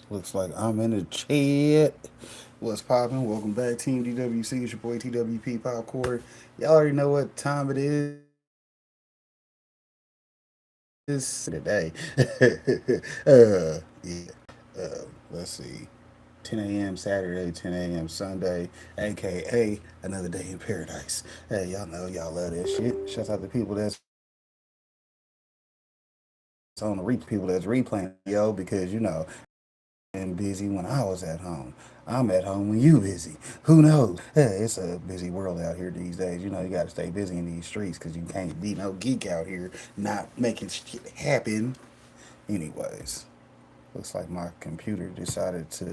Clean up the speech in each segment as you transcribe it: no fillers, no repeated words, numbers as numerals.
Looks like I'm in the chat. What's poppin'? Welcome back, Team DWC. It's your boy TWP Popcorn. Y'all already know what time it is today. Let's see. 10 a.m. Saturday, 10 a.m. Sunday, aka another day in paradise. Hey, y'all know y'all love that shit. Shout out to people that's on the people that's replaying yo, because been busy when I was at home. I'm at home when you busy. Who knows? Hey, it's a busy world out here these days. You got to stay busy in these streets because you can't be no geek out here not making shit happen. Anyways, looks like my computer decided to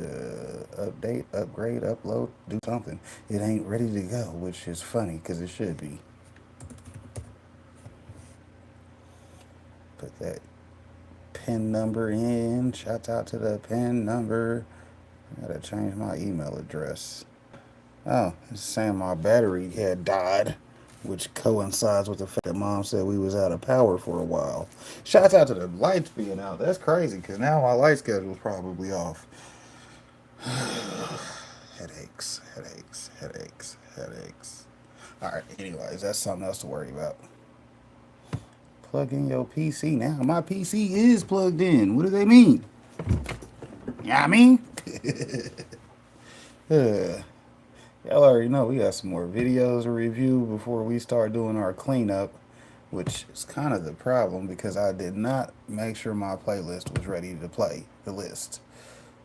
update, upgrade, upload, do something. It ain't ready to go, which is funny because it should be. Put that PIN number in. Shout out to the PIN number. I gotta change my email address. Oh, it's saying my battery had died, which coincides with the fact that mom said we was out of power for a while. Shouts out to the lights being out. That's crazy because now my light schedule's probably off. Headaches, headaches, headaches, headaches. All right, anyways, that's something else to worry about. Plug in your PC now. My PC is plugged in. What do they mean? You know what I mean? Y'all already know we got some more videos to review before we start doing our cleanup, which is kind of the problem because I did not make sure my playlist was ready to play the list,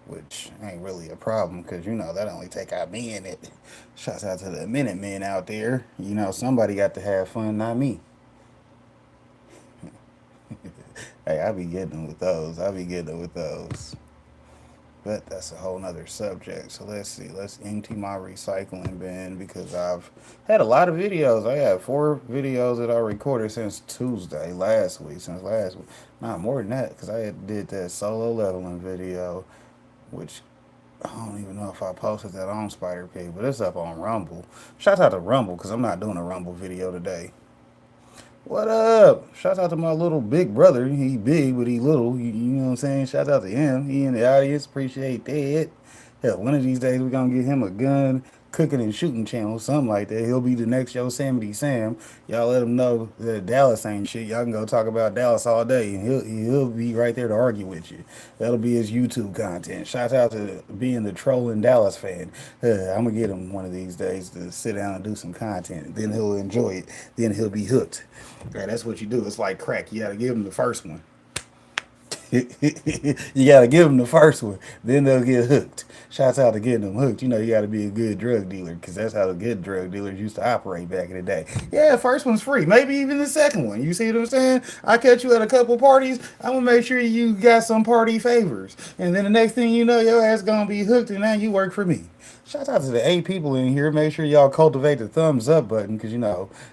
which ain't really a problem because that only take out me in it. Shouts out to the Minute Men out there. Somebody got to have fun, not me. Hey, I be getting with those. I be getting with those. But that's a whole nother subject. So let's see. Let's empty my recycling bin because I've had a lot of videos. I have 4 videos that I recorded since Tuesday, last week. Since last week. Not more than that because did that solo leveling video, which I don't even know if I posted that on Spider Pig, but it's up on Rumble. Shout out to Rumble because I'm not doing a Rumble video today. What up? Shout out to my little big brother. He big, but he little. You know what I'm saying? Shout out to him. He in the audience. Appreciate that. Hell, one of these days we're gonna get him a gun, cooking and shooting channel, something like that. He'll be the next Yosemite Sam. Y'all let him know that Dallas ain't shit. Y'all can go talk about Dallas all day, and he'll be right there to argue with you. That'll be his YouTube content. Shout out to being the trolling Dallas fan. I'm gonna get him one of these days to sit down and do some content. Then he'll enjoy it. Then he'll be hooked. Yeah, that's what you do. It's like crack. You gotta give him the first one. You gotta give them the first one, then they'll get hooked. Shouts out to getting them hooked. You gotta be a good drug dealer because that's how the good drug dealers used to operate back in the day. Yeah, first one's free, maybe even the second one. You see what I'm saying? I catch you at a couple parties. I'm gonna make sure you got some party favors, and then the next thing you know, your ass gonna be hooked, and now you work for me. Shout out to the 8 people in here. Make sure y'all cultivate the thumbs up button because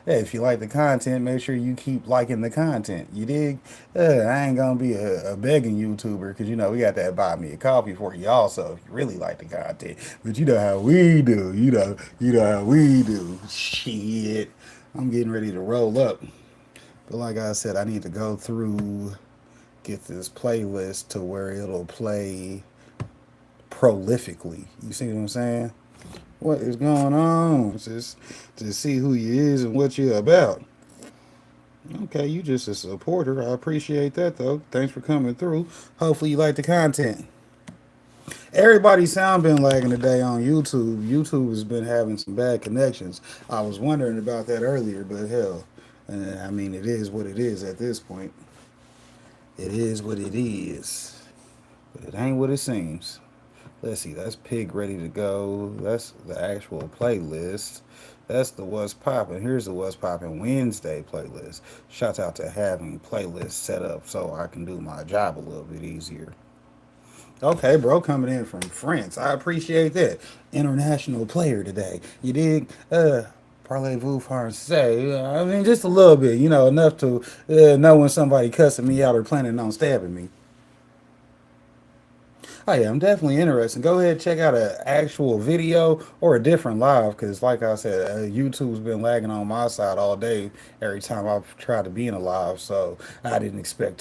hey, if you like the content, make sure you keep liking the content. You dig? I ain't gonna be a begging YouTuber because we got that buy me a coffee for you also if you really like the content. But you know how we do. You know how we do. Shit, I'm getting ready to roll up. But like I said, I need to go through, get this playlist to where it'll play prolifically. You see what I'm saying? What is going on? Just to see who you is and what you're about. Okay, you just a supporter. I appreciate that though. Thanks for coming through. Hopefully you like the content. Everybody's sound been lagging today on YouTube. YouTube has been having some bad connections. I was wondering about that earlier, but hell, I mean it is what it is at this point. It is what it is, but it ain't what it seems. Let's see, that's Pig Ready to Go. That's the actual playlist. That's the What's Poppin'. Here's the What's Poppin' Wednesday playlist. Shout out to having playlists set up so I can do my job a little bit easier. Okay, bro, coming in from France. I appreciate that. International player today. You dig? Parlez-vous français? I mean, just a little bit, enough to know when somebody cussing me out or planning on stabbing me. Oh yeah, I'm definitely interested. Go ahead and check out an actual video or a different live because, like I said, YouTube's been lagging on my side all day every time I've tried to be in a live, so I didn't expect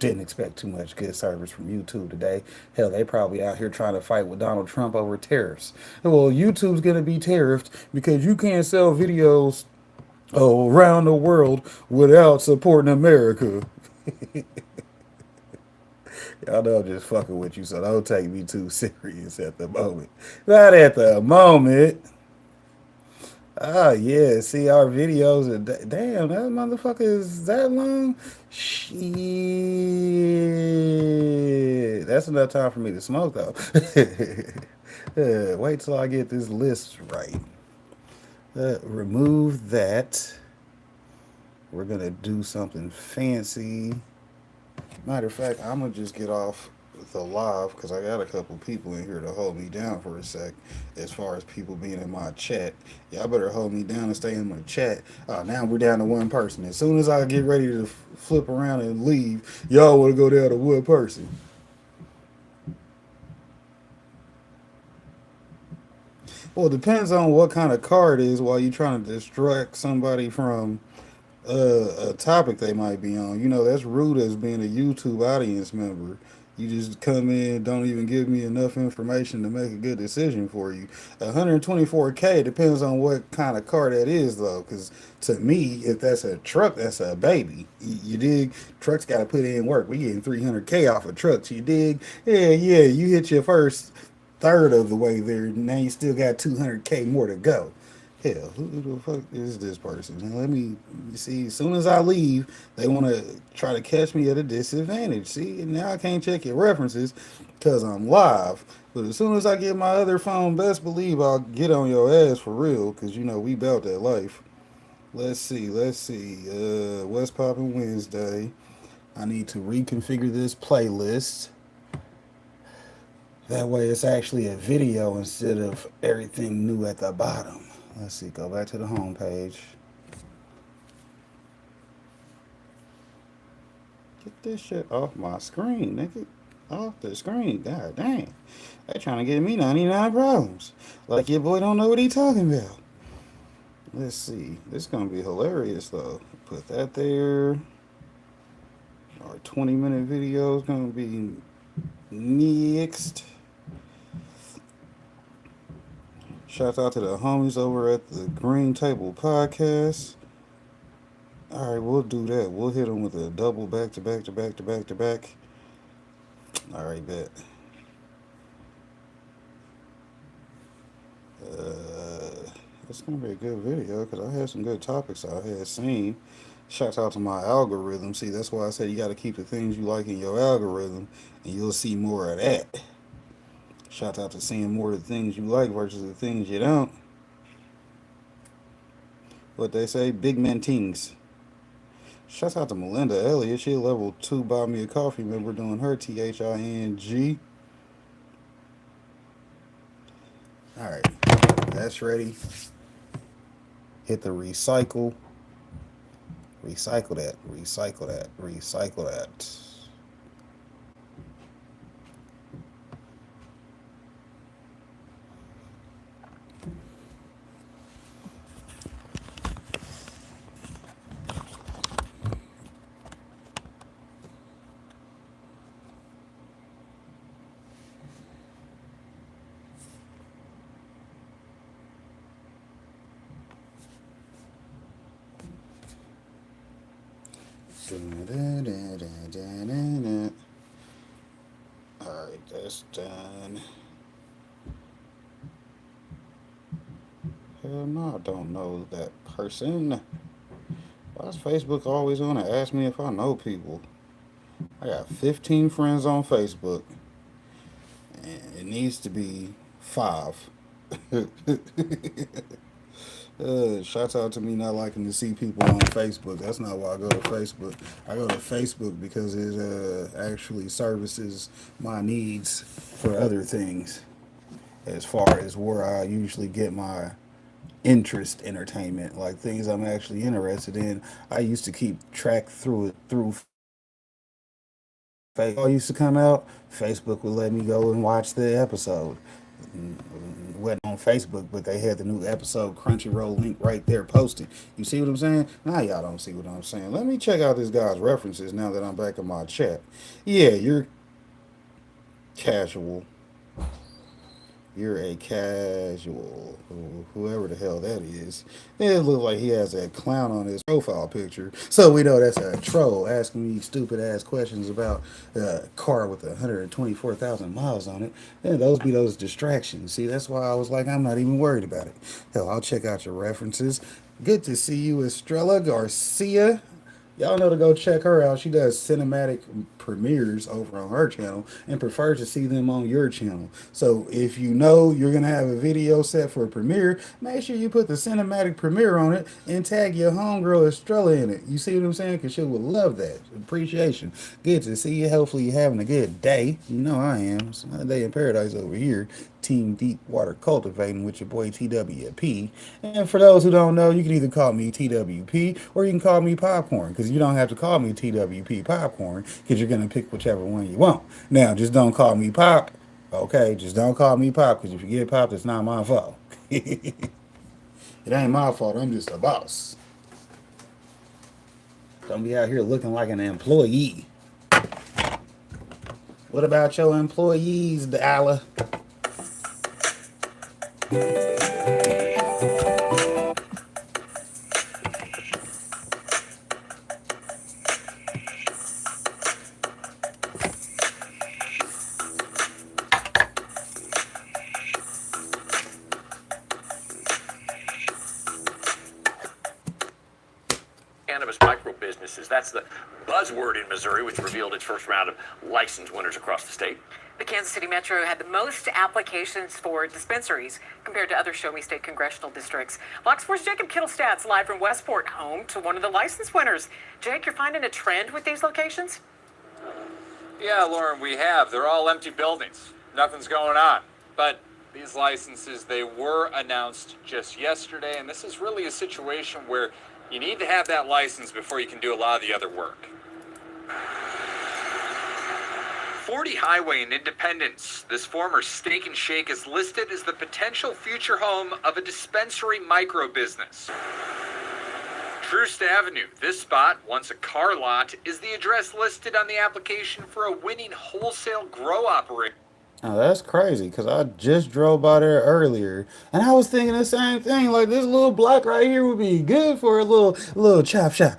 Didn't expect too much good service from YouTube today. Hell, they probably out here trying to fight with Donald Trump over tariffs. Well, YouTube's gonna be tariffed because you can't sell videos around the world without supporting America. Y'all know I'm just fucking with you, so don't take me too serious at the moment. Not at the moment. Ah, yeah. See, our videos are. Damn, that motherfucker is that long? Shit. That's enough time for me to smoke, though. Wait till I get this list right. Remove that. We're going to do something fancy. Matter of fact, I'm gonna just get off the live because I got a couple people in here to hold me down for a sec. As far as people being in my chat, y'all better hold me down and stay in my chat. Now we're down to one person. As soon as I get ready to flip around and leave, y'all want to go down to one person. Well, it depends on what kind of car it is while you're trying to distract somebody from a topic they might be on. You know, that's rude as being a YouTube audience member. You just come in, don't even give me enough information to make a good decision for you. 124K depends on what kind of car that is, though. Because to me, if that's a truck, that's a baby. You dig? Trucks got to put in work. We getting 300K off of trucks. You dig? Yeah, yeah. You hit your first third of the way there. Now you still got 200K more to go. Hell, who the fuck is this person? Now let me see. As soon as I leave, they want to try to catch me at a disadvantage. See, now I can't check your references because I'm live. But as soon as I get my other phone, best believe I'll get on your ass for real because you know we about that life. Let's see, let's see. What's poppin' Wednesday? I need to reconfigure this playlist. That way it's actually a video instead of everything new at the bottom. Let's see, go back to the home page. Get this shit off my screen, nigga. Off the screen. God dang. They trying to give me 99 problems. Like your boy don't know what he talking about. Let's see. This is gonna be hilarious though. Put that there. Our 20-minute video is gonna be next. Shout out to the homies over at the Green Table Podcast. All right, we'll do that. We'll hit them with a double back to back to back to back to back. All right, bet. It's gonna be a good video because I had some good topics I had seen. Shout out to my algorithm. See, that's why I said you got to keep the things you like in your algorithm, and you'll see more of that. Shout out to seeing more of the things you like versus the things you don't. What they say, big men tings. Shout out to Melinda Elliott. She a level 2 buy me a coffee member doing her THING. Alright, that's ready. Hit the recycle. Recycle that. Recycle that. Recycle that. Alright, that's done. Hell no, I don't know that person. Why does Facebook always want to ask me if I know people? I got 15 friends on Facebook, and it needs to be 5. Shouts out to me not liking to see people on Facebook. That's not why I go to Facebook. I go to Facebook because it actually services my needs for other things, as far as where I usually get my interest entertainment, like things I'm actually interested in. I used to keep track through it through Facebook. All used to come out, Facebook would let me go and watch the episode. wasn't on Facebook, but they had the new episode Crunchyroll link right there posted. You see what I'm saying? Now y'all don't see what I'm saying. Let me check out this guy's references now that I'm back in my chat. Yeah, you're casual. You're a casual, whoever the hell that is. It looks like he has a clown on his profile picture, so we know that's a troll asking me stupid ass questions about a car with 124,000 miles on it. And those be those distractions. See, that's why I was like, I'm not even worried about it. Hell, I'll check out your references. Good to see you, Estrella Garcia. Y'all know to go check her out. She does cinematic premieres over on her channel and prefers to see them on your channel. So if you know you're going to have a video set for a premiere, make sure you put the cinematic premiere on it and tag your homegirl Estrella in it. You see what I'm saying? Because she will love that. Appreciation. Good to see you. Hopefully you're having a good day. You know I am. It's another day in paradise over here. Team Deepwater Cultivating with your boy TWP. And for those who don't know, you can either call me TWP or you can call me Popcorn, because you don't have to call me TWP Popcorn because you're going to pick whichever one you want. Now, just don't call me Pop. Okay, just don't call me Pop, because if you get popped, it's not my fault. It ain't my fault. I'm just a boss. Don't be out here looking like an employee. What about your employees, Dalla? Cannabis micro businesses. That's the buzzword in Missouri, which revealed its first round of license winners across the state. The Kansas City Metro had the most applications for dispensaries compared to other Show Me State congressional districts. Fox 4's Jacob Kittlestat's live from Westport, home to one of the license winners. Jake, you're finding a trend with these locations? Yeah, Lauren, we have. They're all empty buildings. Nothing's going on. But these licenses, they were announced just yesterday, and this is really a situation where you need to have that license before you can do a lot of the other work. 40 Highway in Independence, this former Steak and Shake is listed as the potential future home of a dispensary micro business. Troost Avenue, this spot, once a car lot, is the address listed on the application for a winning wholesale grow operation. Oh, that's crazy, because I just drove by there earlier and I was thinking the same thing. Like, this little block right here would be good for a little chop shop.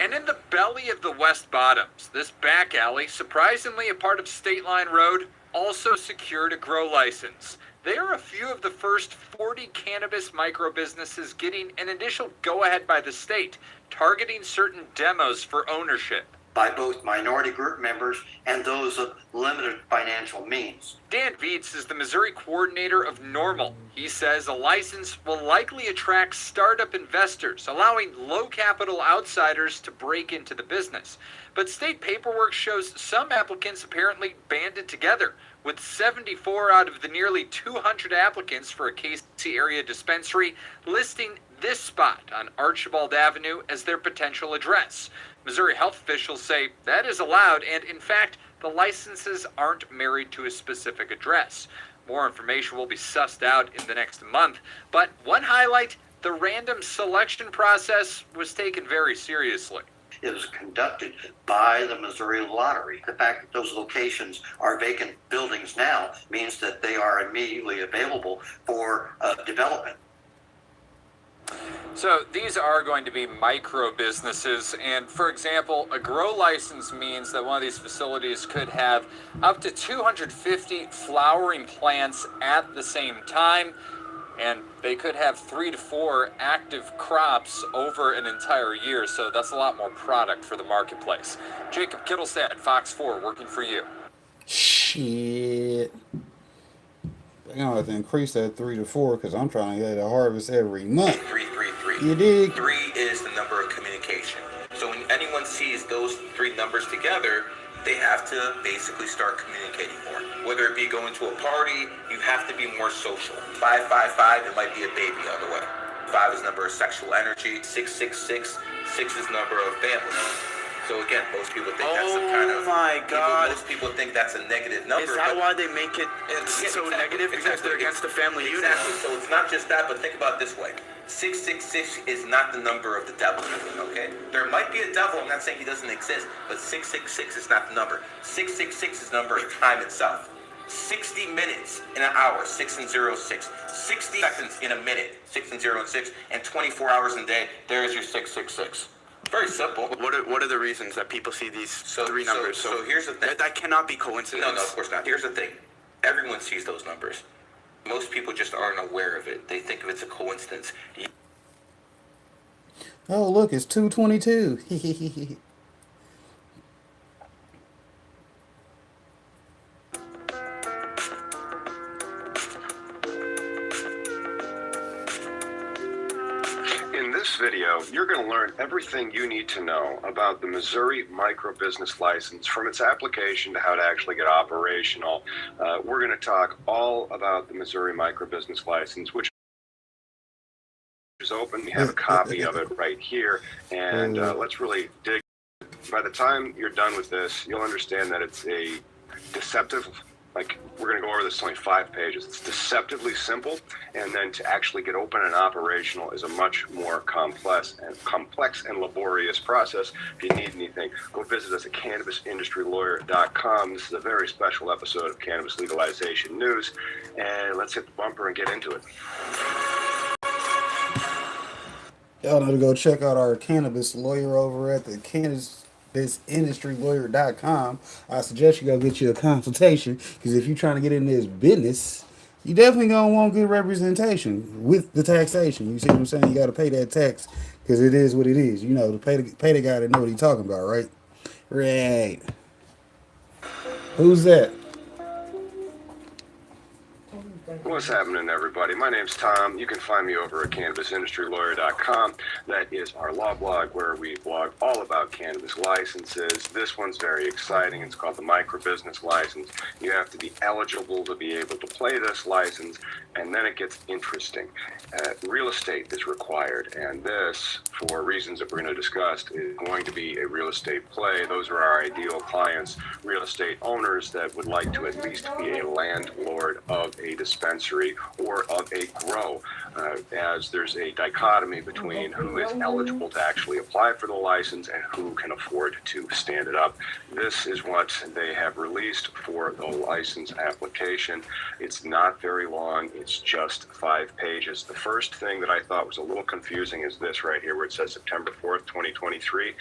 And in the belly of the West Bottoms, this back alley, surprisingly a part of State Line Road, also secured a grow license. They are a few of the first 40 cannabis micro businesses getting an initial go-ahead by the state, targeting certain demos for ownership. By both minority group members and those of limited financial means. Dan Viets is the Missouri coordinator of NORML. He says a license will likely attract startup investors, allowing low-capital outsiders to break into the business. But state paperwork shows some applicants apparently banded together, with 74 out of the nearly 200 applicants for a KC area dispensary listing this spot on Archibald Avenue as their potential address. Missouri health officials say that is allowed, and in fact, the licenses aren't married to a specific address. More information will be sussed out in the next month, but one highlight, the random selection process was taken very seriously. It was conducted by the Missouri Lottery. The fact that those locations are vacant buildings now means that they are immediately available for development. So these are going to be micro businesses, and for example, a grow license means that one of these facilities could have up to 250 flowering plants at the same time, and they could have 3 to 4 active crops over an entire year, so that's a lot more product for the marketplace. Jacob Kittlestat, Fox 4, working for you. Shit. They're going to have to increase that 3 to 4, because I'm trying to get a harvest every month. 333. You dig? 3 is the number of communication. So when anyone sees those 3 numbers together, they have to basically start communicating more. Whether it be going to a party, you have to be more social. 555, it might be a baby on the way. 5 is number of sexual energy. 666, 6 is number of family. So again, most people think that's some kind of. Oh my God! Most people think that's a negative number. Is that why they make it so exactly, negative? Because they're against the family unit. Exactly. So it's not just that, but think about it this way: 666 is not the number of the devil. Okay, there might be a devil. I'm not saying he doesn't exist, but 666 is not the number. 666 is the number of time itself. 60 minutes in an hour, 6 and 0, 6. 60 seconds in a minute, 6 and 0 and 6. And 24 hours in a day, there's your 666. Very simple. What are the reasons that people see these three numbers? So here's the thing. That cannot be coincidence. No, of course not. Here's the thing. Everyone sees those numbers. Most people just aren't aware of it. They think of it's a coincidence. Oh, look, it's 222. In this video, you're going to learn everything you need to know about the Missouri Micro Business License, from its application to how to actually get operational. We're going to talk all about the Missouri Micro Business License, which is open. We have a copy of it right here, and let's really dig. By the time you're done with this, you'll understand that it's a deceptive, like, we're going to go over this, only 5 pages. It's deceptively simple, and then to actually get open and operational is a much more complex and laborious process. If you need anything, go visit us at cannabisindustrylawyer.com. This is a very special episode of Cannabis Legalization News, and let's hit the bumper and get into it. Y'all know to go check out our cannabis lawyer over at the cannabisindustrylawyer.com. I suggest you go get you a consultation, because if you're trying to get in this business, you definitely gonna want good representation with the taxation. You see what I'm saying? You got to pay that tax, because it is what it is. You know, to pay the guy that know what he's talking about, right? Right. Who's that? What's happening, everybody? My name's Tom. You can find me over at cannabisindustrylawyer.com. That is our law blog, where we blog all about cannabis licenses. This one's very exciting. It's called the Micro Business License. You have to be eligible to be able to play this license, and then it gets interesting. Real estate is required, and this, for reasons that we're going to discuss, is going to be a real estate play. Those are our ideal clients, real estate owners that would like to at least be a landlord of a dispensary or of a grow, as there's a dichotomy between who is eligible to actually apply for the license and who can afford to stand it up. This is what they have released for the license application. It's not very long. It's just 5 pages. The first thing that I thought was a little confusing is this right here, where it says September 4th, 2023.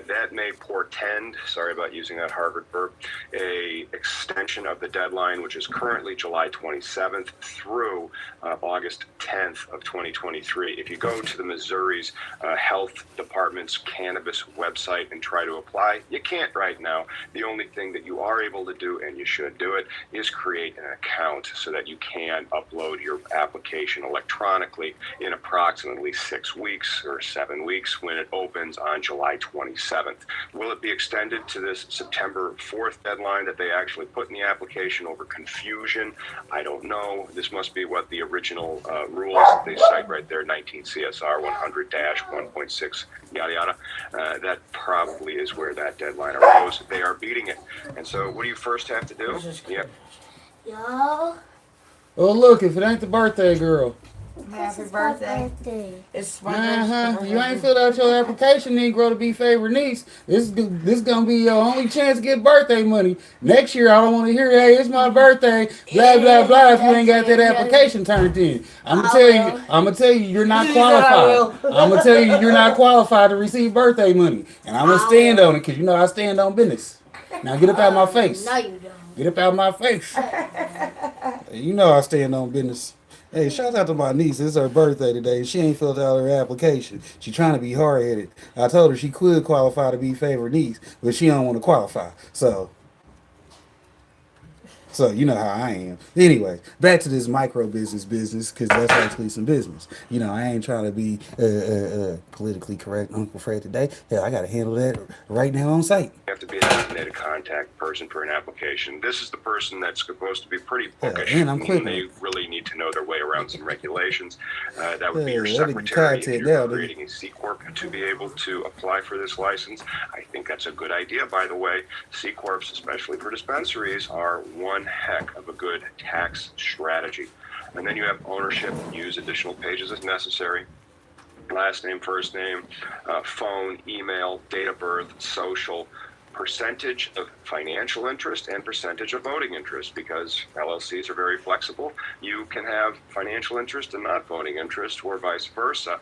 That may portend, sorry about using that Harvard verb, a extension of the deadline, which is currently July 27th through August 10th of 2023. If you go to the Missouri's Health Department's cannabis website and try to apply, you can't right now. The only thing that you are able to do, and you should do it, is create an account so that you can upload your application electronically in approximately 6 weeks or 7 weeks when it opens on July 27th. Will it be extended to this September 4th deadline that they actually put in the application over confusion? I don't know. This must be what the original rules that they cite right there, 19 CSR 100-1.6, yada yada. That probably is where that deadline arose. They are beating it. And so what do you first have to do? Yep. Yo. Oh, look, if it ain't the birthday girl. Happy birthday. It's my You ain't filled out your application, Negro, to be favorite niece. This gonna be your only chance to get birthday money. Next year, I don't want to hear, hey, it's my birthday, blah, blah, blah, if you ain't got that application turned in. I'm gonna tell you, you're not qualified. I'm gonna tell you, you're not qualified to receive birthday money. And I'm gonna stand on it, because you know I stand on business. Now get up out my face. No, you don't. Get up out my face. You know I stand on business. Hey, shout out to my niece. It's her birthday today. She ain't filled out her application. She trying to be hard-headed. I told her she could qualify to be favorite niece, but she don't want to qualify. So you know how I am. Anyway, back to this micro business, because that's actually some business. You know, I ain't trying to be politically correct, Uncle Fred, today. Hell, I got to handle that right now on site. You have to be a designated contact person for an application. This is the person that's supposed to be pretty bookish. And I'm quick. They really need to know their way around around some regulations. That would be Yeah, your that nigga secretary if content you're now, nigga. creating a C Corp to be able to apply for this license. I think that's a good idea, by the way. C Corps, especially for dispensaries, are one heck of a good tax strategy. And then you have ownership. Use additional pages as necessary. Last name, first name, phone, email, date of birth, social, percentage of financial interest, and percentage of voting interest, because LLCs are very flexible. You can have financial interest and not voting interest, or vice versa.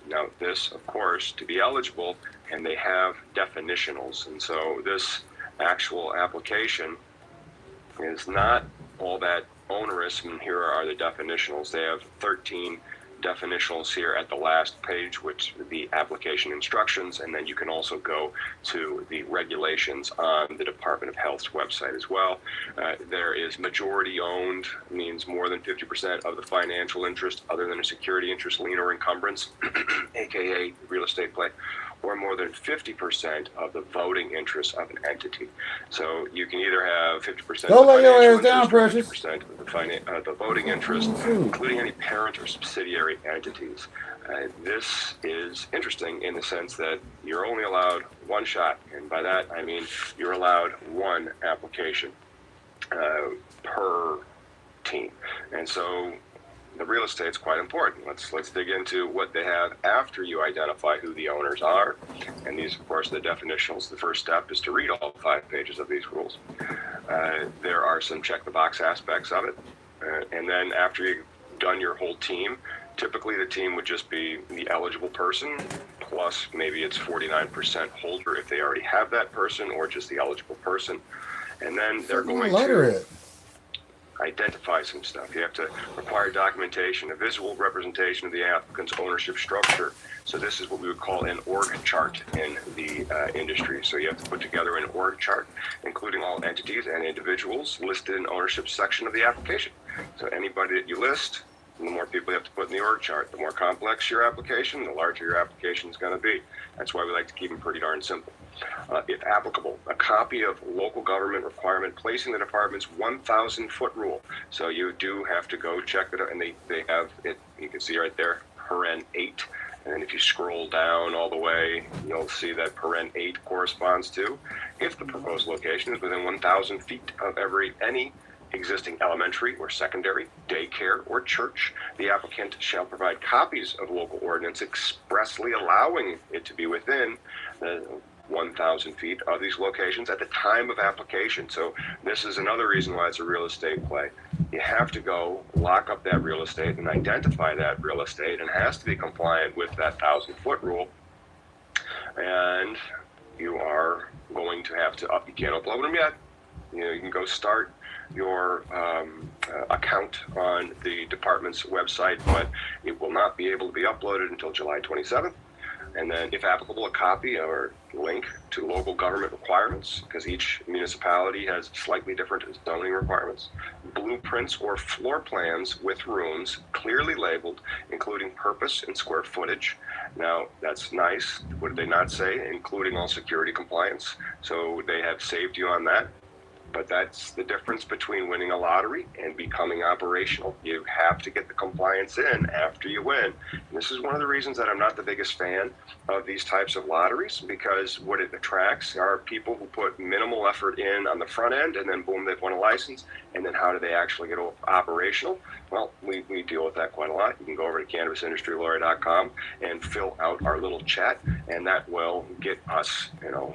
Now, this, of course, to be eligible, and they have definitionals. And so this actual application is not all that onerous. And here are the definitionals. They have 13 definitionals here at the last page, which the application instructions, and then you can also go to the regulations on the Department of Health's website as well. There is majority owned, means more than 50% of the financial interest other than a security interest, lien, or encumbrance, aka real estate play, or more than 50% of the voting interest of an entity. So you can either have 50% Don't of the lay your financial ass down, interest Precious. or 50% of the voting interest, including any parent or subsidiary entities. This is interesting in the sense that you're only allowed one shot, and by that I mean you're allowed one application per team. And so the real estate's quite important. Let's dig into what they have after you identify who the owners are. And these, of course, are the definitionals. The first step is to read all 5 pages of these rules. There are some check the box aspects of it. And then after you've done your whole team, typically the team would just be the eligible person, plus maybe it's 49% holder if they already have that person, or just the eligible person. And then they're going to identify some stuff. You have to require documentation, a visual representation of the applicant's ownership structure. So this is what we would call an org chart in the industry. So you have to put together an org chart, including all entities and individuals listed in ownership section of the application. So anybody that you list, the more people you have to put in the org chart. The more complex your application, the larger your application is going to be. That's why we like to keep them pretty darn simple. If applicable, a copy of local government requirement placing the department's 1,000-foot rule. So you do have to go check it out, and they have it. You can see right there, paren 8. And then if you scroll down all the way, you'll see that paren 8 corresponds to if the proposed location is within 1,000 feet of any existing elementary or secondary, daycare, or church. The applicant shall provide copies of local ordinance expressly allowing it to be within the 1,000 feet of these locations at the time of application. So this is another reason why it's a real estate play. You have to go lock up that real estate and identify that real estate, and it has to be compliant with that 1,000-foot rule. And you are going to have to you can't upload them yet. You can go start your account on the department's website, but it will not be able to be uploaded until July 27th. And then, if applicable, a copy or link to local government requirements, because each municipality has slightly different zoning requirements. Blueprints or floor plans with rooms clearly labeled, including purpose and square footage. Now, that's nice. What did they not say? Including all security compliance. So they have saved you on that. But that's the difference between winning a lottery and becoming operational. You have to get the compliance in after you win. And this is one of the reasons that I'm not the biggest fan of these types of lotteries, because what it attracts are people who put minimal effort in on the front end, and then boom, they've won a license. And then how do they actually get operational? Well, we deal with that quite a lot. You can go over to cannabisindustrylawyer.com and fill out our little chat, and that will get us,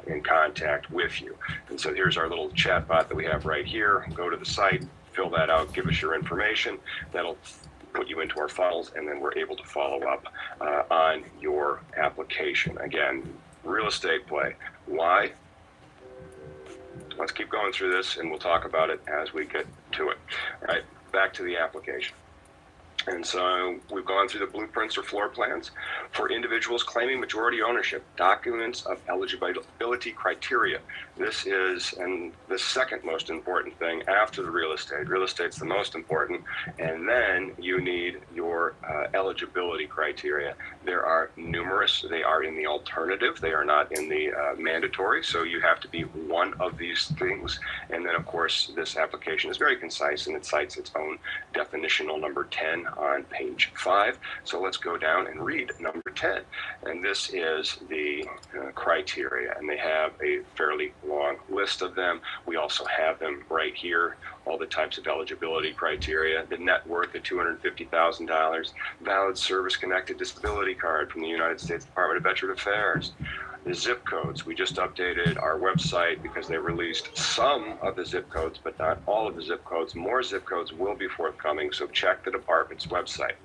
in contact with you. And so here's our little chat bot that we have right here. Go to the site, fill that out, give us your information. That'll put you into our funnels, and then we're able to follow up on your application. Again, real estate play. Why? Let's keep going through this, and we'll talk about it as we get to it. All right, back to the application. And so we've gone through the blueprints or floor plans for individuals claiming majority ownership, documents of eligibility criteria. This is the second most important thing after the real estate. Real estate's the most important. And then you need your eligibility criteria. There are numerous. They are in the alternative. They are not in the mandatory. So you have to be one of these things. And then, of course, this application is very concise, and it cites its own definitional number 10 on page 5. So let's go down and read number 10. And this is the criteria, and they have a fairly long list of them. We also have them right here, all the types of eligibility criteria, the net worth of $250,000, valid service-connected disability card from the United States Department of Veterans Affairs, the zip codes. We just updated our website because they released some of the zip codes, but not all of the zip codes. More zip codes will be forthcoming, so check the department's website.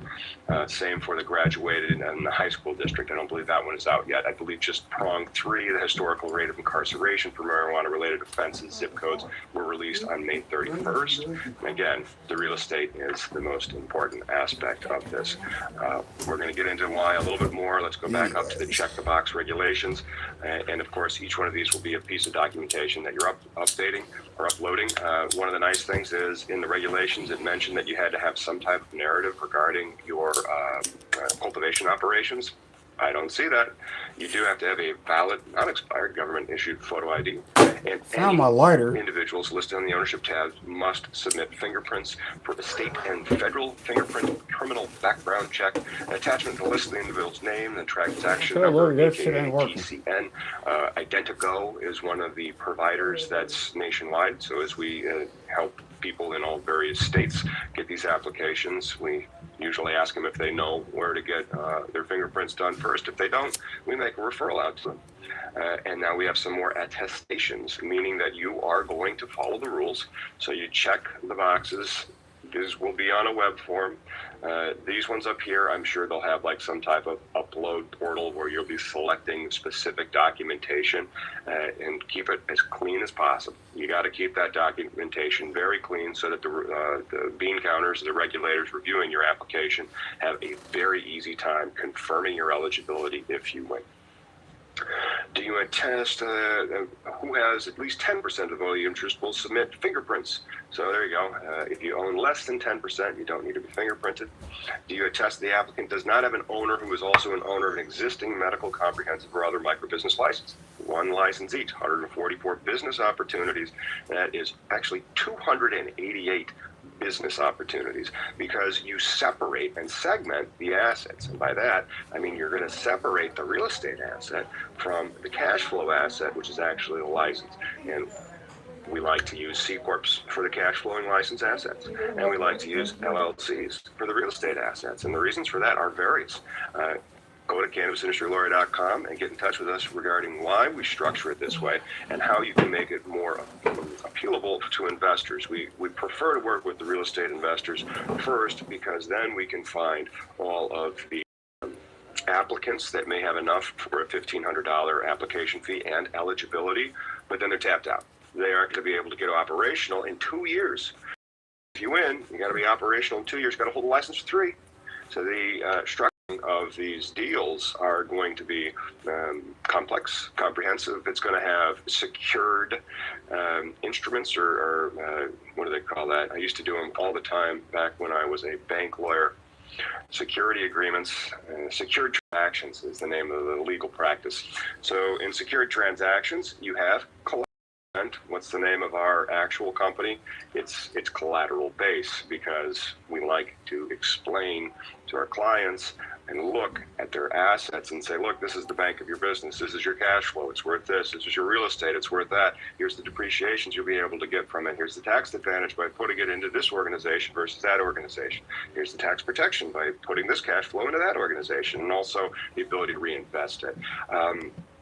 Same for the graduated and the high school district. I don't believe that one is out yet. I believe just prong 3, the historical rate of incarceration for marijuana-related offenses, zip codes were released on May 31st. Again, the real estate is the most important aspect of this. We're going to get into why a little bit more. Let's go back up to the check-the-box regulations. And of course, each one of these will be a piece of documentation that you're updating or uploading. One of the nice things is in the regulations, it mentioned that you had to have some type of narrative regarding your cultivation operations. I don't see that. You do have to have a valid, non-expired government-issued photo ID. And Found my lighter. Individuals listed on the ownership tab must submit fingerprints for the state and federal fingerprint criminal background check. An attachment to list the individual's name and transaction Sure, number, look, that shit aka ain't working. TCN. Identigo is one of the providers that's nationwide. So as we help people in all various states get these applications, we usually ask them if they know where to get their fingerprints done first. If they don't, we make a referral out to them. And now we have some more attestations, meaning that you are going to follow the rules. So you check the boxes. These will be on a web form. These ones up here, I'm sure they'll have like some type of upload portal where you'll be selecting specific documentation and keep it as clean as possible. You got to keep that documentation very clean so that the bean counters, the regulators reviewing your application have a very easy time confirming your eligibility if you win. Do you attest who has at least 10% of all the interest will submit fingerprints? So there you go. If you own less than 10%, you don't need to be fingerprinted. Do you attest the applicant does not have an owner who is also an owner of an existing medical, comprehensive, or other microbusiness license? One license each, 144 business opportunities. That is actually 288 business opportunities because you separate and segment the assets. And by that, I mean you're going to separate the real estate asset from the cash flow asset, which is actually the license. And we like to use C Corps for the cash flowing license assets, and we like to use LLCs for the real estate assets. And the reasons for that are various. Go to cannabisindustrylawyer.com and get in touch with us regarding why we structure it this way and how you can make it more appealable to investors. We prefer to work with the real estate investors first because then we can find all of the applicants that may have enough for a $1,500 application fee and eligibility, but then they're tapped out. They aren't going to be able to get operational in 2 years. If you win, you got to be operational in 2 years, got to hold a license for 3. So the structure of these deals are going to be complex, comprehensive. It's going to have secured instruments or what do they call that? I used to do them all the time back when I was a bank lawyer. Security agreements, secured transactions is the name of the legal practice. So in secured transactions, you have collateral. What's the name of our actual company? It's collateral base because we like to explain to our clients and look at their assets and say, look, this is the bank of your business. This is your cash flow. It's worth this. This is your real estate. It's worth that. Here's the depreciations you'll be able to get from it. Here's the tax advantage by putting it into this organization versus that organization. Here's the tax protection by putting this cash flow into that organization, and also the ability to reinvest it.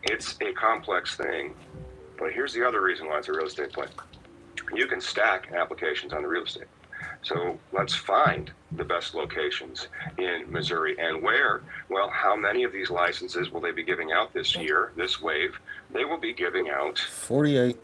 It's a complex thing. But here's the other reason why it's a real estate play. You can stack applications on the real estate. So let's find the best locations in Missouri and where. Well, how many of these licenses will they be giving out this year, this wave? They will be giving out 48.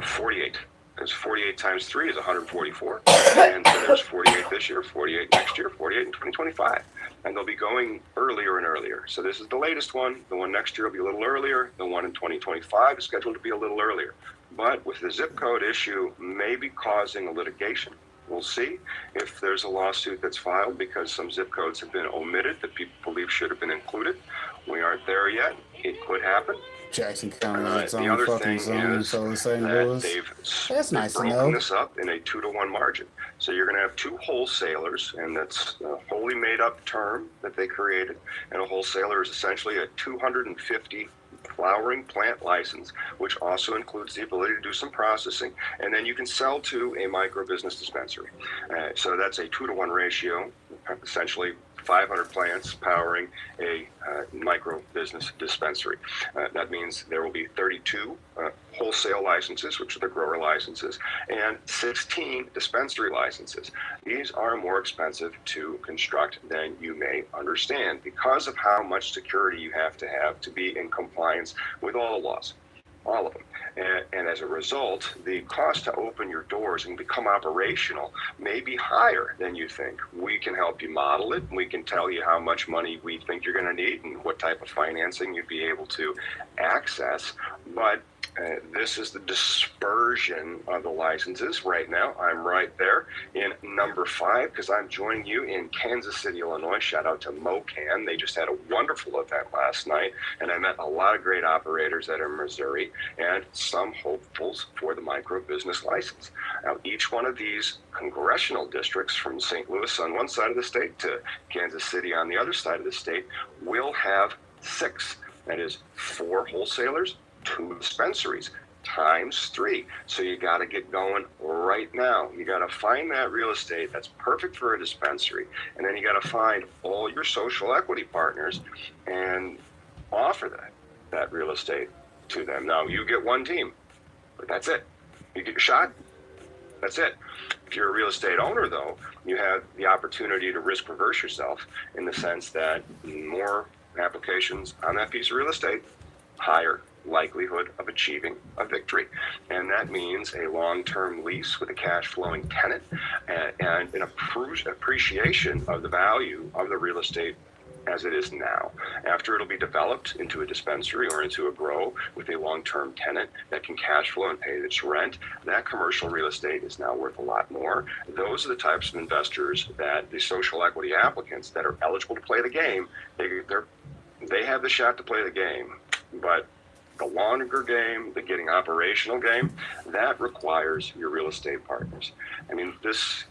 48. Because 48 times 3 is 144. And so there's 48 this year, 48 next year, 48 in 2025. And they'll be going earlier and earlier. So this is the latest one. The one next year will be a little earlier. The one in 2025 is scheduled to be a little earlier. But with the zip code issue maybe causing a litigation, we'll see if there's a lawsuit that's filed because some zip codes have been omitted that people believe should have been included. We aren't there yet. It could happen. Jackson County has its The own other fucking thing zone, is so is St. that Louis. That's nice to broken know. this up in a 2-to-1 margin. So you're going to have two wholesalers, and that's a wholly made-up term that they created. And a wholesaler is essentially a 250 flowering plant license, which also includes the ability to do some processing, and then you can sell to a micro business dispensary. So that's a 2-to-1 ratio, essentially 500 plants powering a micro business dispensary. That means there will be 32 wholesale licenses, which are the grower licenses, and 16 dispensary licenses. These are more expensive to construct than you may understand because of how much security you have to be in compliance with all the laws, all of them. And as a result, the cost to open your doors and become operational may be higher than you think. We can help you model it. We can tell you how much money we think you're going to need and what type of financing you'd be able to access. But this is the dispersion of the licenses right now. I'm right there in number 5 because I'm joining you in Kansas City, Illinois. Shout out to MoCan. They just had a wonderful event last night, and I met a lot of great operators that are in Missouri and some hopefuls for the micro business license. Now, each one of these congressional districts from St. Louis on one side of the state to Kansas City on the other side of the state will have 6. That is 4 wholesalers, 2 dispensaries, times 3. So you got to get going right now. You got to find that real estate that's perfect for a dispensary, and then you got to find all your social equity partners and offer that real estate to them. Now, you get one team, but that's it. You get your shot, that's it. If you're a real estate owner, though, you have the opportunity to risk reverse yourself in the sense that more applications on that piece of real estate, higher likelihood of achieving a victory. And that means a long-term lease with a cash-flowing tenant and an appreciation of the value of the real estate as it is now. After it'll be developed into a dispensary or into a grow with a long-term tenant that can cash flow and pay its rent, that commercial real estate is now worth a lot more. Those are the types of investors that the social equity applicants that are eligible to play the game, they have the shot to play the game. But the longer game, the getting operational game, that requires your real estate partners. I mean, this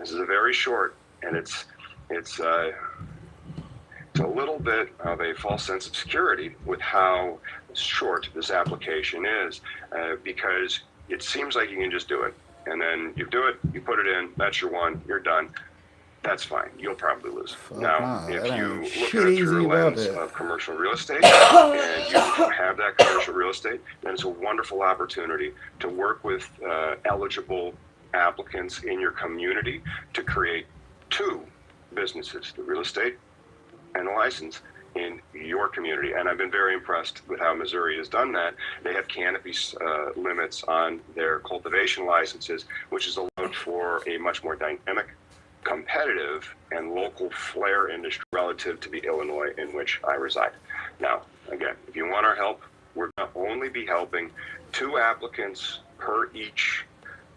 is a very short, and it's a little bit of a false sense of security with how short this application is, because it seems like you can just do it, and then you do it, you put it in, that's your one, you're done. That's fine. You'll probably lose. Now, if you look at it through a lens of commercial real estate and you have that commercial real estate, then it's a wonderful opportunity to work with eligible applicants in your community to create 2 businesses, the real estate and the license in your community. And I've been very impressed with how Missouri has done that. They have canopy limits on their cultivation licenses, which is allowed for a much more dynamic, competitive, and local flair industry relative to the Illinois in which I reside. Now, again, if you want our help, we're going to only be helping 2 applicants per each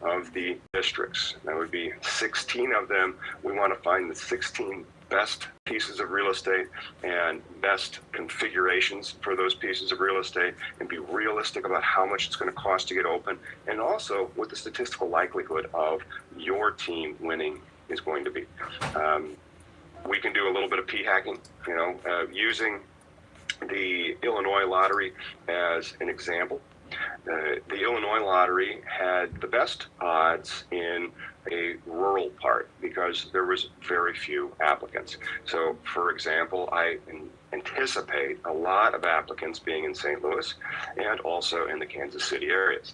of the districts. That would be 16 of them. We want to find the 16 best pieces of real estate and best configurations for those pieces of real estate and be realistic about how much it's going to cost to get open, and also what the statistical likelihood of your team winning is going to be. We can do a little bit of p-hacking, using the Illinois lottery as an example. The Illinois lottery had the best odds in a rural part because there was very few applicants. So, for example, I anticipate a lot of applicants being in St. Louis and also in the Kansas City areas.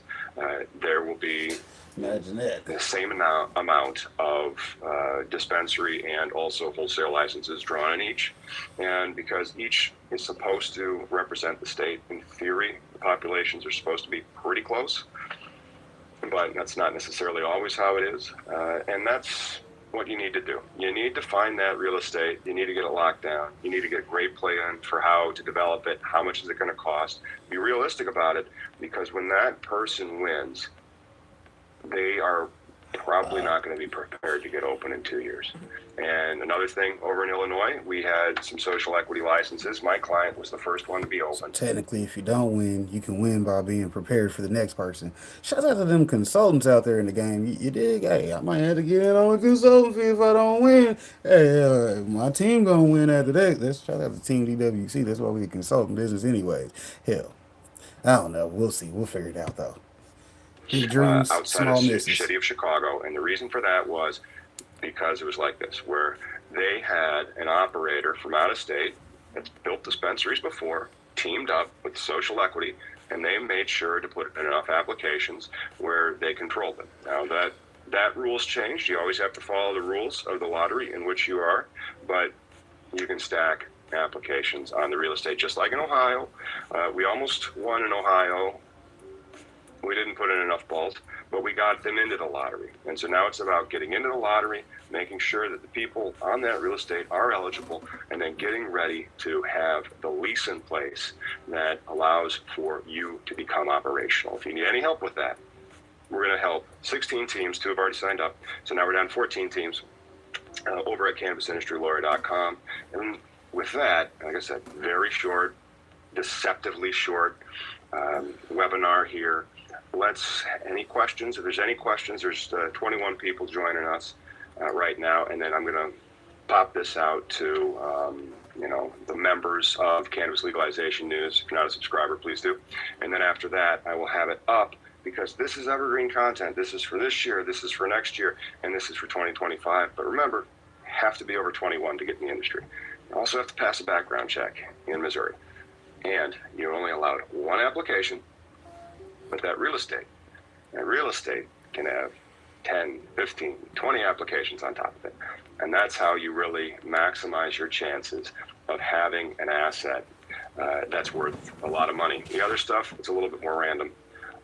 There will be the same amount of dispensary and also wholesale licenses drawn in each. And because each is supposed to represent the state, in theory, the populations are supposed to be pretty close. But that's not necessarily always how it is. And that's what you need to do. You need to find that real estate. You need to get it locked down. You need to get a great plan for how to develop it. How much is it going to cost? Be realistic about it, because when that person wins, they are probably not going to be prepared to get open in 2 years. And another thing, over in Illinois, we had some social equity licenses. My client was the first one to be open. Technically, if you don't win, you can win by being prepared for the next person. Shout out to them consultants out there in the game. You dig? Hey, I might have to get in on a consultant fee if I don't win. Hey, my team gonna win after that. Let's shout out to Team DWC. That's why we a consulting business anyways. Hell, I don't know. We'll see. We'll figure it out though. Big dreams, Outside small of the misses. city of Chicago. And the reason for that was because it was like this, where they had an operator from out of state that's built dispensaries before, teamed up with social equity, and they made sure to put in enough applications where they controlled them. Now that rule's changed. You always have to follow the rules of the lottery in which you are, but you can stack applications on the real estate, just like in Ohio. We almost won in Ohio. We didn't put in enough balls, but we got them into the lottery. And so now it's about getting into the lottery, making sure that the people on that real estate are eligible, and then getting ready to have the lease in place that allows for you to become operational. If you need any help with that, we're going to help 16 teams. 2 have already signed up. So now we're down 14 teams over at CannabisIndustryLawyer.com. And with that, like I said, very short, deceptively short webinar here. Any questions? If there's any questions, there's 21 people joining us right now, and then I'm going to pop this out to the members of Cannabis Legalization News. If you're not a subscriber, please do. And then after that, I will have it up, because this is evergreen content. This is for this year, this is for next year, and this is for 2025. But remember, you have to be over 21 to get in the industry. You also have to pass a background check in Missouri, and you're only allowed 1 application. But that real estate can have 10, 15, 20 applications on top of it. And that's how you really maximize your chances of having an asset that's worth a lot of money. The other stuff, it's a little bit more random,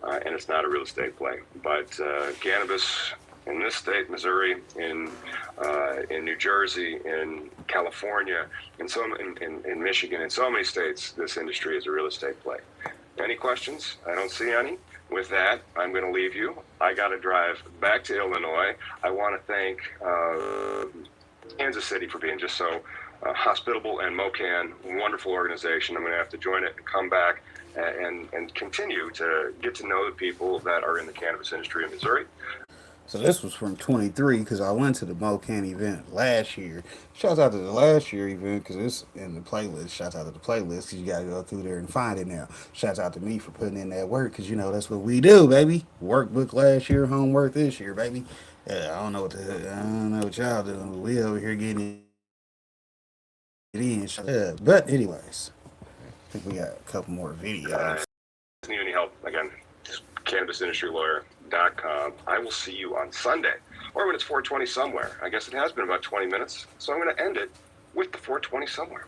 and it's not a real estate play. But cannabis in this state, Missouri, in New Jersey, in California, in Michigan, in so many states, this industry is a real estate play. Any questions? I don't see any. With that, I'm going to leave you. I got to drive back to Illinois. I want to thank Kansas City for being just so hospitable, and MoCan, wonderful organization. I'm going to have to join it and come back and continue to get to know the people that are in the cannabis industry in Missouri. So this was from 23, because I went to the MoCan event last year. Shouts out to the last year event, because it's in the playlist. Shouts out to the playlist, because you got to go through there and find it now. Shouts out to me for putting in that work, because that's what we do, baby. Workbook last year, homework this year, baby. Yeah, I don't know what y'all doing, but we over here getting it in. But anyways, I think we got a couple more videos. Need any help? Again, CannabisIndustryLawyer.com. I will see you on Sunday, or when it's 420 somewhere. I guess it has been about 20 minutes, so I'm going to end it with the 420 somewhere.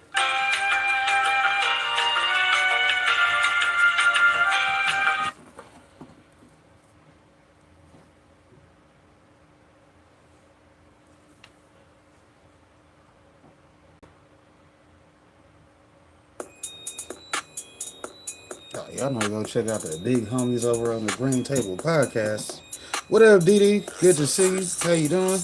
Oh, y'all know to go check out the big homies over on the Green Table Podcast. What up, DD? Good to see you. How you doing?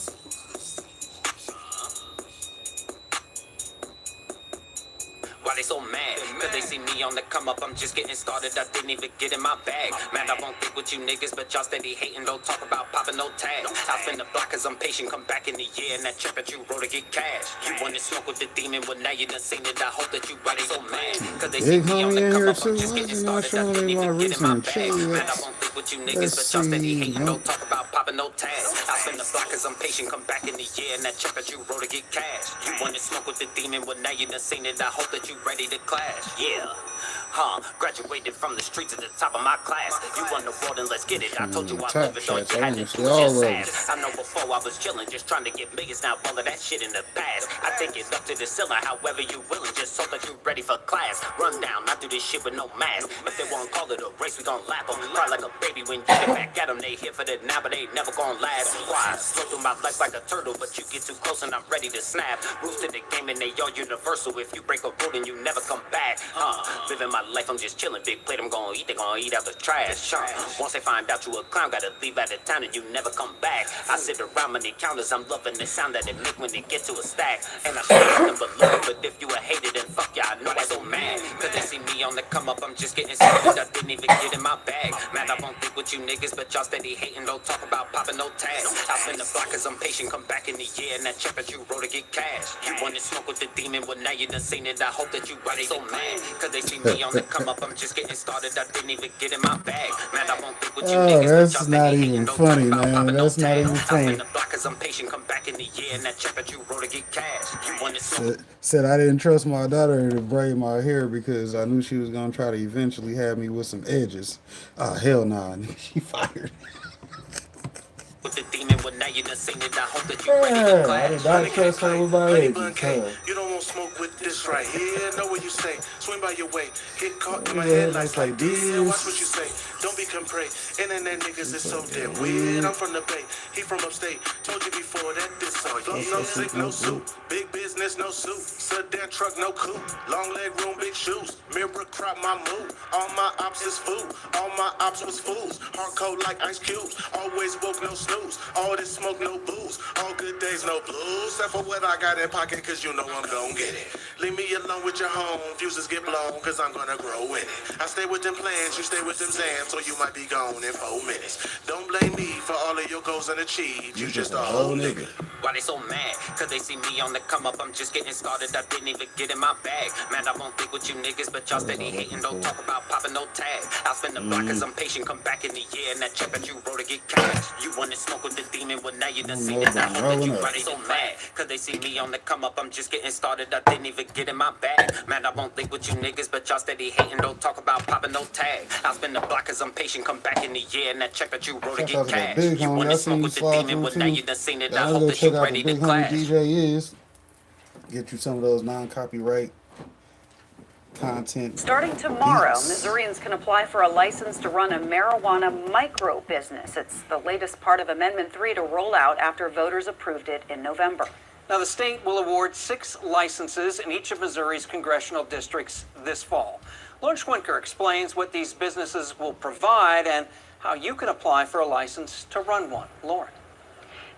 Why they so mad? Cause they see me on the come up, I'm just getting started, I didn't even get in my bag. Man, I won't think with you niggas, but y'all steady hating, don't talk about popping no tags. I spin the block cause I'm patient, come back in the year, and that trip that you wrote to get cash. You wanna smoke with the demon, well now you done seen it, I hope that you ready so mad. Cause they see Big me on homie the in come here up, I'm too. just Why getting is he not started, I showing didn't me my even get in my recent bag. chili? Man, I won't think with you niggas, but y'all steady hating, don't talk about popping no tags. I spin the block cause I'm patient, come back in the year, and that trip that you wrote to get cash. You wanna smoke with the demon, well now you done seen it, I hope that you ready to clash. Yeah. Graduated from the streets at the top of my class. You won the world and let's get it. I told you I love it, all you had to do was just ask. I know before I was chilling, just trying to get millions. Now all of that shit in the past. I take it up to the ceiling, however you willing. Just so that you ready for class. Run down, I do this shit with no mask. If they won't call it a race, we gon' lap them. Cry like a baby when you get back at them. They here for the now, but they never gon' last. Why? Slow through my life like a turtle, but you get too close and I'm ready to snap. Rules to the game and they all universal. If you break a rule, then you never come back. Living my my life, I'm just chilling. Big plate, I'm gonna eat, they gonna eat out the trash. Once they find out you a clown, gotta leave out of town and you never come back. I sit around many counters, I'm loving the sound that it make when they get to a stack. And I show nothing but love, but if you a hater, then fuck ya, I know I so mad. Cause they see me on the come up, I'm just getting started, I didn't even get in my bag. Man, I won't think with you niggas, but y'all steady hating, don't talk about popping no tags. I spin the block cause I'm patient, come back in the year, and that check that you wrote to get cash. You wanna smoke with the demon, well now you done seen it, I hope that you ready so mad. Cause they see me on the come up, I'm just getting started, I didn't even get in my bag. Man, I won't think with you niggas, but y'all That's not steady even hating, don't talk funny, about man. popping no That's not tags. even I funny. spin the block cause I'm patient, come back in the year, and that check that you wrote to get cash. You wanna smoke Said I didn't trust my daughter to braid my hair because I knew she was gonna try to eventually have me with some edges. Oh hell nah, she fired. with the demon, well now you done seen it, I hope that you ready to Yeah, I clash. did not trust her with my edges. Huh? You don't want smoke with this right here. Know what you say. Swing by your way. Get caught in my Yeah, headlights just like like this. this. Watch what you say. Don't be compray. Internet niggas is so damn weird. I'm from the Bay. He from upstate. Told you before that this song. No sick, no suit. Big business, no suit. Sedan truck, no coupe. Long leg room, big shoes. Mirror crop my move. All my ops is food. All my ops was fools. Hard cold like ice cubes. Always woke, no snooze. All this smoke, no booze. All good days, no blues. Except for what I got in pocket, cause you know I'm gon' get it. Leave me alone with your home. Fuses get blown, cause I'm gonna grow in it. I stay with them plans, you stay with them zans, so you might be gone in 4 minutes. Don't blame me for all of your goals unachieved. You just a whole nigga. Why they so mad? Cause they see me on the come up, I'm just getting started, I didn't even get in my bag. Man, I won't think with you niggas, but y'all steady hating, don't talk about popping no tag. I'll spin the block cause I'm patient, come back in the year, and that check that you wrote to get cash. You wanna smoke with the demon, well now you done seen it, I hope that you ready so mad. Cause they see me on the come up, I'm just getting started, I didn't even get in my bag. Man, I won't think with you niggas, but y'all steady hating, don't talk about popping no tag. I'll spin the block cause I'm patient, come back in the year, and that check that you wrote to get cash. You wanna smoke with the demon, well now you done seen it, I hope that you ready to clash. DJ is get you some of those non-copyright content. Starting tomorrow, beats. Missourians can apply for a license to run a marijuana micro business. It's the latest part of Amendment 3 to roll out after voters approved it in November. Now, the state will award 6 licenses in each of Missouri's congressional districts this fall. Lauren Schwinker explains what these businesses will provide and how you can apply for a license to run one. Lauren.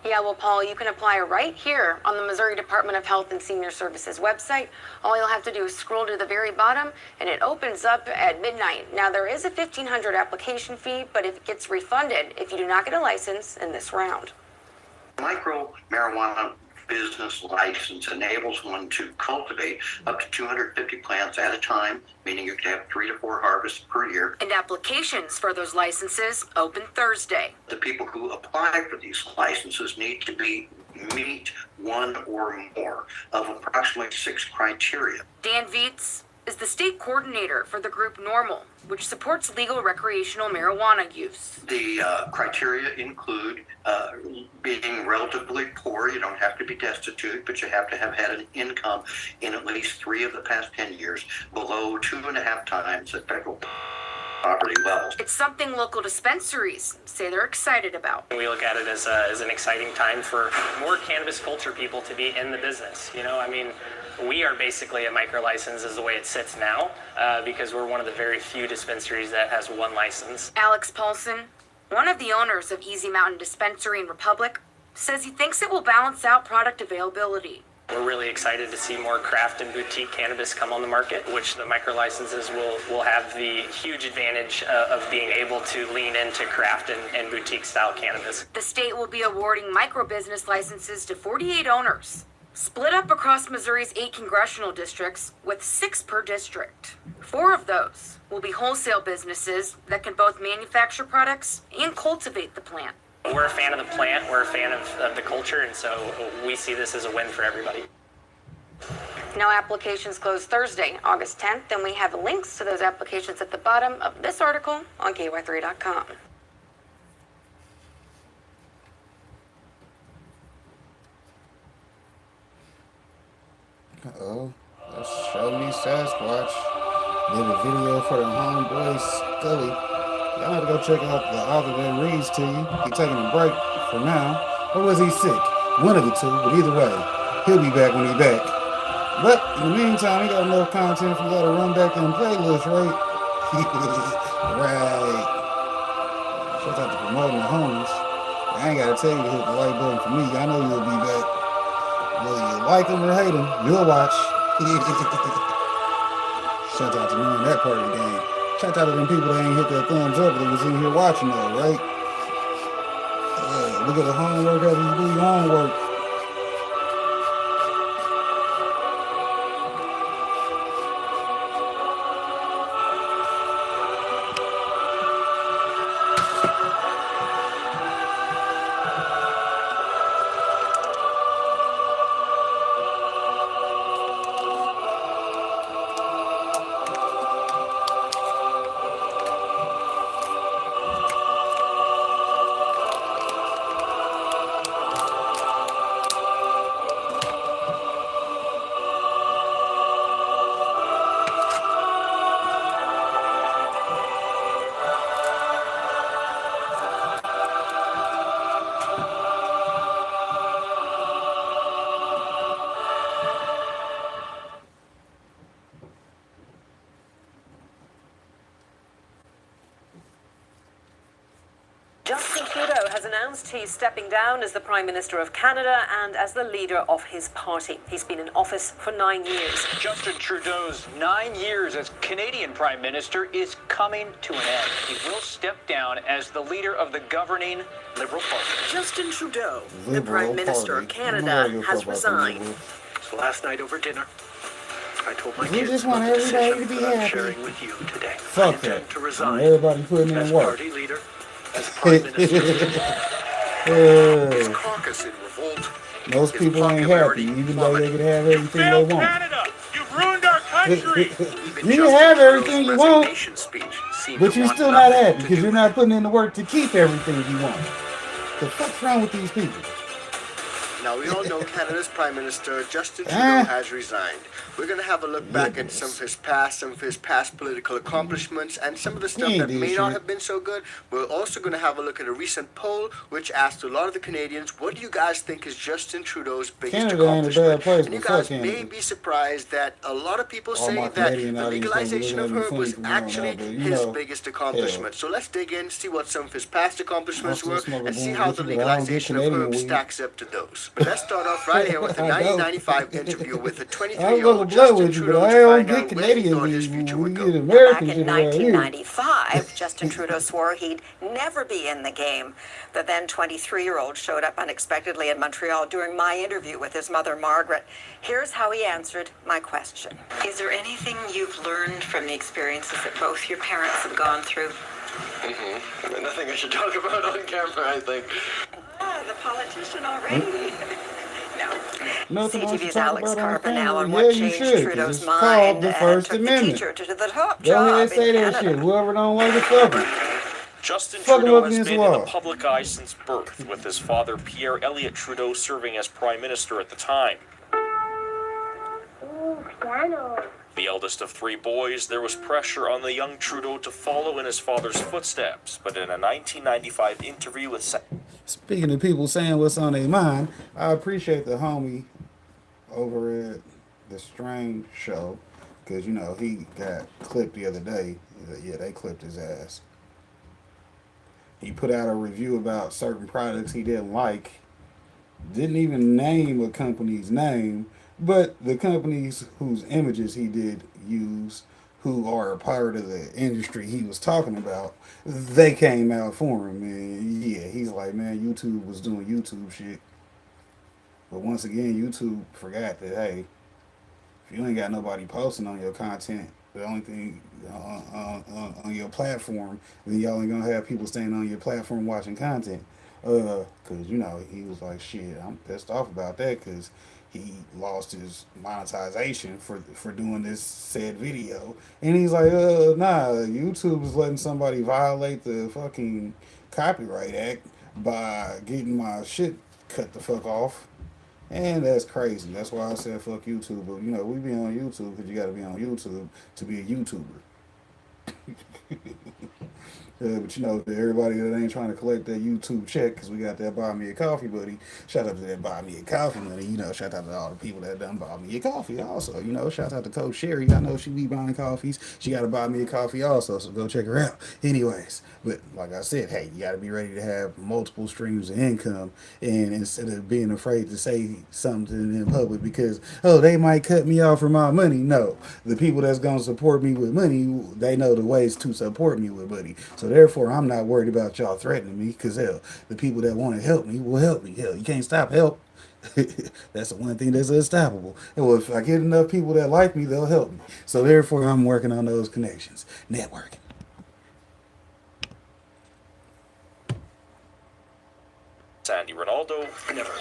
Yeah, well, Paul, you can apply right here on the Missouri Department of Health and Senior Services website. All you'll have to do is scroll to the very bottom, and it opens up at midnight. Now, there is a $1,500 application fee, but it gets refunded if you do not get a license in this round. Micro marijuana business license enables one to cultivate up to 250 plants at a time, meaning you can have 3 to 4 harvests per year. And applications for those licenses open Thursday. The people who apply for these licenses need to meet one or more of approximately 6 criteria. Dan Vietz is the state coordinator for the group NORML, which supports legal recreational marijuana use. The criteria include being relatively poor. You don't have to be destitute, but you have to have had an income in at least 3 of the past 10 years below 2.5 times the federal poverty levels. It's something local dispensaries say they're excited about. We look at it as an exciting time for more cannabis culture people to be in the business. You know, I mean, we are basically a micro license is the way it sits now because we're one of the very few dispensaries that has 1 license. Alex Paulson, one of the owners of Easy Mountain Dispensary in Republic, says he thinks it will balance out product availability. We're really excited to see more craft and boutique cannabis come on the market, which the micro licenses will have the huge advantage of being able to lean into craft and boutique style cannabis. The state will be awarding micro business licenses to 48 owners, split up across Missouri's 8 congressional districts with 6 per district. 4 of those will be wholesale businesses that can both manufacture products and cultivate the plant. We're a fan of the plant, we're a fan of the culture, and so we see this as a win for everybody. Now, applications close Thursday, August 10th, and we have links to those applications at the bottom of this article on ky3.com. Uh-oh, that's Show Me Sasquatch. Did a video for the homeboy Scully. Y'all have to go check out the author that reads to you. He taking a break for now. Or was he sick? One of the two, but either way, he'll be back when he's back. But in the meantime, we got enough content for you to run back in playlist, right? Right. Shout out to promoting the homies. I ain't gotta tell you to hit the like button for me. I know you'll be back. Whether you like them or hate them, you'll watch. Shout out to knowing that part of the game. Shout out to them people that ain't hit that thumbs up that was in here watching though, right? Look at the homework after you do your homework. Justin Trudeau has announced he's stepping down as the Prime Minister of Canada and as the leader of his party. He's been in office for 9 years. Justin Trudeau's 9 years as Canadian Prime Minister is coming to an end. He will step down as the leader of the governing Liberal Party. Justin Trudeau, the Prime Minister of Canada, has resigned. So last night over dinner, I told my We kids just about want the everybody decision to be that I'm happy. sharing with you today. Fuck I intend that. to resign Everybody putting in as work. party leader, as Prime Minister. His caucus in revolt. Most His people ain't happy, popularity even though they plummeted. can have everything they want. Canada! You've ruined our country! You can have everything you want, Speech seemed but to you're want still not nothing happy to because do you're not putting in the work to keep everything you want. The fuck's wrong with these people? Now, we all know Canada's Prime Minister, Justin Trudeau, has resigned. We're going to have a look back at some of his past political accomplishments, and some of the stuff that may not have been so good. We're also going to have a look at a recent poll which asked a lot of the Canadians, what do you guys think is Justin Trudeau's biggest Canada ain't a bad accomplishment? place, And you but guys fuck may Canada. be surprised that a lot of people All say my that Canadian the audience legalization gonna of look at me herb funny was for knowing actually that, but you his know, biggest accomplishment. So let's dig in, see what some of his past accomplishments I'm were, still smoking and see Boone how the Gucci, but I don't get legalization of Canadian herbs weed. stacks up to those. But let's start off right here with a I don't. 1995 interview with a I'm 23-year-old gonna blow Justin with you, but Trudeau I to don't find get out where he Canadian thought his weed. future We would get go. American Back in shit around here. 1995, Justin Trudeau swore he'd never be in the game. The then 23-year-old showed up unexpectedly in Montreal during my interview with his mother, Margaret. Here's how he answered my question. Is there anything you've learned from the experiences that both your parents have gone through? Nothing I should talk about on camera, I think. The politician already. Nothing else to CTV's talk Alex about on Carper now camera. on Yeah, what you changed should. 'Cause Trudeau's it's called mind the and First took the Amendment. teacher to the top Go ahead job and say in that Canada. shit. Whoever don't like it, fuck him. Justin Fuck him Trudeau up has against been the in wall. the public eye since birth, with his father Pierre Elliott Trudeau serving as Prime Minister at the time. The eldest of three boys, there was pressure on the young Trudeau to follow in his father's footsteps, but in a 1995 interview with... Speaking of people saying what's on their mind, I appreciate the homie over at the Strange Show, because, you know, he got clipped the other day. Yeah, they clipped his ass. He put out a review about certain products he didn't like. Didn't even name a company's name, but the companies whose images he did use, who are a part of the industry he was talking about, they came out for him. And yeah, he's like, man, YouTube was doing YouTube shit. But once again, YouTube forgot that, hey, if you ain't got nobody posting on your content, the only thing on your platform, then y'all ain't gonna have people staying on your platform watching content. Cause you know, he was like, shit, I'm pissed off about that, cause he lost his monetization for doing this said video. And he's like, nah, YouTube is letting somebody violate the fucking Copyright Act by getting my shit cut the fuck off. And that's crazy. That's why I said fuck YouTube. But, you know, we be on YouTube because you got to be on YouTube to be a YouTuber. But you know, to everybody that ain't trying to collect that YouTube check, because we got that buy me a coffee buddy. Shout out to that buy me a coffee money. You know, shout out to all the people that done buy me a coffee also. You know, shout out to Coach Sherry. I know she be buying coffees. She got to buy me a coffee also, so go check her out. Anyways, but like I said, hey, you got to be ready to have multiple streams of income, and instead of being afraid to say something in public because, oh, they might cut me off for my money. No, the people that's going to support me with money, they know the ways to support me with money. So therefore, I'm not worried about y'all threatening me, because hell, the people that want to help me will help me. Hell, you can't stop help. That's the one thing that's unstoppable. And well, if I get enough people that like me, they'll help me. So therefore, I'm working on those connections, networking. Sandy Ronaldo, Never.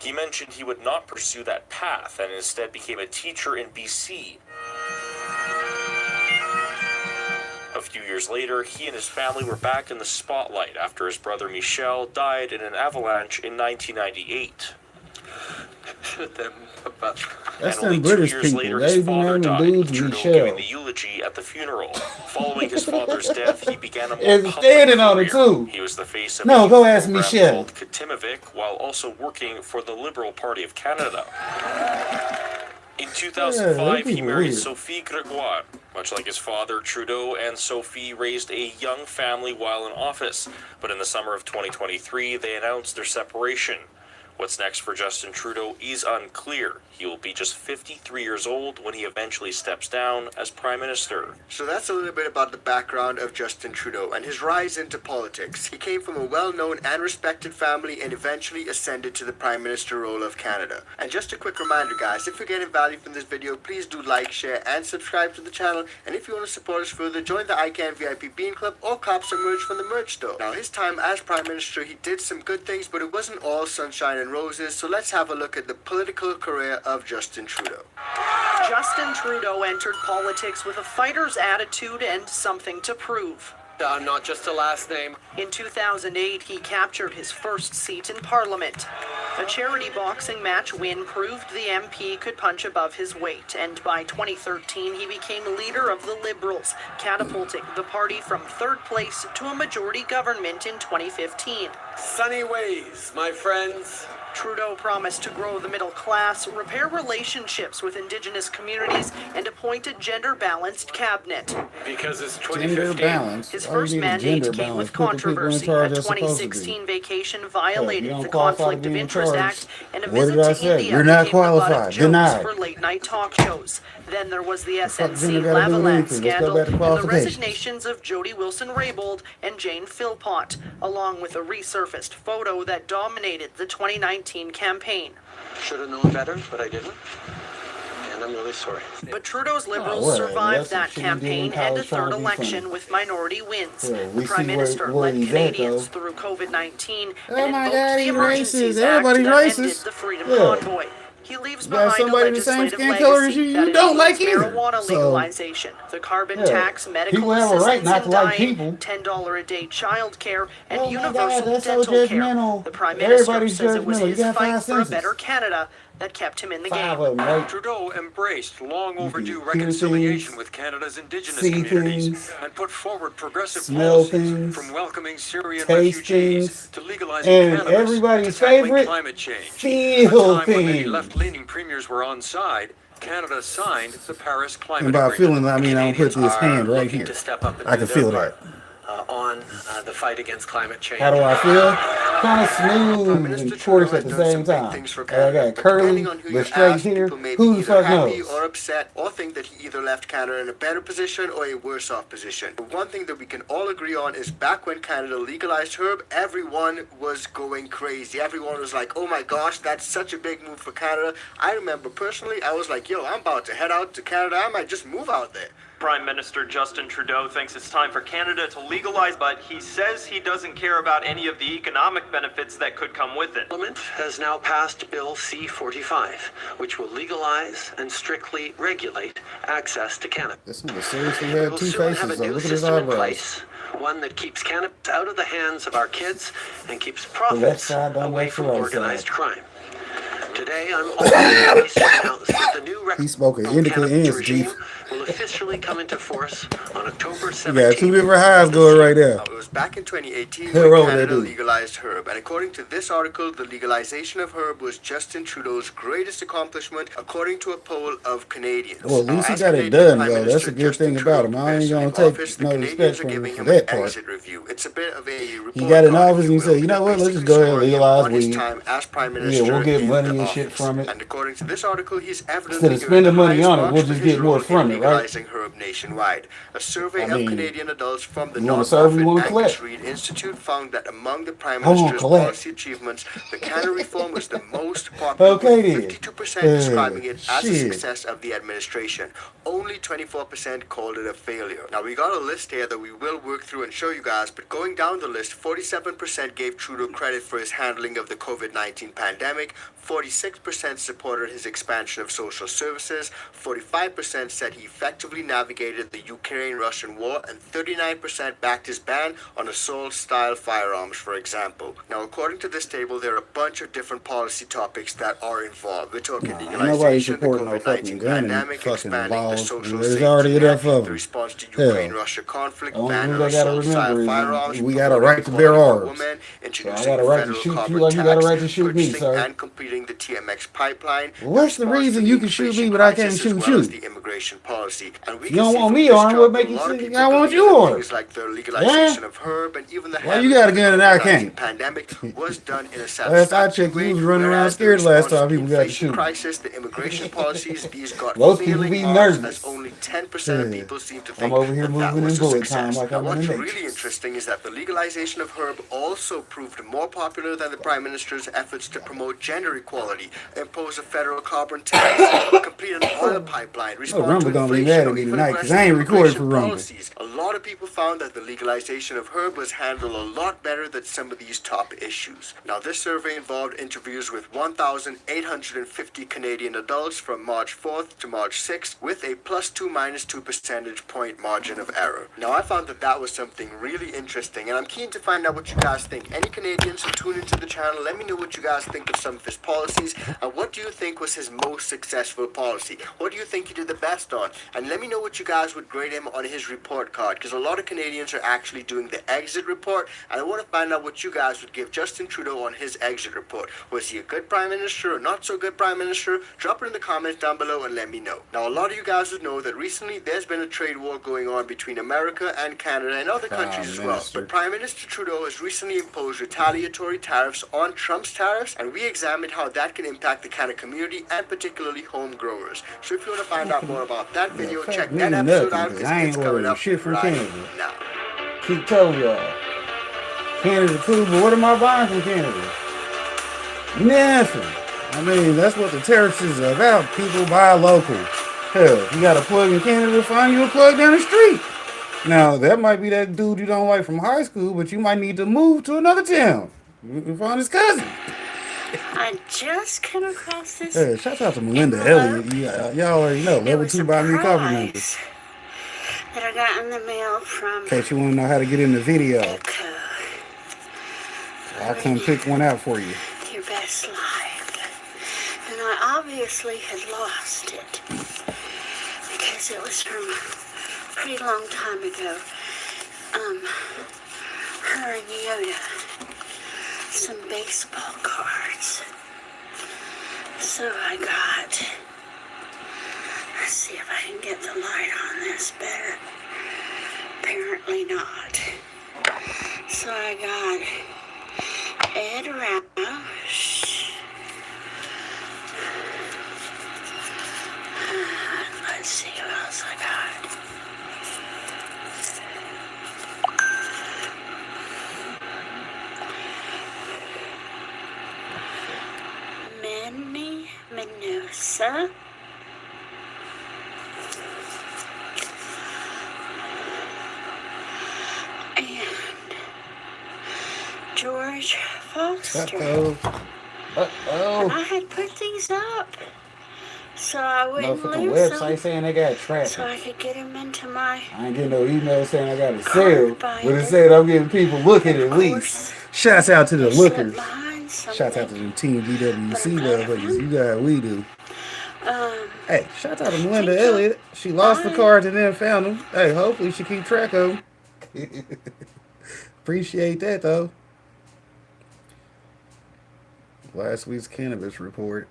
he mentioned he would not pursue that path and instead became a teacher in BC. A few years later, he and his family were back in the spotlight after his brother Michel died in an avalanche in 1998. That's And only them 2 British years people. later, They his be father naming died, dudes Trudeau Michel. giving the eulogy at the funeral. Following his father's death, he began a more And public standing on it career. too. He was the face of No, a go youth ask program Michel. called Kitimivic, while also working for the Liberal Party of Canada. In 2005, he people married weird. Sophie Gregoire. Much like his father, Trudeau and Sophie raised a young family while in office. But in the summer of 2023, they announced their separation. What's next for Justin Trudeau is unclear. He will be just 53 years old when he eventually steps down as Prime Minister. So that's a little bit about the background of Justin Trudeau and his rise into politics. He came from a well-known and respected family and eventually ascended to the Prime Minister role of Canada. And just a quick reminder, guys, if you're getting value from this video, please do like, share, and subscribe to the channel. And if you want to support us further, join the ICANN VIP Bean Club or cop some merch from the merch store. Now, his time as Prime Minister, he did some good things, but it wasn't all sunshine and roses. So let's have a look at the political career of Justin Trudeau. Justin Trudeau entered politics with a fighter's attitude and something to prove. I'm not just a last name. In 2008, he captured his first seat in Parliament. A charity boxing match win proved the MP could punch above his weight, and by 2013, he became leader of the Liberals, catapulting the party from third place to a majority government in 2015. Sunny ways, my friends. Trudeau promised to grow the middle class, repair relationships with Indigenous communities, and appoint a gender-balanced cabinet. Because it's Gender 2015. balance. His All you first need is mandate gender came with balance. Put the people in controversy. charge A that's supposed to be. 2016 vacation You violated don't the qualify to Conflict be of in Interest charge. Act, and a What visit did I to say? India You're not became the butt of qualified. jokes Denied. for late-night talk shows. Then there was the fuck SNC gender gotta do with Lavalin anything? Let's go scandal back to and the qualifications. resignations of Jody Wilson-Raybould and Jane Philpott, along with a resurfaced photo that dominated the 2019 campaign. Should have known better, but I didn't. And I'm really sorry. But Trudeau's Liberals whatever. survived That's that what you did in campaign and a college trying third to be election funny. with minority wins. Yeah, The we Prime see Minister where led he's at, Canadians though. through COVID-19 Oh and my invoked God, the he's Emergencies racist. Act Everybody's that ended racist. the Freedom Yeah. Convoy. He leaves You got behind a somebody the same legislative skin color as legacy you that don't like includes either. marijuana So, legalization, the carbon yeah. tax, medical People have a right assistance not to in like dying, people. $10 a day child care, and Oh my God, universal that's so dental care. judgmental. The Prime Minister Everybody's says it was judgmental. You his got fight five for a senses. better Canada that kept him in the Five game. of them, right? Trudeau embraced long overdue hear reconciliation things, with Canada's Indigenous see communities things, and put forward progressive smell policies things, from welcoming Syrian taste refugees things, to legalizing and cannabis everybody's to tackling favorite, climate change. feel A time when many things. left-leaning premiers were on side, Canada signed the Paris Climate And by Agreement. feeling, I mean I'm gonna put this hand right here. To step up and I do can their feel part, that. on the fight against climate change. How do I feel? Kind of smooth and coarse at the same time. I got curly, but straight here. Who the fuck happy knows? or upset or think that he either left Canada in a better position or a worse off position. But one thing that we can all agree on is back when Canada legalized herb, everyone was going crazy. Everyone was like, oh my gosh, that's such a big move for Canada. I remember personally, I was like, yo, I'm about to head out to Canada. I might just move out there. Prime Minister Justin Trudeau thinks it's time for Canada to legalize, but he says he doesn't care about any of the economic benefits that could come with it. Parliament has now passed Bill C-45, which will legalize and strictly regulate access to cannabis. This nigga seriously We had will two soon have a faces though. new Look at his system in eyebrows. place, one that keeps cannabis out of the hands of our kids and keeps The left profits side don't away match the from right organized side. crime. Today, Today, I'm also pleased to announce that the new He's smoking indica and regime Jeep. will officially come into force on October 17th. You got two different highs going right there. It was back in 2018 Hell when wrong with that Canada dude. legalized herb, and according to this article, the legalization of herb was Justin Trudeau's greatest accomplishment, according to a poll of Canadians. Well, at Now, least he as got it Canadian done, Prime though. That's Minister a good Justin thing about him. Trudeau I ain't gonna leave take office, the no Canadians respect are from him giving for him an that part. exit review. It's a bit of a report He got in card, office if and you he said, will, you know what, let's just basically go ahead and scoring him legalize on his weed. time as Prime Yeah, Minister we'll get in money the and shit office. from it. And according to this article, he's evidently Instead of given spending the money highest on it, marks we'll for just his get more role from in it, right? legalizing herb nationwide. A survey I of mean, Canadian adults from the you want to serve, you nonprofit want to collect. Angus Reid Institute found that among the Prime Hold on, Minister's collect. policy achievements, the canner reform was the most popular, Okay, with then. 52% describing it as a Shit. success of the administration. Only 24% called it a failure. Now, we got a list here that we will work through and show you guys, but going down the list, 47% gave Trudeau credit for his handling of the COVID-19 pandemic, 46% supported his expansion of social services, 45% said he effectively navigated the Ukraine-Russian war, and 39% backed his ban on assault-style firearms, for example. Now, according to this table, there are a bunch of different policy topics that are involved. We're talking Ain't nobody legalization, the supporting no fucking COVID-19 gun and pandemic, fucking expanding the laws. social There's safety already net, enough of the them. response to Hell, Ukraine-Russia conflict, the only ban thing on they gotta assault-style remember firearms, is we got a promoting right to bear equality for arms. women, So I introducing got a the right to federal shoot you carbon like you got a tax, right to shoot me, purchasing sir. and completing the TMX pipeline. What's the reason you can shoot me but I can't As shoot well as you? the immigration policy. And we You can don't see want from me this armed, chart what that make a you lot of think people I want believe you that armed? things like the Yeah? legalization of herb and even the Why you handling got a of the gun and I COVID-19 can't? pandemic was done in a Last I satisfactory checked, you way, was running around whereas the scared last response to time the people got to inflation shoot. crisis, the immigration policies, these got Most people failing be marks, nervous. as only 10% of Yeah. people seem to I'm think over here that moving in was a bullet time success. like Now, I'm in what's the really Matrix. interesting is that the legalization of herb also proved more popular than the Prime Minister's efforts to promote gender equality, impose a federal carbon tax, complete an oil pipeline, Oh, respond Rumble to gonna be inflation, mad at or me even tonight because aggressive I ain't recording for immigration Rumble. policies. A lot of people found that the legalization of herb was handled a lot better than some of these top issues. Now, this survey involved interviews with 1,850 Canadian adults from March 4th to March 6th with a +2 - 2 percentage point margin of error. Now, I found that that was something really interesting, and I'm keen to find out what you guys think. Any Canadians who tune into the channel, let me know what you guys think of some of his policies, and what do you think was his most successful policy? What do you think he did the best on? And let me know what you guys would grade him on his report card, because a lot of Canadians are actually doing the exit report, and I want to find out what you guys would give Justin Trudeau on his exit report. Was he a good Prime Minister or not so good Prime Minister? Drop it in the comments down below and let me know. Now, a lot of you guys would know that recently there's been a trade war going on between America and Canada and other countries as well. But Prime Minister Trudeau has recently imposed retaliatory tariffs on Trump's tariffs, and we examined how that can impact the Canada community and particularly home growers. So if you want to find out more about that video, check that episode out because I it's ain't coming ordering up shit from right Canada. now. Keep telling y'all. Canada cool, but what am I buying from Canada? Nothing. I mean, that's what the tariffs is about. People buy local. Hell, you got a plug in Canada, find you a plug down the street. Now, that might be that dude you don't like from high school, but you might need to move to another town. You can find his cousin. I just came across this. Hey, shout out to Melinda Elliott. Y'all already know. Level 2 buy me coffee members. That I got in the mail from In case you want to know how to get in the video. I'll come pick one out for you. Your best life. And I obviously had lost it. Because it was from a pretty long time ago. Her and Yoda. Some baseball cards. So I got, let's see if I can get the light on this better. Apparently not. So I got Ed Roush. Let's see what else I got. Manny Minosa. And George Foster. And I had put these up so I wouldn't Motherfucking lose website them. saying they got traffic. So I could get them into my I ain't getting no email saying I got a sale, but binder. it said I'm getting people looking at least. Shouts out to the They slipped lookers. behind find something. Shout out to the Team BWC motherfuckers. You got what we do. Hey, shout out to Melinda Elliott. She lost the cards and then found them. Hey, hopefully she keep track of them. Appreciate that though. Last week's cannabis report.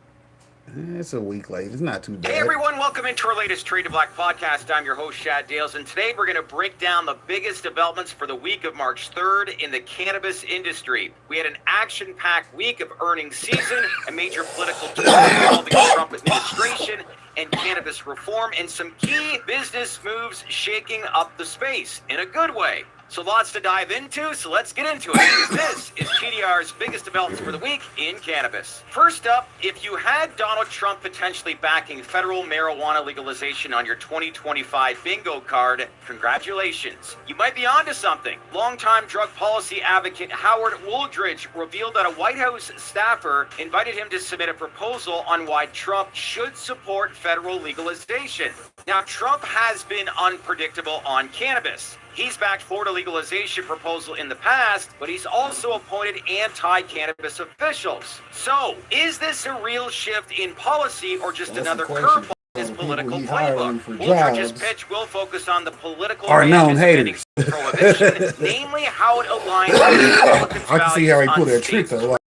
It's a week late. It's not too bad. Hey everyone, welcome into our latest Trade to Black podcast. I'm your host, Shad Dales, and today we're going to break down the biggest developments for the week of March 3rd in the cannabis industry. We had an action-packed week of earnings season, a major political turmoil involving the Trump administration and cannabis reform, and some key business moves shaking up the space in a good way. So lots to dive into, so let's get into it. This is TDR's biggest developments for the week in cannabis. First up, if you had Donald Trump potentially backing federal marijuana legalization on your 2025 bingo card, congratulations. You might be onto something. Longtime drug policy advocate Howard Wooldridge revealed that a White House staffer invited him to submit a proposal on why Trump should support federal legalization. Now, Trump has been unpredictable on cannabis. He's backed Florida legalization proposal in the past, but he's also appointed anti-cannabis officials. So, is this a real shift in policy or just another curveball in his political playbook? Woodridge's pitch will focus on the political are known haters. Prohibition, namely how it aligns with Republicans' I can see how he values pulled on that trick state though.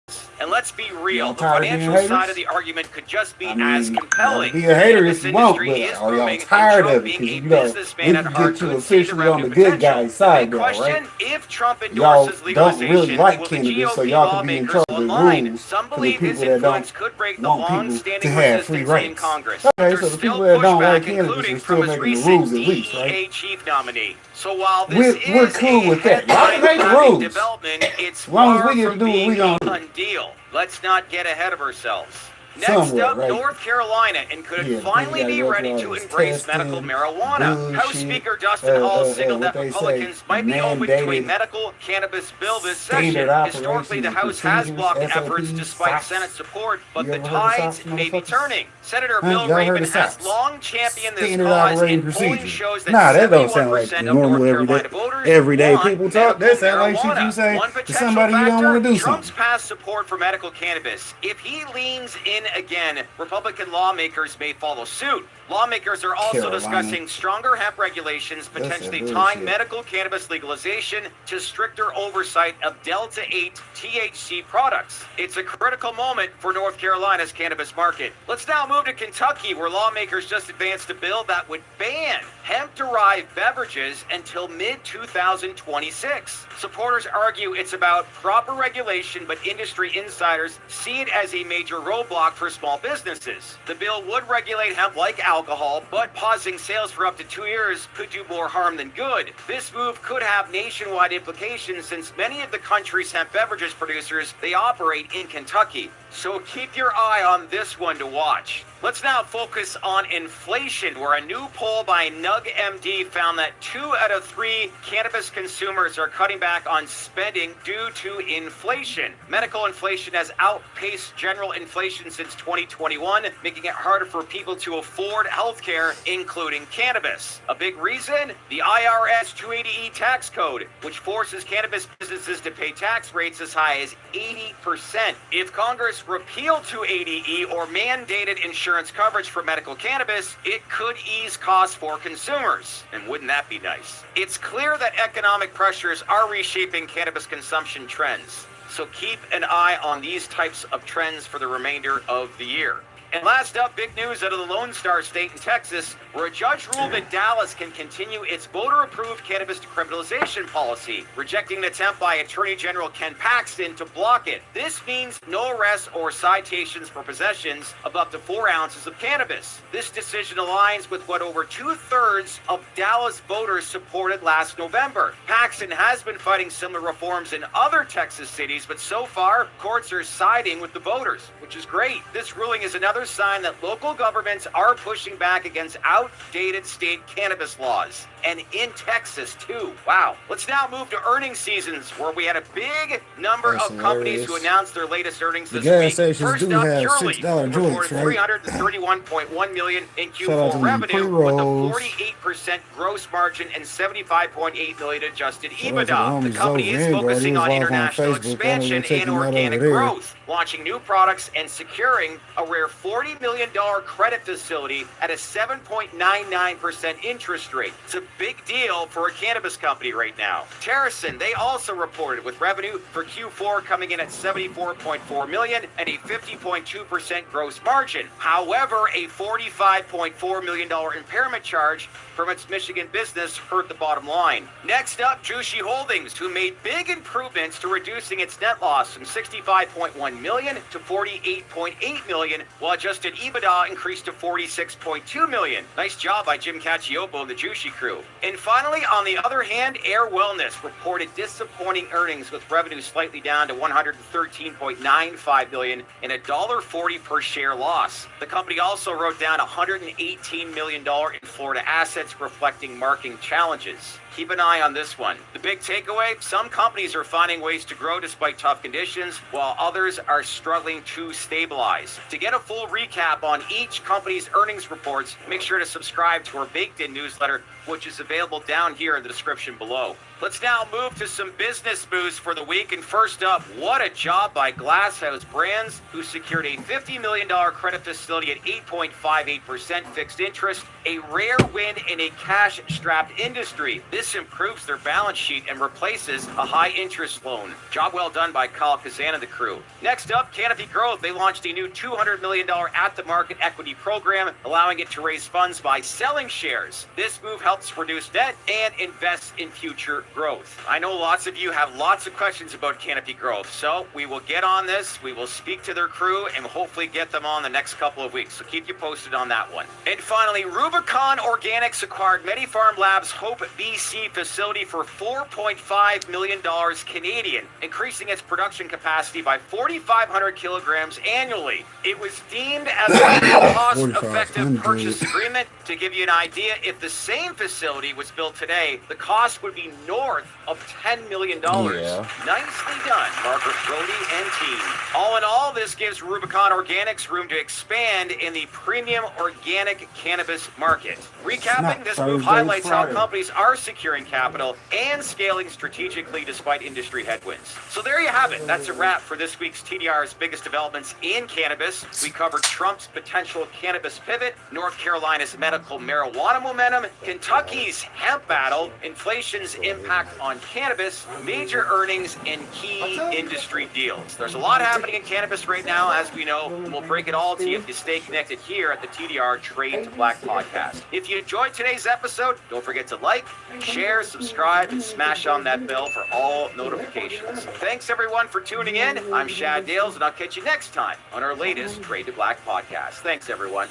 And let's be real, the tired of being financial side haters? of the argument could just be as compelling. Be a hater This if you won't, industry but is are y'all proving tired Trump of it? being Because a you know, businessman at if you heart get too could see the officially on the revenue good guy side, though, question, right? if Trump Y'all endorses don't legalization, really like will the cannabis, so GOP y'all can be in lawmakers trouble with align? rules Some for the believe his people that influence don't could break the want people to long-standing have free resistance in rights. Congress. Okay, There's so the still people that don't like pushback, cannabis including are still from his making the recent rules at least, right? DEA chief nominee. So while this We're is cool a with that. Y'all can make the headline-grabbing rules. development, it's As long as far we get to from do what we being gonna a do. done deal. Let's not get ahead of ourselves. Next Somewhere, up, right? North Carolina, and could Yeah, it finally because be you gotta ready go to through all this embrace medical testing, marijuana? House bullshit, Speaker Dustin Hall signaled what that they say, Republicans might be open to a mandated medical cannabis bill this session. standard Historically, the operations, House has procedures, blocked efforts SOPs, despite SOPs. Senate support, but You the ever heard of tides SOPs, may be motherfuckers? turning. Senator Huh? Bill Y'all heard Rabin of has SOPs? long championed this Standard cause, operating and polling procedure. shows that Nah, that don't sound like 71% the of North normal Carolina voters everyday want people talk. That medical sound like shit you marijuana. say One to potential somebody you don't want to do Trump's something. past support for medical cannabis. If he leans in again, Republican lawmakers may follow suit. Lawmakers are also Carolina. discussing stronger hemp regulations, potentially bullshit. tying medical cannabis legalization to stricter oversight of Delta-8 THC products. It's a critical moment for North Carolina's cannabis market. Let's now move to Kentucky, where lawmakers just advanced a bill that would ban hemp-derived beverages until mid-2026. Supporters argue it's about proper regulation, but industry insiders see it as a major roadblock for small businesses. The bill would regulate hemp like alcohol, but pausing sales for up to 2 years could do more harm than good. This move could have nationwide implications since many of the country's hemp beverages producers, they operate in Kentucky. So keep your eye on this one to watch. Let's now focus on inflation, where a new poll by NUG-MD found that 2 out of 3 cannabis consumers are cutting back on spending due to inflation. Medical inflation has outpaced general inflation since 2021, making it harder for people to afford healthcare, including cannabis. A big reason? The IRS 280E tax code, which forces cannabis businesses to pay tax rates as high as 80%. If Congress repealed 280E or mandated insurance coverage for medical cannabis, it could ease costs for consumers. And wouldn't that be nice? It's clear that economic pressures are reshaping cannabis consumption trends. So keep an eye on these types of trends for the remainder of the year. And last up, big news out of the Lone Star State in Texas, where a judge ruled that Dallas can continue its voter-approved cannabis decriminalization policy, rejecting an attempt by Attorney General Ken Paxton to block it. This means no arrests or citations for possessions of up to 4 ounces of cannabis. This decision aligns with what over 2/3 of Dallas voters supported last November. Paxton has been fighting similar reforms in other Texas cities, but so far, courts are siding with the voters, which is great. This ruling is another another sign that local governments are pushing back against outdated state cannabis laws. And in Texas, too. Wow. Let's now move to earnings seasons, where we had a big number That's of companies who hilarious. announced their latest earnings The this gas week. stations First do up, have Curaleaf $6 joints, reported right? $331.1 million in Shout out to Q4 the revenue with pre-rolls. a 48% gross margin and $75.8 million adjusted Shout out to the EBITDA. The homie company Zoe is Vanguard. He focusing was on live on international Facebook. I had to go expansion check and him out over organic there. growth, launching new products and securing a rare $40 million credit facility at a 7.99% interest rate. It's a big deal for a cannabis company right now. Terracin, they also reported with revenue for Q4 coming in at $74.4 million and a 50.2% gross margin. However, a $45.4 million impairment charge from its Michigan business hurt the bottom line. Next up, Jushi Holdings, who made big improvements to reducing its net loss from $65.1 million to $48.8 million, while adjusted EBITDA increased to $46.2 million. Nice job by Jim Cacioppo and the Jushi crew. And finally, on the other hand, Air Wellness reported disappointing earnings with revenue slightly down to $113.95 million and a $1.40 per share loss. The company also wrote down $118 million in Florida assets, reflecting marketing challenges. Keep an eye on this one. The big takeaway, some companies are finding ways to grow despite tough conditions, while others are struggling to stabilize. To get a full recap on each company's earnings reports, make sure to subscribe to our Baked In newsletter, which is available down here in the description below. Let's now move to some business moves for the week. And first up, what a job by Glasshouse Brands, who secured a $50 million credit facility at 8.58% fixed interest, a rare win in a cash-strapped industry. This improves their balance sheet and replaces a high-interest loan. Job well done by Kyle Kazan and the crew. Next up, Canopy Growth. They launched a new $200 million at-the-market equity program, allowing it to raise funds by selling shares. This move helps reduce debt and invest in future growth. I know lots of you have lots of questions about Canopy Growth, so we will get on this. We will speak to their crew and hopefully get them on the next couple of weeks. So keep you posted on that one. And finally, Rubicon Organics acquired MediFarm Labs Hope BC facility for $4.5 million Canadian, increasing its production capacity by 4,500 kilograms annually. It was deemed as a cost-effective purchase agreement. To give you an idea, if the same facility was built today, the cost would be north of $10 million. Yeah. Nicely done, Margaret Brody and team. All in all, this gives Rubicon Organics room to expand in the premium organic cannabis market. Recapping, this move highlights how companies are securing capital and scaling strategically despite industry headwinds. So there you have it. That's a wrap for this week's TDR's biggest developments in cannabis. We covered Trump's potential cannabis pivot, North Carolina's medical marijuana momentum, Kentucky's hemp battle, inflation's impact on cannabis, major earnings, and key industry deals. There's a lot happening in cannabis right now, as we know, and we'll break it all to you if you stay connected here at the TDR Trade to Black podcast. If you enjoyed today's episode, don't forget to like, share, subscribe, and smash on that bell for all notifications. Thanks everyone for tuning in. I'm Shad Dales, and I'll catch you next time on our latest Trade to Black podcast. Thanks everyone.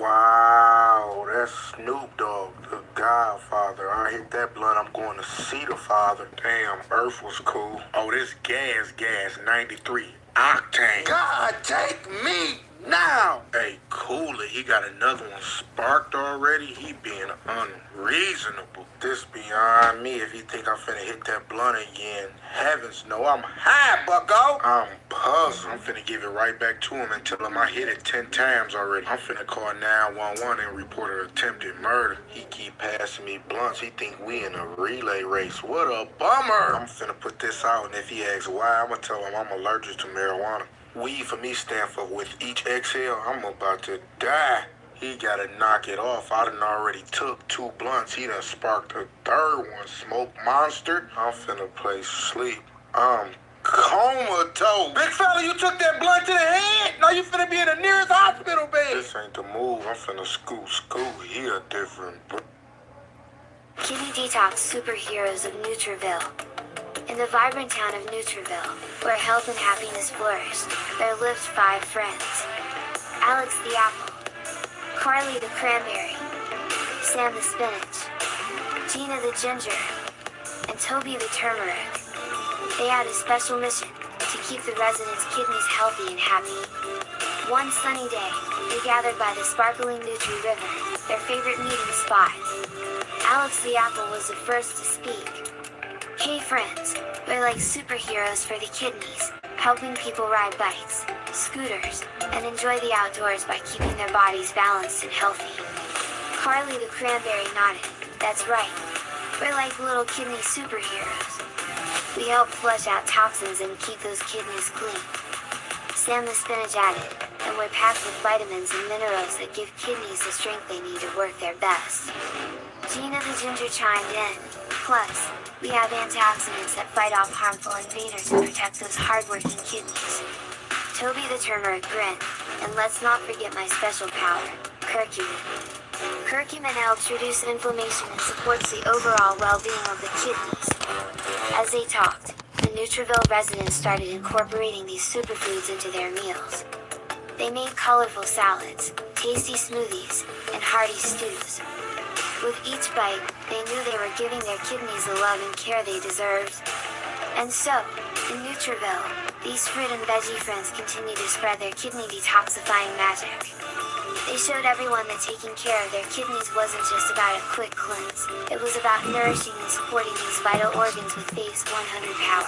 Wow, that's Snoop Dogg, the Godfather. I hit that blunt, I'm going to see the father. Damn, Earth was cool. Oh, this gas, 93 octane. God, take me now. Hey, Cooler, he got another one sparked already. He being unreasonable. This beyond me if he think I'm finna hit that blunt again. Heavens no, I'm high, bucko. I'm puzzled. I'm finna give it right back to him and tell him I hit it 10 times already. I'm finna call 911 and report an attempted murder. He keep passing me blunts. He think we in a relay race. What a bummer. I'm finna put this out, and if he asks why, I'm gonna tell him I'm allergic to marijuana. Weed for me stand for with each exhale, I'm about to die. He gotta knock it off. I done already took 2 blunts. He done sparked a 3rd one. Smoke monster. I'm finna play sleep. I'm comatose. Big fella, you took that blunt to the head. Now you finna be in the nearest hospital bed. This ain't the move. I'm finna scoot. He a different. Kidney Detox Superheroes of Nutriville. In the vibrant town of Nutriville, where health and happiness flourish, there lived 5 friends. Alex the apple, Carly the cranberry, Sam the spinach, Gina the ginger, and Toby the turmeric. They had a special mission, to keep the residents' kidneys healthy and happy. One sunny day, they gathered by the sparkling Nutri River, their favorite meeting spot. Alex the apple was the first to speak. Hey friends, we're like superheroes for the kidneys, helping people ride bikes, scooters, and enjoy the outdoors by keeping their bodies balanced and healthy. Carly the cranberry nodded. That's right. We're like little kidney superheroes. We help flush out toxins and keep those kidneys clean. Sam the spinach added, and we're packed with vitamins and minerals that give kidneys the strength they need to work their best. Gina the ginger chimed in. Plus, we have antioxidants that fight off harmful invaders and protect those hardworking kidneys. Toby the turmeric grinned, and let's not forget my special power, curcumin. Curcumin helps reduce inflammation and supports the overall well-being of the kidneys. As they talked, the Nutriville residents started incorporating these superfoods into their meals. They made colorful salads, tasty smoothies, and hearty stews. With each bite, they knew they were giving their kidneys the love and care they deserved. And so, in Nutriville, these fruit and veggie friends continue to spread their kidney detoxifying magic. They showed everyone that taking care of their kidneys wasn't just about a quick cleanse. It was about nourishing and supporting these vital organs with Faith's 100 power.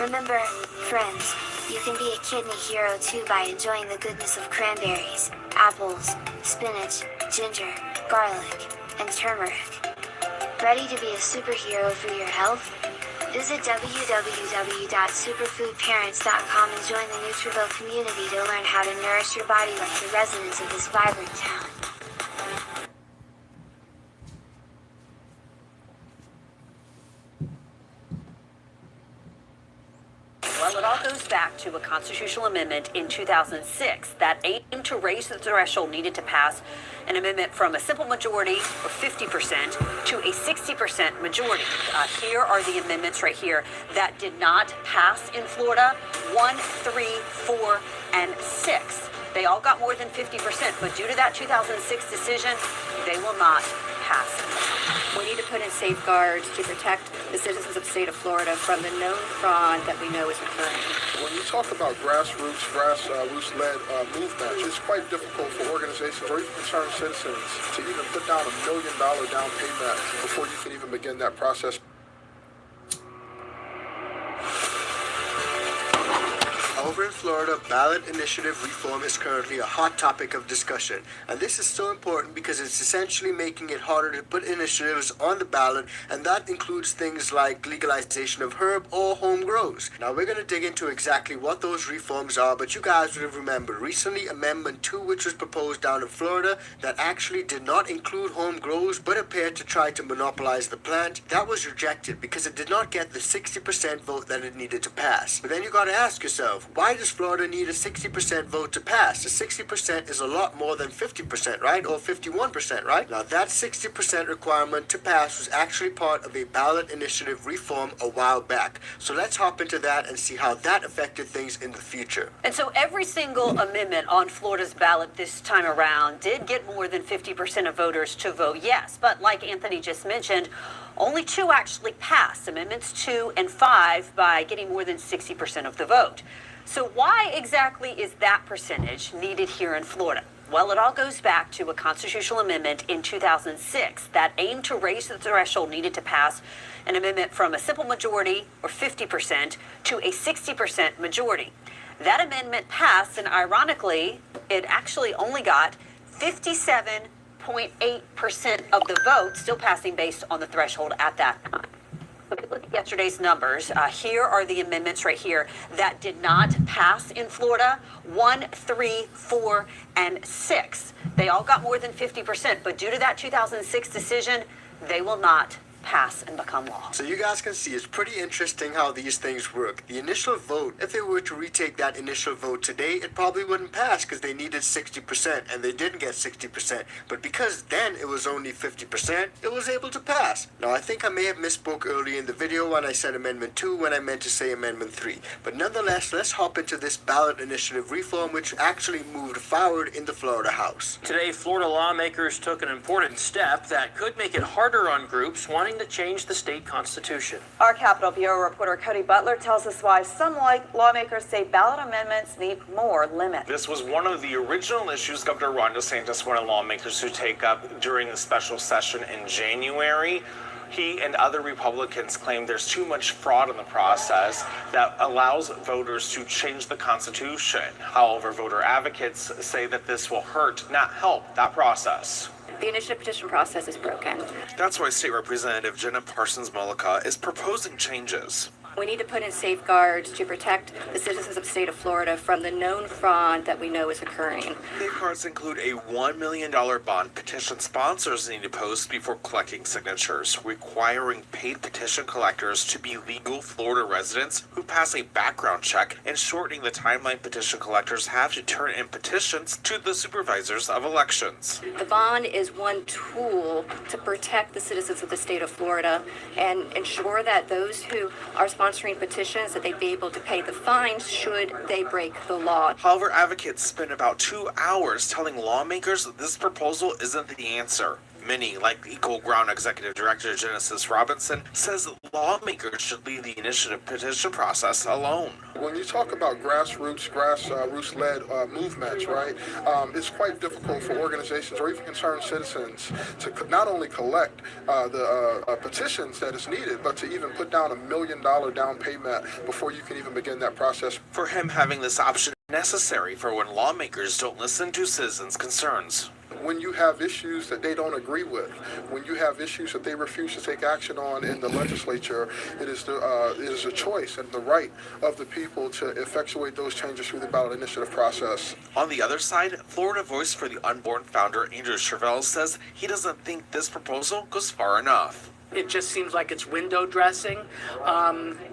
Remember, friends, you can be a kidney hero too by enjoying the goodness of cranberries, apples, spinach, ginger, garlic, and turmeric. Ready to be a superhero for your health? Visit www.superfoodparents.com and join the Nutriville community to learn how to nourish your body like the residents of this vibrant town. Well, it all goes back to a constitutional amendment in 2006 that aimed to raise the threshold needed to pass an amendment from a simple majority, or 50%, to a 60% majority. Here are the amendments right here that did not pass in Florida: 1, 3, 4, and 6. They all got more than 50%, but due to that 2006 decision, they will not pass. We need to put in safeguards to protect the citizens of the state of Florida from the known fraud that we know is occurring. When you talk about grassroots-led movements, it's quite difficult for organizations or even concerned citizens to even put down $1 million down payment before you can even begin that process. Over in Florida, ballot initiative reform is currently a hot topic of discussion. And this is so important because it's essentially making it harder to put initiatives on the ballot, and that includes things like legalization of herb or home grows. Now, we're going to dig into exactly what those reforms are, but you guys would have remembered recently Amendment 2, which was proposed down in Florida, that actually did not include home grows but appeared to try to monopolize the plant. That was rejected because it did not get the 60% vote that it needed to pass. But then you got to ask yourself, why does Florida need a 60% vote to pass? The 60% is a lot more than 50%, right? Or 51%, right? Now, that 60% requirement to pass was actually part of a ballot initiative reform a while back. So let's hop into that and see how that affected things in the future. And so every single amendment on Florida's ballot this time around did get more than 50% of voters to vote yes. But like Anthony just mentioned, only 2 actually passed, Amendments 2 and 5, by getting more than 60% of the vote. So why exactly is that percentage needed here in Florida? Well, it all goes back to a constitutional amendment in 2006 that aimed to raise the threshold needed to pass an amendment from a simple majority, or 50%, to a 60% majority. That amendment passed, and ironically, it actually only got 57.8% of the vote, still passing based on the threshold at that time. Look at yesterday's numbers. Here are the amendments right here that did not pass in Florida: 1, 3, 4, and 6. They all got more than 50%, but due to that 2006 decision, they will not pass and become law. So you guys can see it's pretty interesting how these things work. The initial vote, if they were to retake that initial vote today, it probably wouldn't pass because they needed 60% and they didn't get 60%. But because then it was only 50%, it was able to pass. Now I think I may have misspoke earlier in the video when I said Amendment 2 when I meant to say Amendment 3. But nonetheless, let's hop into this ballot initiative reform which actually moved forward in the Florida House. Today, Florida lawmakers took an important step that could make it harder on groups wanting to change the state constitution. Our Capitol Bureau reporter Cody Butler tells us why some lawmakers say ballot amendments need more limits. This was one of the original issues Governor Ron DeSantis wanted lawmakers to take up during the special session in January. He and other Republicans claim there's too much fraud in the process that allows voters to change the Constitution. However, voter advocates say that this will hurt, not help, that process. The initiative petition process is broken. That's why State Representative Jenna Parsons-Mullica is proposing changes. We need to put in safeguards to protect the citizens of the state of Florida from the known fraud that we know is occurring. Safeguards include a $1 million bond petition sponsors need to post before collecting signatures, requiring paid petition collectors to be legal Florida residents who pass a background check, and shortening the timeline petition collectors have to turn in petitions to the supervisors of elections. The bond is one tool to protect the citizens of the state of Florida and ensure that those who are sponsoring petitions, that they'd be able to pay the fines should they break the law. However, advocates spent about 2 hours telling lawmakers that this proposal isn't the answer. Many, like Equal Ground Executive Director Genesis Robinson, says that lawmakers should leave the initiative petition process alone. When you talk about grassroots-led movements, right, it's quite difficult for organizations or even concerned citizens to not only collect the petitions that is needed, but to even put down $1 million down payment before you can even begin that process. For him, having this option is necessary for when lawmakers don't listen to citizens' concerns. When you have issues that they don't agree with, when you have issues that they refuse to take action on in the legislature, it is a choice and the right of the people to effectuate those changes through the ballot initiative process. On the other side, Florida Voice for the Unborn founder Andrew Chevelle says he doesn't think this proposal goes far enough. It just seems like it's window dressing.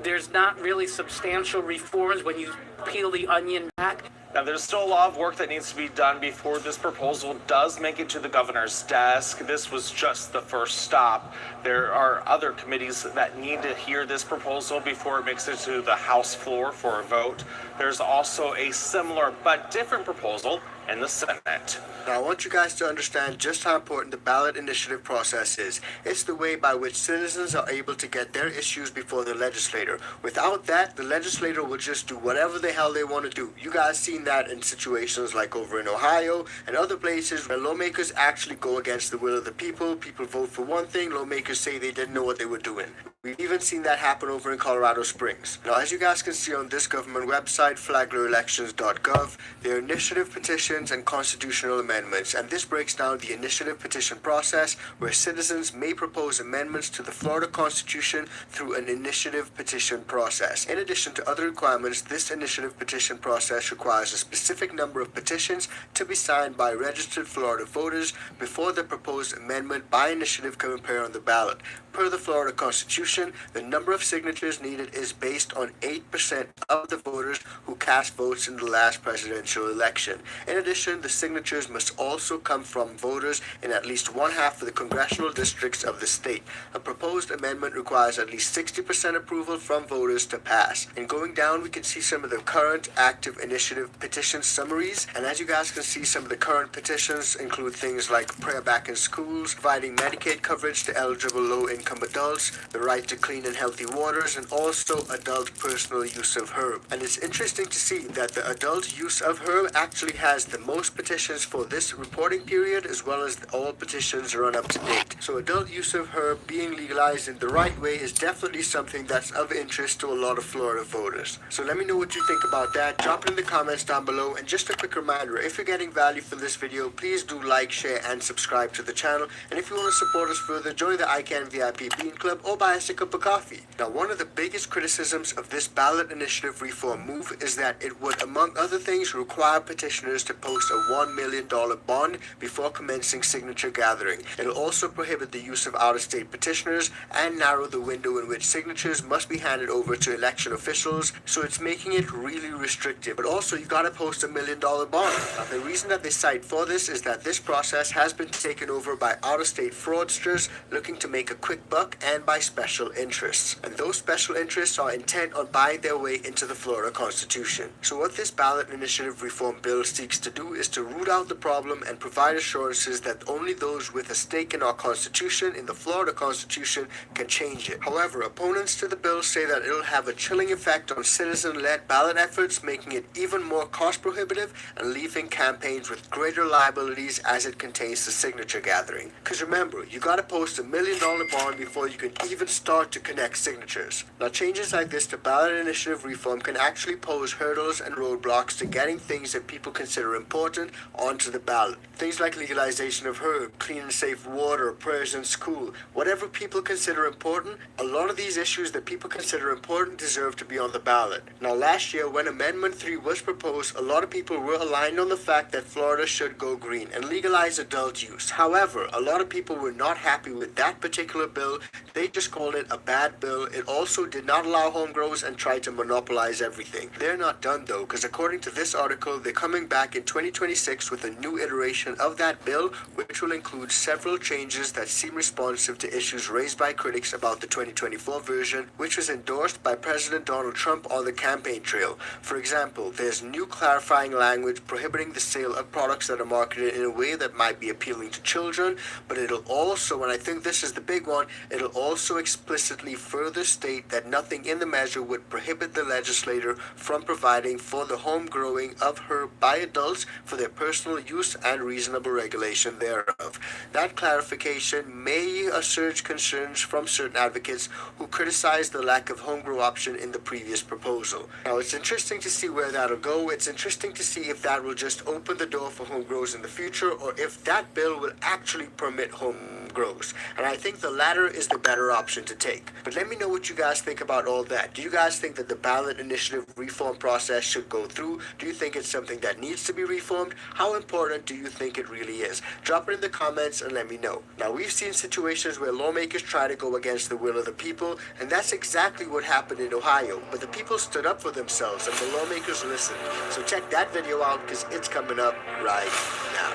There's not really substantial reforms when you peel the onion back. Now, there's still a lot of work that needs to be done before this proposal does make it to the governor's desk. This was just the first stop. There are other committees that need to hear this proposal before it makes it to the House floor for a vote. There's also a similar but different proposal in the Senate. Now, I want you guys to understand just how important the ballot initiative process is. It's the way by which citizens are able to get their issues before the legislator. Without that, the legislator will just do whatever the hell they want to do. You guys seen that in situations like over in Ohio and other places where lawmakers actually go against the will of the people. People vote for one thing, lawmakers say they didn't know what they were doing. We've even seen that happen over in Colorado Springs. Now, as you guys can see on this government website, flaglerelections.gov, there are initiative petitions and constitutional amendments, and this breaks down the initiative petition process where citizens may propose amendments to the Florida Constitution through an initiative petition process. In addition to other requirements, this initiative petition process requires a specific number of petitions to be signed by registered Florida voters before the proposed amendment by initiative can appear on the ballot. Per the Florida Constitution, the number of signatures needed is based on 8% of the voters who cast votes in the last presidential election. In addition, the signatures must also come from voters in at least one half of the congressional districts of the state. A proposed amendment requires at least 60% approval from voters to pass. And going down, we can see some of the current active initiative petition summaries. And as you guys can see, some of the current petitions include things like prayer back in schools, providing Medicaid coverage to eligible low-income adults, the right to clean and healthy waters, and also adult personal use of herb. And it's interesting to see that the adult use of herb actually has the most petitions for this reporting period, as well as all petitions run up to date. So adult use of herb being legalized in the right way is definitely something that's of interest to a lot of Florida voters. So let me know what you think about that. Drop it in the comments down below. And just a quick reminder, if you're getting value from this video, please do like, share, and subscribe to the channel. And if you want to support us further, join the ICANN VIP Bean Club or buy a fantastic cup of coffee. Now, one of the biggest criticisms of this ballot initiative reform move is that it would, among other things, require petitioners to post a $1 million bond before commencing signature gathering. It'll also prohibit the use of out-of-state petitioners and narrow the window in which signatures must be handed over to election officials, so it's making it really restrictive. But also, you gotta post $1 million bond. Now, the reason that they cite for this is that this process has been taken over by out-of-state fraudsters looking to make a quick buck and by special interests. And those special interests are intent on buying their way into the Florida Constitution. So what this ballot initiative reform bill seeks to do is to root out the problem and provide assurances that only those with a stake in our Constitution, in the Florida Constitution, can change it. However, opponents to the bill say that it'll have a chilling effect on citizen-led ballot efforts, making it even more cost-prohibitive and leaving campaigns with greater liabilities as it contains the signature gathering. Because remember, you gotta post $1 million bond before you can even start to connect signatures. Now, changes like this to ballot initiative reform can actually pose hurdles and roadblocks to getting things that people consider important onto the ballot. Things like legalization of herb, clean and safe water, prayers in school, whatever people consider important, a lot of these issues that people consider important deserve to be on the ballot. Now, last year, when Amendment 3 was proposed, a lot of people were aligned on the fact that Florida should go green and legalize adult use. However, a lot of people were not happy with that particular bill. They just called it a bad bill. It also did not allow home grows and tried to monopolize everything. They're not done though, because according to this article, they're coming back in 2026 with a new iteration of that bill, which will include several changes that seem responsive to issues raised by critics about the 2024 version, which was endorsed by President Donald Trump on the campaign trail. For example, there's new clarifying language prohibiting the sale of products that are marketed in a way that might be appealing to children, but it'll also, and I think this is the big one, it'll also explicitly further state that nothing in the measure would prohibit the legislator from providing for the home growing of herb by adults for their personal use and reasonable regulation thereof. That clarification may assuage concerns from certain advocates who criticize the lack of home grow option in the previous proposal. Now, it's interesting to see where that'll go. It's interesting to see if that will just open the door for home grows in the future, or if that bill will actually permit home grows. And I think the latter is the better option to take. But let me know what you guys think about all that. Do you guys think that the ballot initiative reform process should go through? Do you think it's something that needs to be reformed? How important do you think it really is? Drop it in the comments and let me know. Now, we've seen situations where lawmakers try to go against the will of the people, and that's exactly what happened in Ohio. But the people stood up for themselves and the lawmakers listened. So check that video out because it's coming up right now.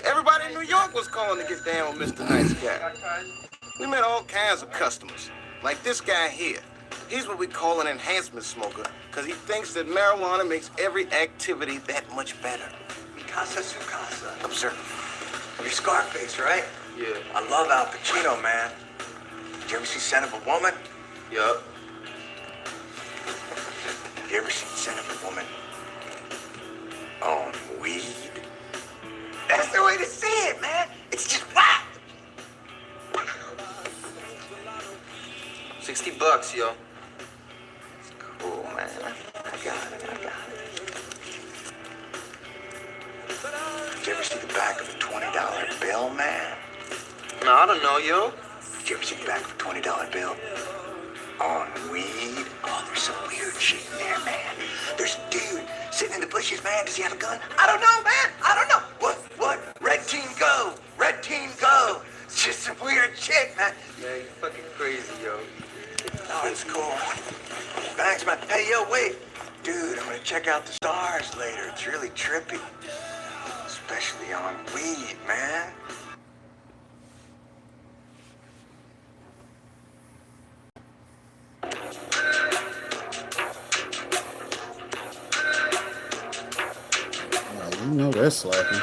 Everybody in New York was calling to get down with Mr. Nice Guy. We met all kinds of customers, like this guy here. He's what we call an enhancement smoker, because he thinks that marijuana makes every activity that much better. Casa su casa. Observe. You're Scarface, right? Yeah. I love Al Pacino, man. Did you ever see Son of a Woman? Yup. You ever seen Son of a Woman on weed? That's the way to see it, man. It's just whack. $60, yo. Cool, man. I got it. Did you ever see the back of a $20 bill, man? No, I don't know, yo. Did you ever see the back of a $20 bill on weed? Oh, there's some weird shit in there, man. There's a dude sitting in the bushes, man. Does he have a gun? I don't know, man. I don't know. What? Red team go. Red team go. It's just some weird shit, man. Man, you fucking crazy, yo. Oh, it's cool. Thanks, man. Hey, yo, wait. Dude, I'm gonna check out the stars later. It's really trippy. Especially on weed, man. You know that's slapping.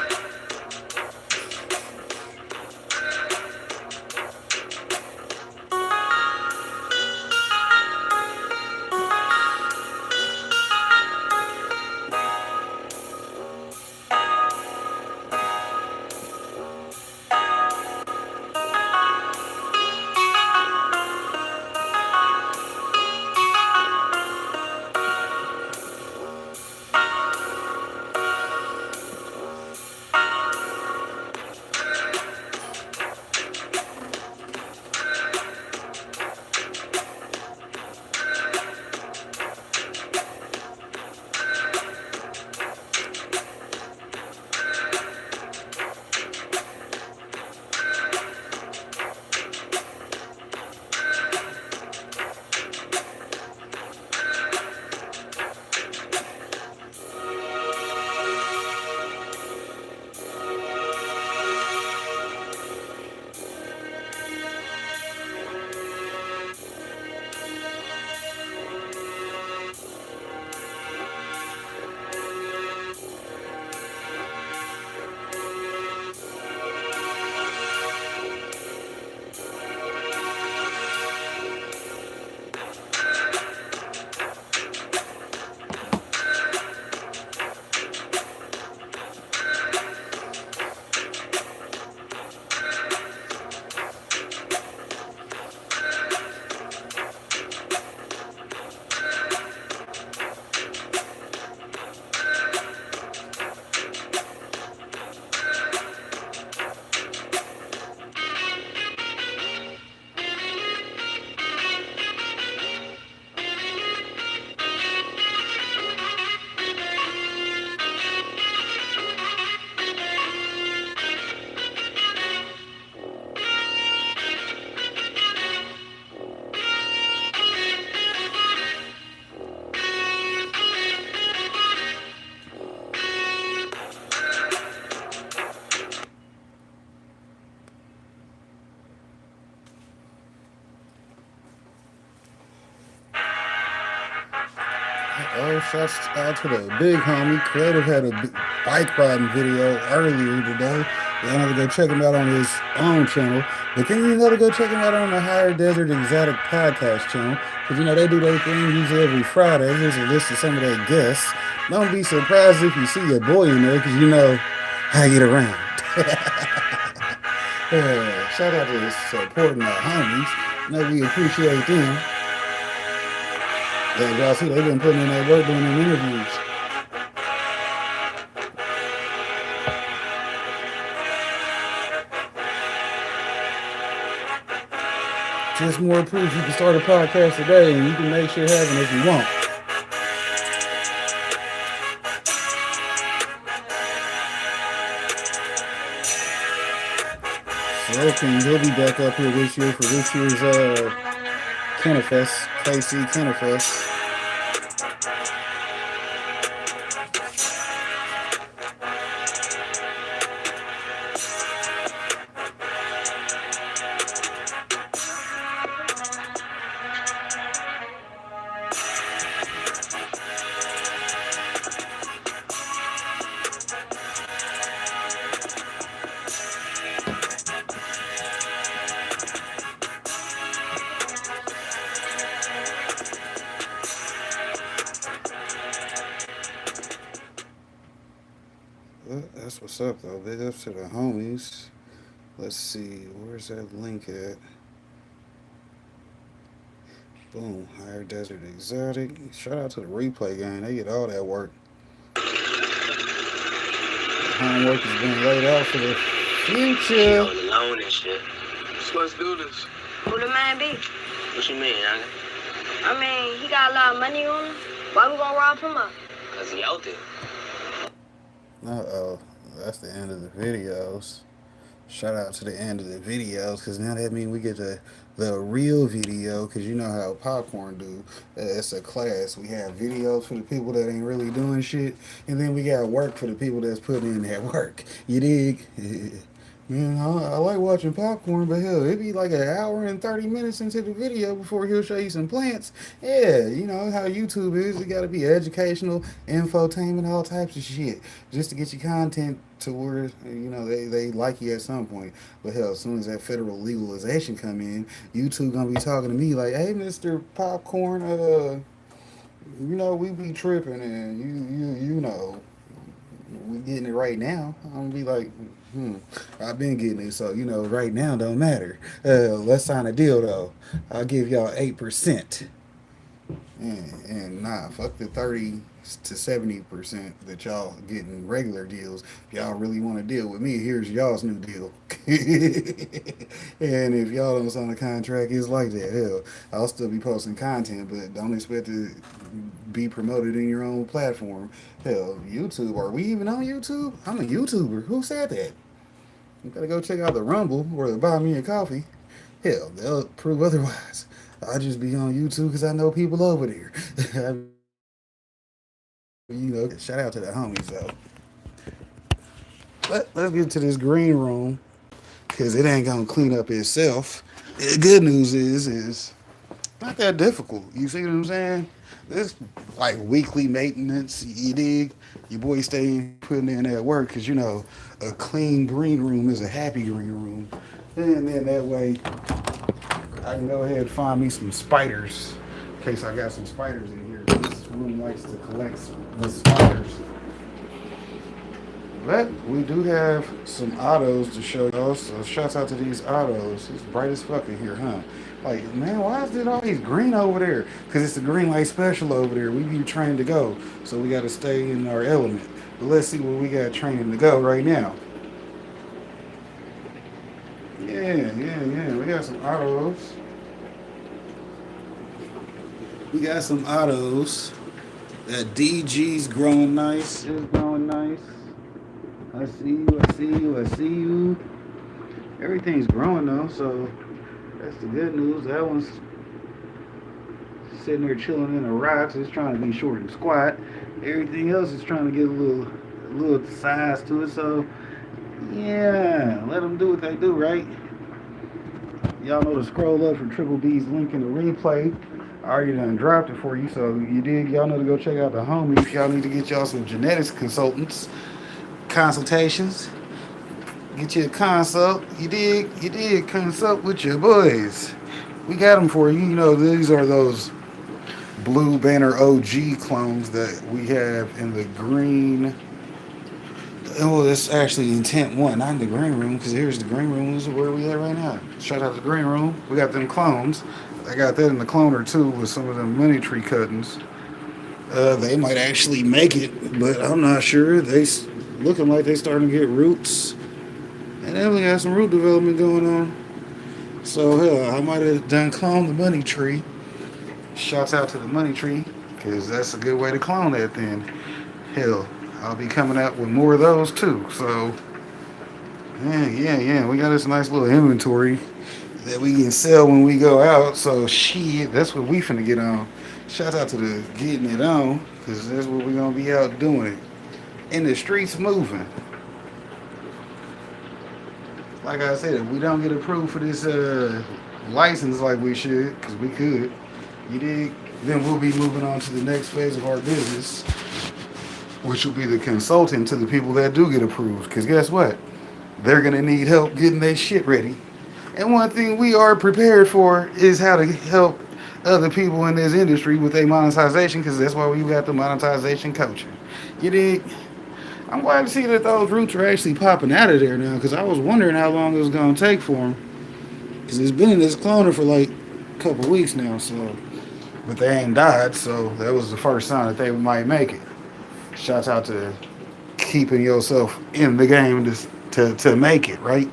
Oh, shouts out to the big homie. Creative had a bike riding video earlier today. Y'all know to go check him out on his own channel. But then you know to go check him out on the Higher Desert Exotic podcast channel. Because, you know, they do their thing usually every Friday. Here's a list of some of their guests. Don't be surprised if you see your boy in there because you know how you get around. Shout out to supporting our homies. You know, we appreciate them. Yeah, y'all see, they've been putting in that work doing them interviews. Just more proof you can start a podcast today and you can make shit happen if you want. So he'll be back up here this year for this year's Kennefest, KC Kennefest. Well, that's what's up though. Big ups to the homies. Let's see, where's that link at? Boom, Higher Desert Exotic. Shout out to the replay gang. They get all that work. The homework has been laid out for the future. Alone and shit. So let's do this. Who the man be? What you mean, young? I mean, he got a lot of money on him. Why we gonna rob him up? Cause he out there. Uh-oh, that's the end of the videos. Shout out to the end of the videos, because now that means we get the real video, because you know how popcorn do. It's a class. We have videos for the people that ain't really doing shit, and then we got work for the people that's putting in that work. You dig? Man, I like watching popcorn, but hell, it'd be like an hour and 30 minutes into the video before he'll show you some plants. Yeah, you know how YouTube is. It got to be educational, infotainment, all types of shit, just to get your content to where, you know, they like you at some point. But hell, as soon as that federal legalization come in, YouTube gonna be talking to me like, hey, Mr. Popcorn, you know, we be tripping, and you know, we getting it right now. I'm gonna be like, I've been getting it, so you know, right now don't matter. Let's sign a deal though. I'll give y'all 8%. And nah, fuck the 30 to 70% that y'all getting regular deals. If y'all really want to deal with me, here's y'all's new deal. And if y'all don't sign a contract, it's like that. Hell, I'll still be posting content, but don't expect to be promoted in your own platform. Hell, YouTube, are we even on YouTube? I'm a YouTuber. Who said that? You gotta go check out the Rumble or the Buy Me a Coffee. Hell, they'll prove otherwise. I'll just be on YouTube because I know people over there. You know, shout out to the homies though. Let's get to this green room because it ain't gonna clean up itself. The good news is not that difficult. You see what I'm saying? It's like weekly maintenance. You dig? Your boy staying putting in that work because you know a clean green room is a happy green room, and then that way I can go ahead and find me some spiders in case I got some spiders in here. This room likes to collect the spiders. But we do have some autos to show y'all, so shouts out to these autos. It's bright as fuck in here, huh? Like, man, why is it always green over there? Because it's the green light special over there. We be trained to go, so we got to stay in our element. But let's see where we got training to go right now. Yeah. We got some autos. We got some autos. That DG's growing nice. It's growing nice. I see you. Everything's growing though, so that's the good news. That one's sitting there chilling in the rocks. It's trying to be short and squat. Everything else is trying to get a little size to it. So yeah, let them do what they do, right? Y'all know to scroll up for Triple B's link in the replay. I already done dropped it for you, so you did. Y'all know to go check out the homies. Y'all need to get y'all some genetics consultations. Get you a consult. You did consult with your boys. We got them for you. You know, these are those blue banner OG clones that we have in the green. Well, it's actually intent one, not in the green room, because here's the green room. This is where we at right now. Shout out to the green room. We got them clones. I got that in the cloner too with some of them mini tree cuttings. They might actually make it, but I'm not sure. Looking like they starting to get roots. And then we got some root development going on. So hell, I might have done clone the money tree. Shouts out to the money tree, because that's a good way to clone that then. Hell, I'll be coming out with more of those too. So yeah. We got this nice little inventory that we can sell when we go out. So shit, that's what we finna get on. Shout out to the getting it on, because that's what we gonna be out doing it. In the streets moving. Like I said, if we don't get approved for this license like we should, because we could, you dig? Then we'll be moving on to the next phase of our business, which will be the consulting to the people that do get approved. Because guess what? They're going to need help getting their shit ready. And one thing we are prepared for is how to help other people in this industry with their monetization, because that's why we got the monetization coaching. You dig? I'm glad to see that those roots are actually popping out of there now, because I was wondering how long it was going to take for them. Because it's been in this cloner for like a couple weeks now, so. But they ain't died, so that was the first sign that they might make it. Shouts out to keeping yourself in the game to make it, right?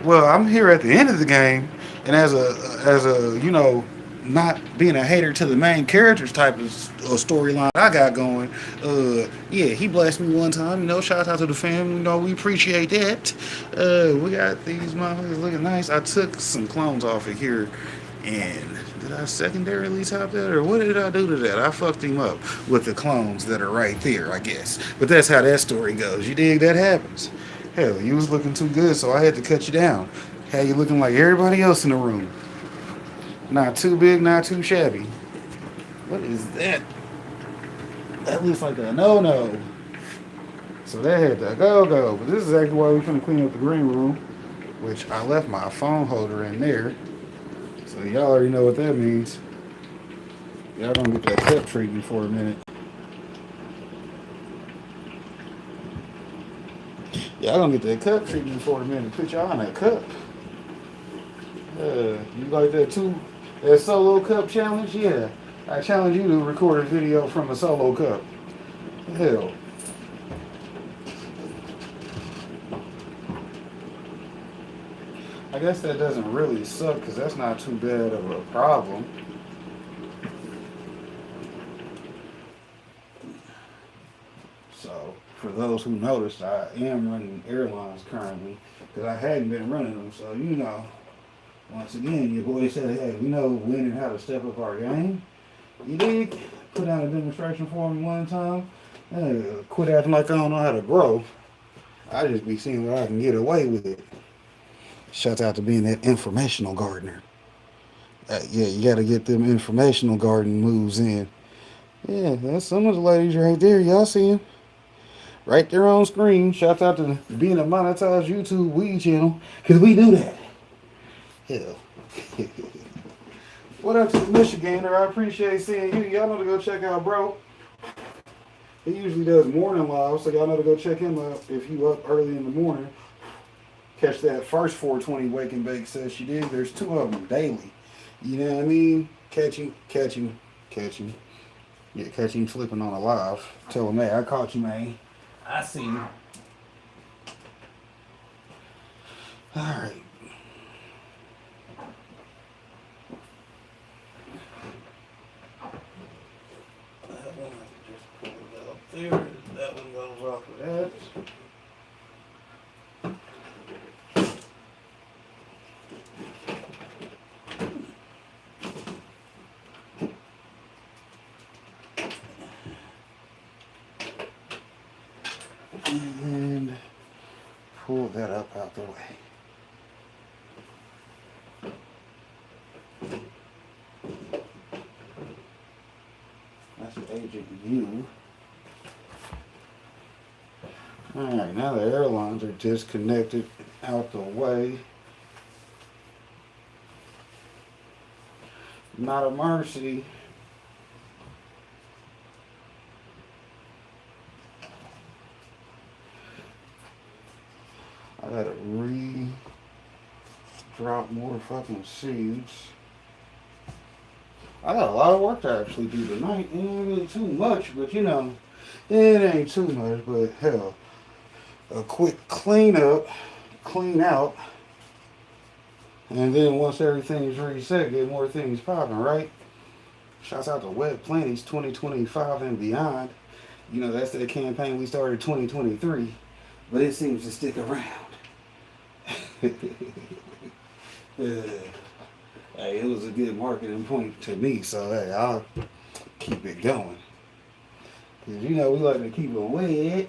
Well, I'm here at the end of the game, and as a not being a hater to the main characters type of storyline I got going. Yeah, he blessed me one time. Shout out to the family. We appreciate that. We got these motherfuckers looking nice. I took some clones off of here, and did I secondarily top that, or what did I do to that? I fucked him up with the clones that are right there, I guess. But that's how that story goes. You dig? That happens. Hell, you was looking too good, so I had to cut you down. Had you looking like everybody else in the room. Not too big, not too shabby. What is that? That looks like a no-no. So that had to go. But this is actually why we're going to clean up the green room, which I left my phone holder in there. So y'all already know what that means. Y'all don't get that cup treatment for a minute. Y'all don't get that cup treatment for a minute. Put y'all on that cup. You like that too? That solo cup challenge? Yeah. I challenge you to record a video from a solo cup. Hell. I guess that doesn't really suck, because that's not too bad of a problem. So, for those who noticed, I am running airlines currently, because I hadn't been running them. So, once again, your boy said, hey, we know when and how to step up our game. You did put out a demonstration for me one time. Quit acting like I don't know how to grow. I just be seeing what I can get away with it. Shouts out to being that informational gardener. Yeah, you got to get them informational garden moves in. Yeah, that's some of the ladies right there. Y'all see them? Right there on screen. Shouts out to being a monetized YouTube weed channel, because we do that. Hell. What up to the Michigander? I appreciate seeing you. Y'all know to go check out bro. He usually does morning live, so y'all know to go check him out if you up early in the morning. Catch that first 420 wake and bake session. You did. There's 2 of them daily. You know what I mean? Catch him. Yeah, catch him slipping on a live. Tell him, hey, I caught you, man. I see you. All right. That one I can just pull it up there. That one goes off of that. And pull that up out the way. Agent U. Alright, now the airlines are disconnected out the way. Not a mercy. I gotta drop more fucking seeds. I got a lot of work to actually do tonight. It ain't really too much, but you know, it ain't too much, but hell, a quick clean out, and then once everything's reset, get more things popping, right? Shouts out to Wet Plenty's 2025 and beyond. You know, that's the campaign we started 2023, but it seems to stick around. Hey, it was a good marketing point to me, so hey, I'll keep it going. Cause you know we like to keep it wet.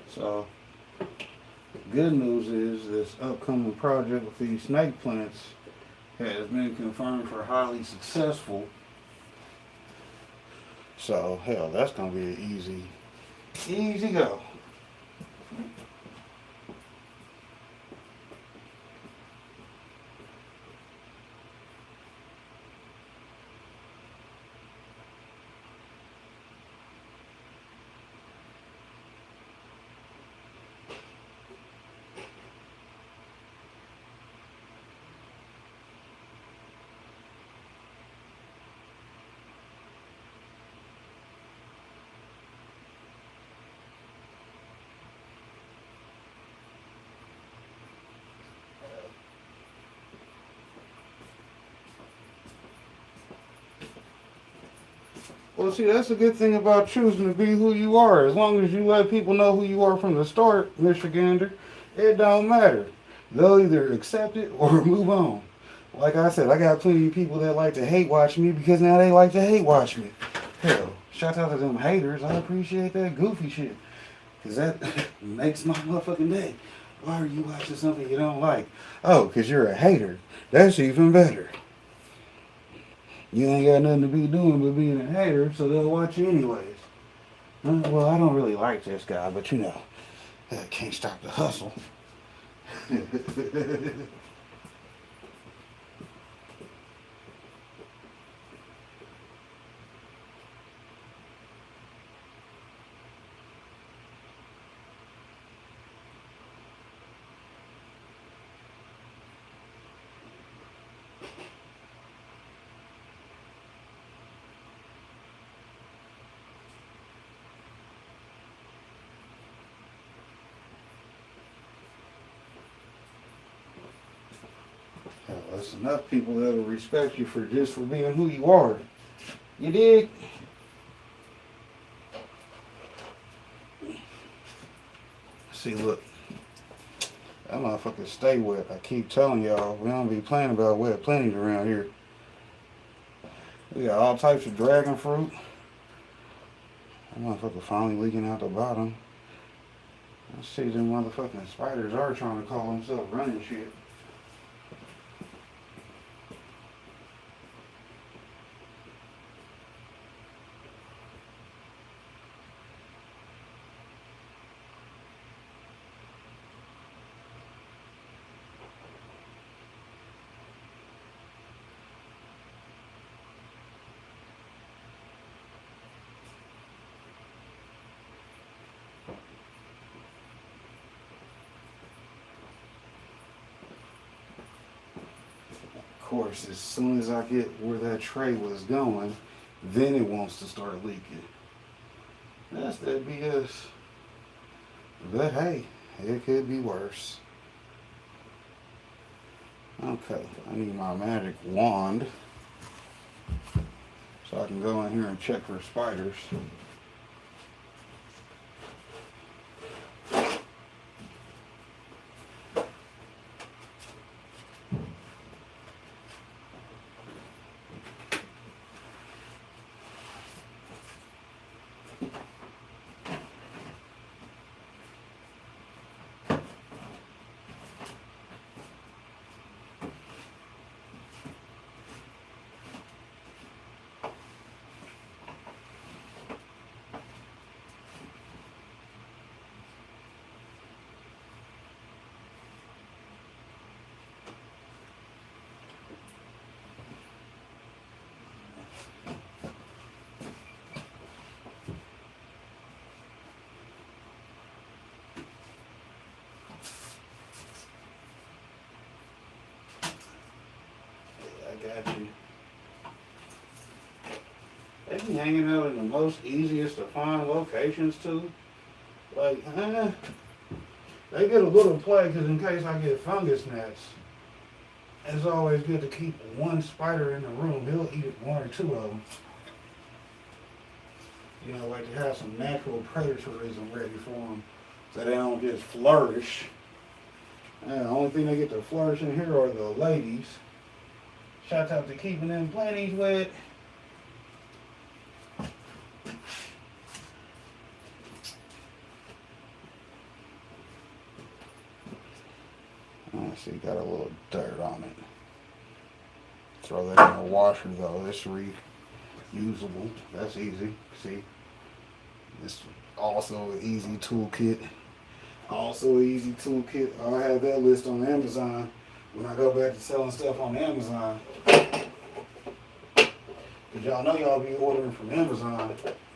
So, good news is this upcoming project with these snake plants has been confirmed for highly successful. So, hell, that's going to be an easy go. Well, see, that's the good thing about choosing to be who you are. As long as you let people know who you are from the start, Mr. Gander, it don't matter. They'll either accept it or move on. Like I said, I got plenty of people that like to hate watch me because now they like to hate watch me. Hell, shout out to them haters. I appreciate that goofy shit. Because that makes my motherfucking day. Why are you watching something you don't like? Oh, because you're a hater. That's even better. You ain't got nothing to be doing but being a hater, so they'll watch you anyways. Well, I don't really like this guy, but you know, I can't stop the hustle. Hell, that's enough people that'll respect you for being who you are. You dig? See, look. That motherfucker stay wet. I keep telling y'all, we don't be playing about wet plenty around here. We got all types of dragon fruit. That motherfucker finally leaking out the bottom. I see them motherfucking spiders are trying to call themselves running shit. course, as soon as I get where that tray was going, then it wants to start leaking. That's that BS. But hey, it could be worse. Okay, I need my magic wand so I can go in here and check for spiders. I got you. They be hanging out in the most easiest to find locations too. Like, they get a little play because in case I get fungus gnats, it's always good to keep one spider in the room. He'll eat one or two of them. You know, like to have some natural predatorism ready for them so they don't just flourish. The only thing they get to flourish in here are the ladies. Shout out to keeping them planties wet. See, got a little dirt on it. Throw that in the washer though. It's reusable. That's easy. See, this also an easy toolkit. Also an easy toolkit. I'll have that list on Amazon when I go back to selling stuff on Amazon. Cause y'all know y'all be ordering from Amazon,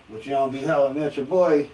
but y'all be hollering at your boy.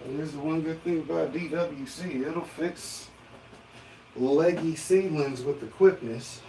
Here's the one good thing about DWC. It'll fix leggy seedlings with the quickness.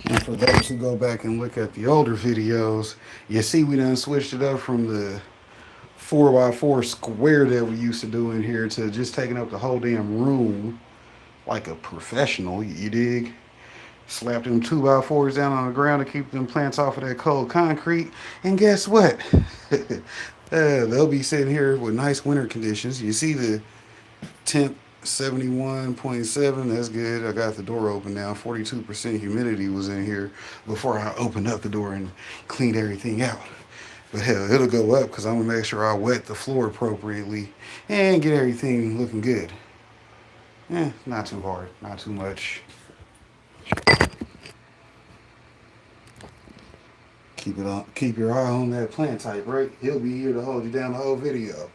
And for those who go back and look at the older videos, you see we done switched it up from the 4x4 square that we used to do in here to just taking up the whole damn room like a professional, you dig? Slap them 2x4s down on the ground to keep them plants off of that cold concrete. And guess what? They'll be sitting here with nice winter conditions. You see the temp 71.7, that's good. I got the door open now. 42% humidity was in here before I opened up the door and cleaned everything out. But hell, it'll go up because I'm gonna make sure I wet the floor appropriately and get everything looking good. Not too hard, not too much. Keep your eye on that plant type, right? He'll be here to hold you down the whole video.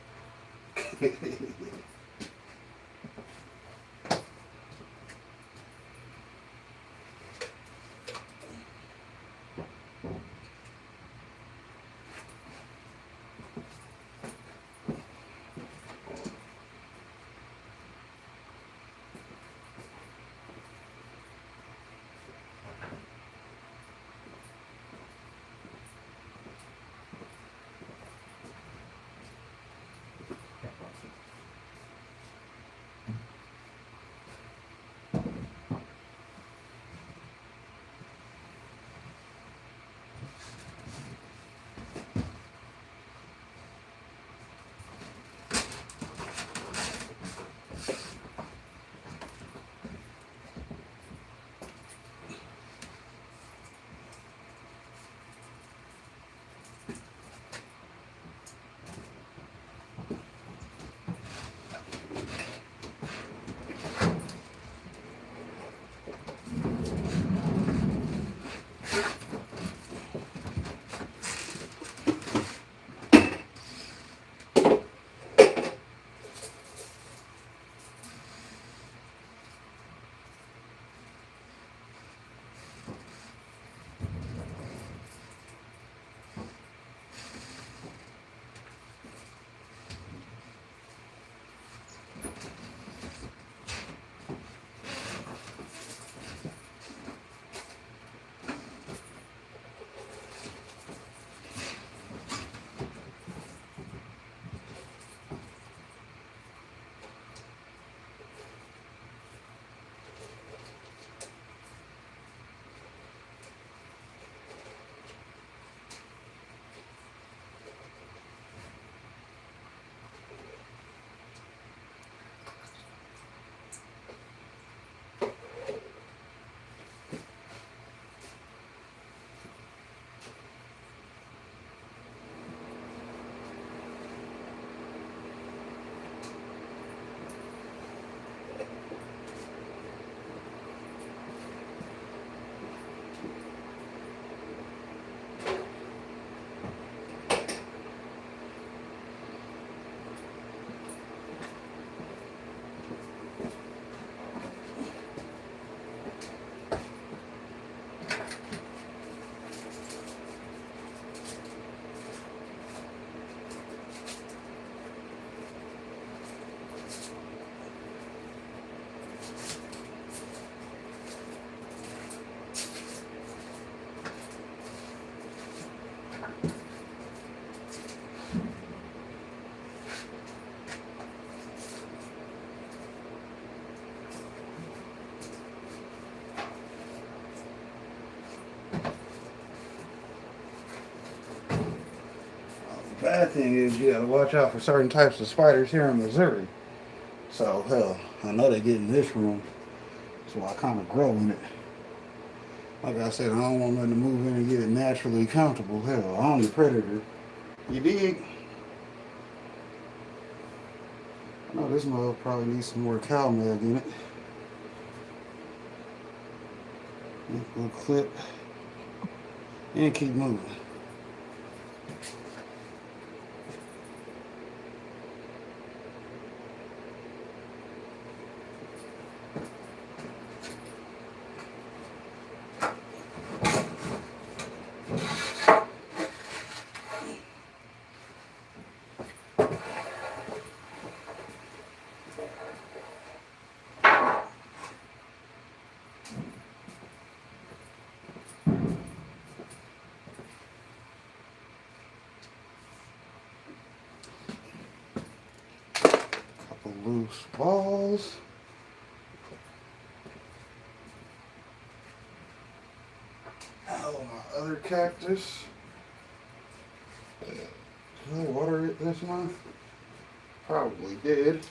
bad thing is you gotta watch out for certain types of spiders here in Missouri. So, hell, I know they get in this room, so I kind of grow in it. Like I said, I don't want nothing to move in and get it naturally comfortable. Hell, I'm the predator. You dig? I know this mug probably needs some more cow milk in it. Little clip. And keep moving. Loose balls. Oh, my other cactus. Did I water it this month? Probably did.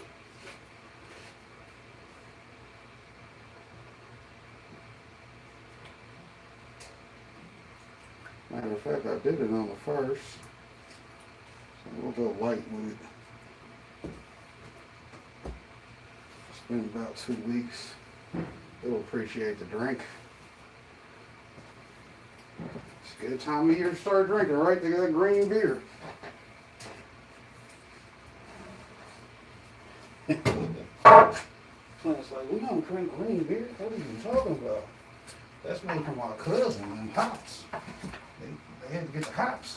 Matter of fact, I did it on the 1st. So we'll go light with it. It's been about 2 weeks. It'll appreciate the drink. It's a good time of year to start drinking, right? They got green beer. So it's like, we don't drink green beer. What are you talking about? That's made from our cousin and hops. They had to get the hops.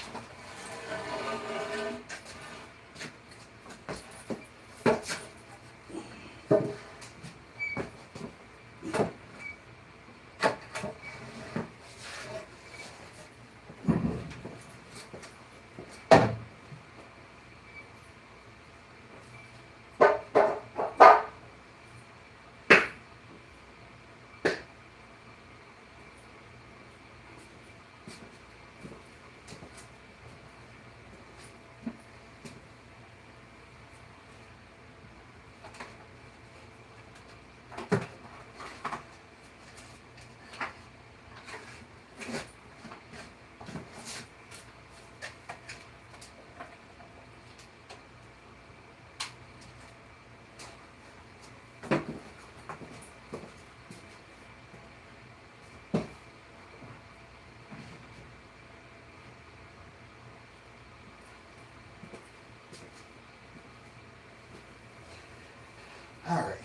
Alright,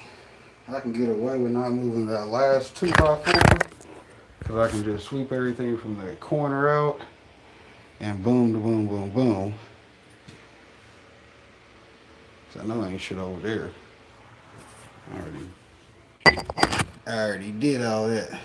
I can get away with not moving that last 2x4 because I can just sweep everything from the corner out and boom, boom, boom, boom. So I know ain't shit over there. I already did all that.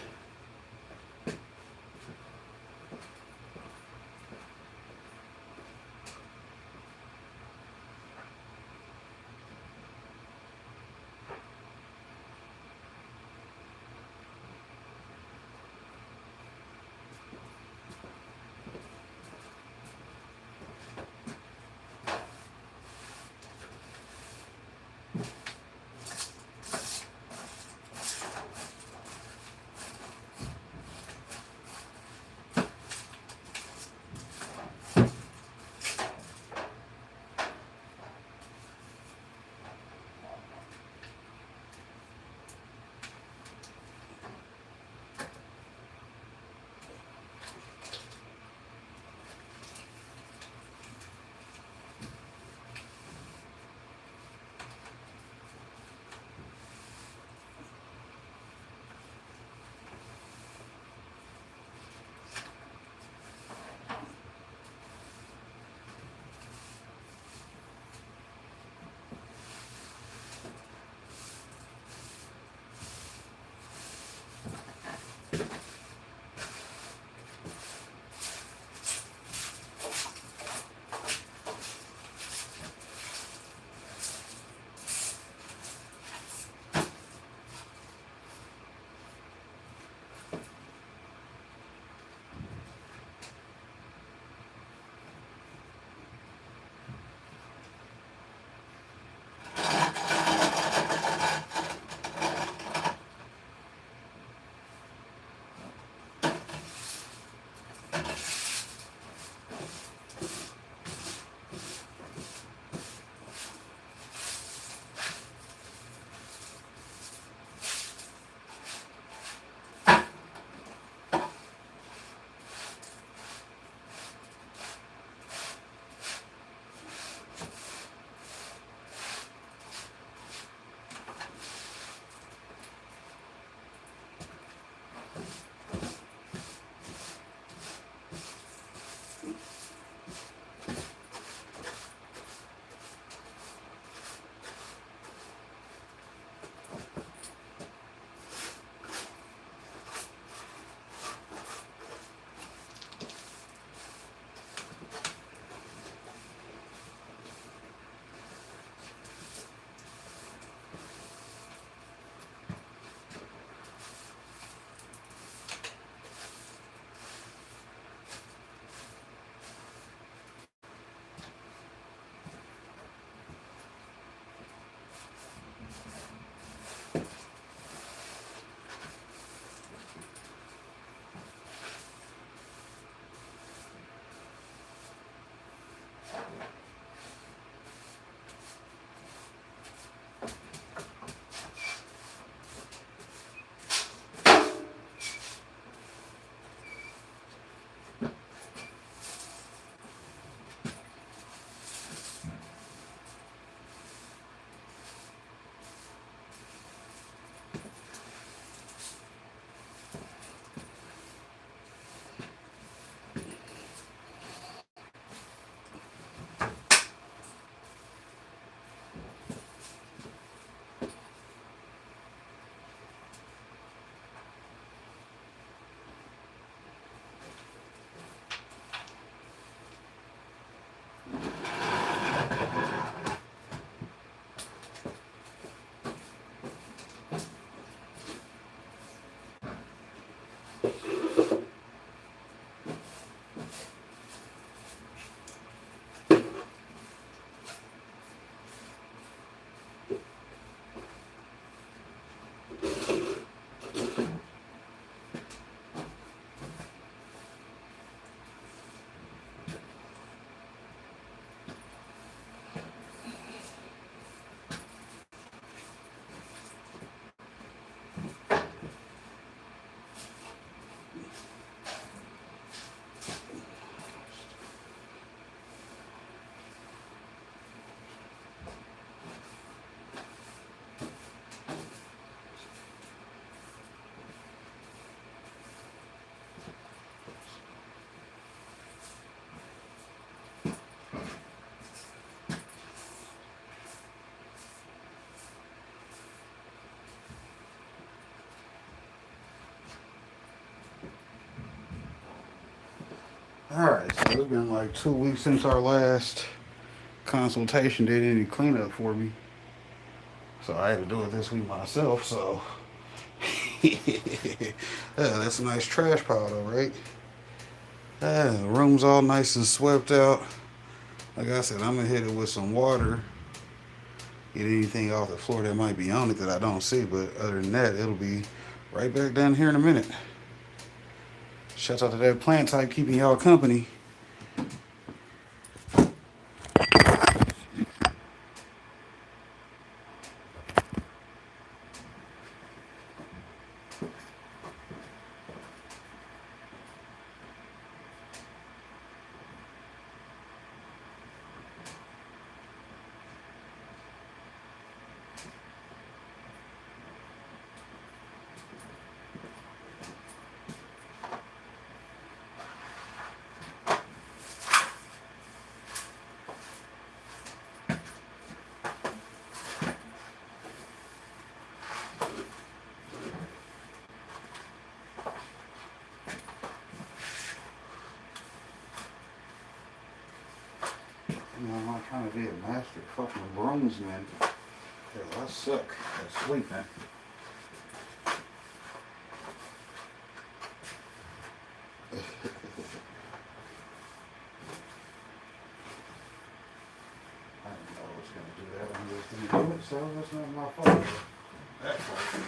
Alright, so it's been like 2 weeks since our last consultation did any cleanup for me. So I had to do it this week myself, so yeah, that's a nice trash pile though, right? The room's all nice and swept out. Like I said, I'm gonna hit it with some water. Get anything off the floor that might be on it that I don't see, but other than that, it'll be right back down here in a minute. Shouts out to that plant type keeping y'all company. You know, I'm not trying to be a master fucking groomsman. Hell, I suck at sweeping. I didn't know I was gonna do that. I'm just gonna do it, so that's not my fault. That's fault.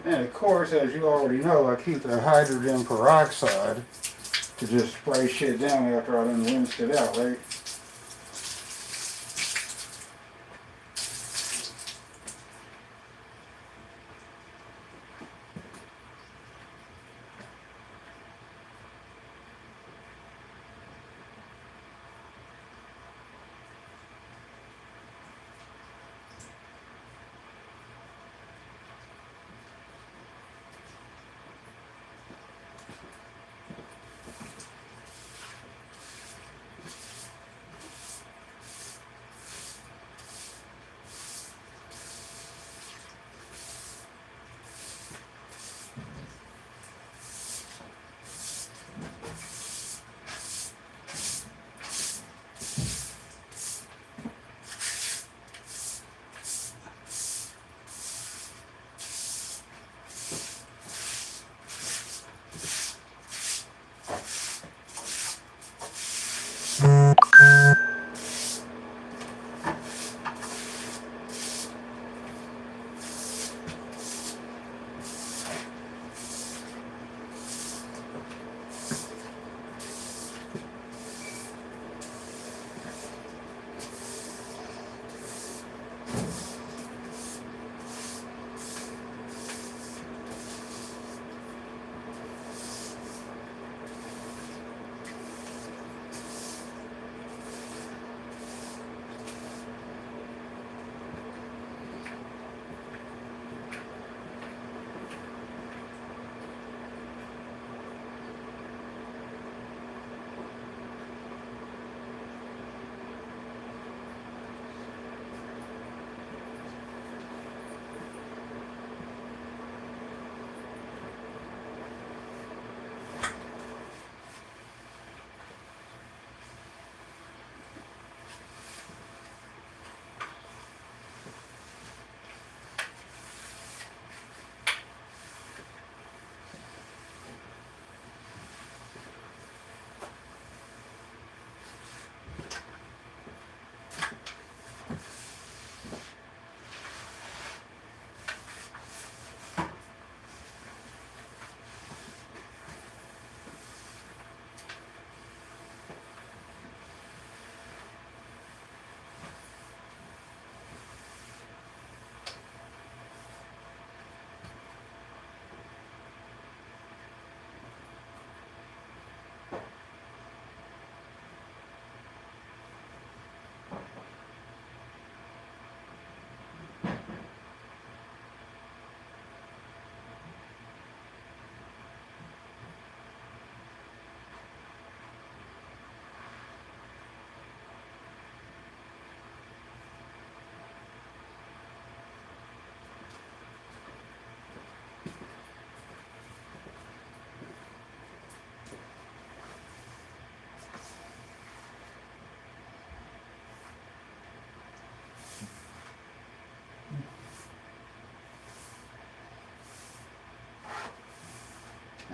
And of course, as you already know, I keep the hydrogen peroxide to just spray shit down after I done rinsed it out, right?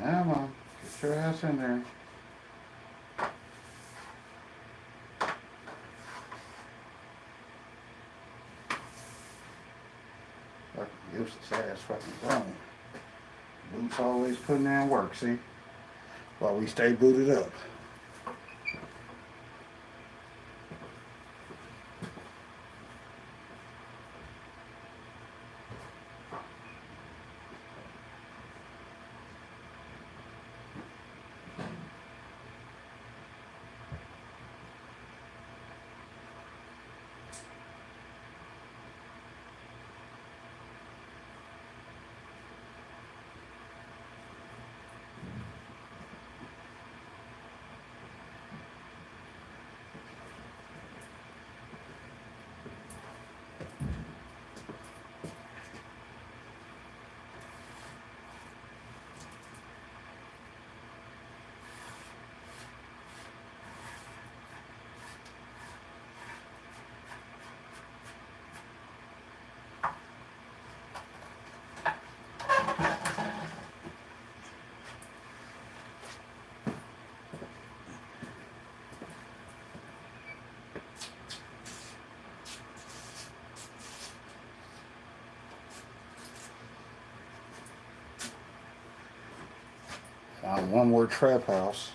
Come on. Get your ass in there. Fucking useless ass fucking grown. Boots always putting in work, see? While we stay booted up. Found one more trap house.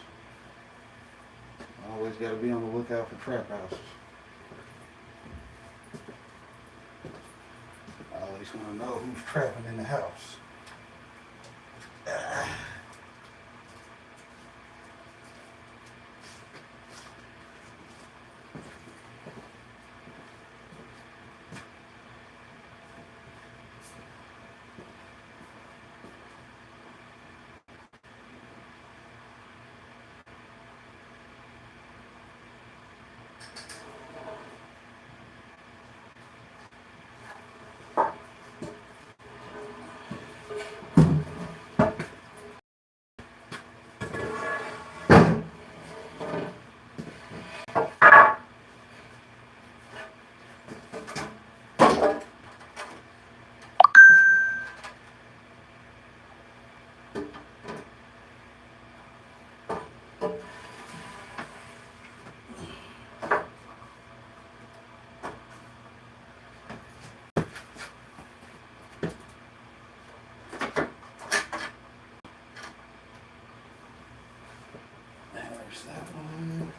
Always got to be on the lookout for trap houses. I always want to know who's trapping in the house. There's that one.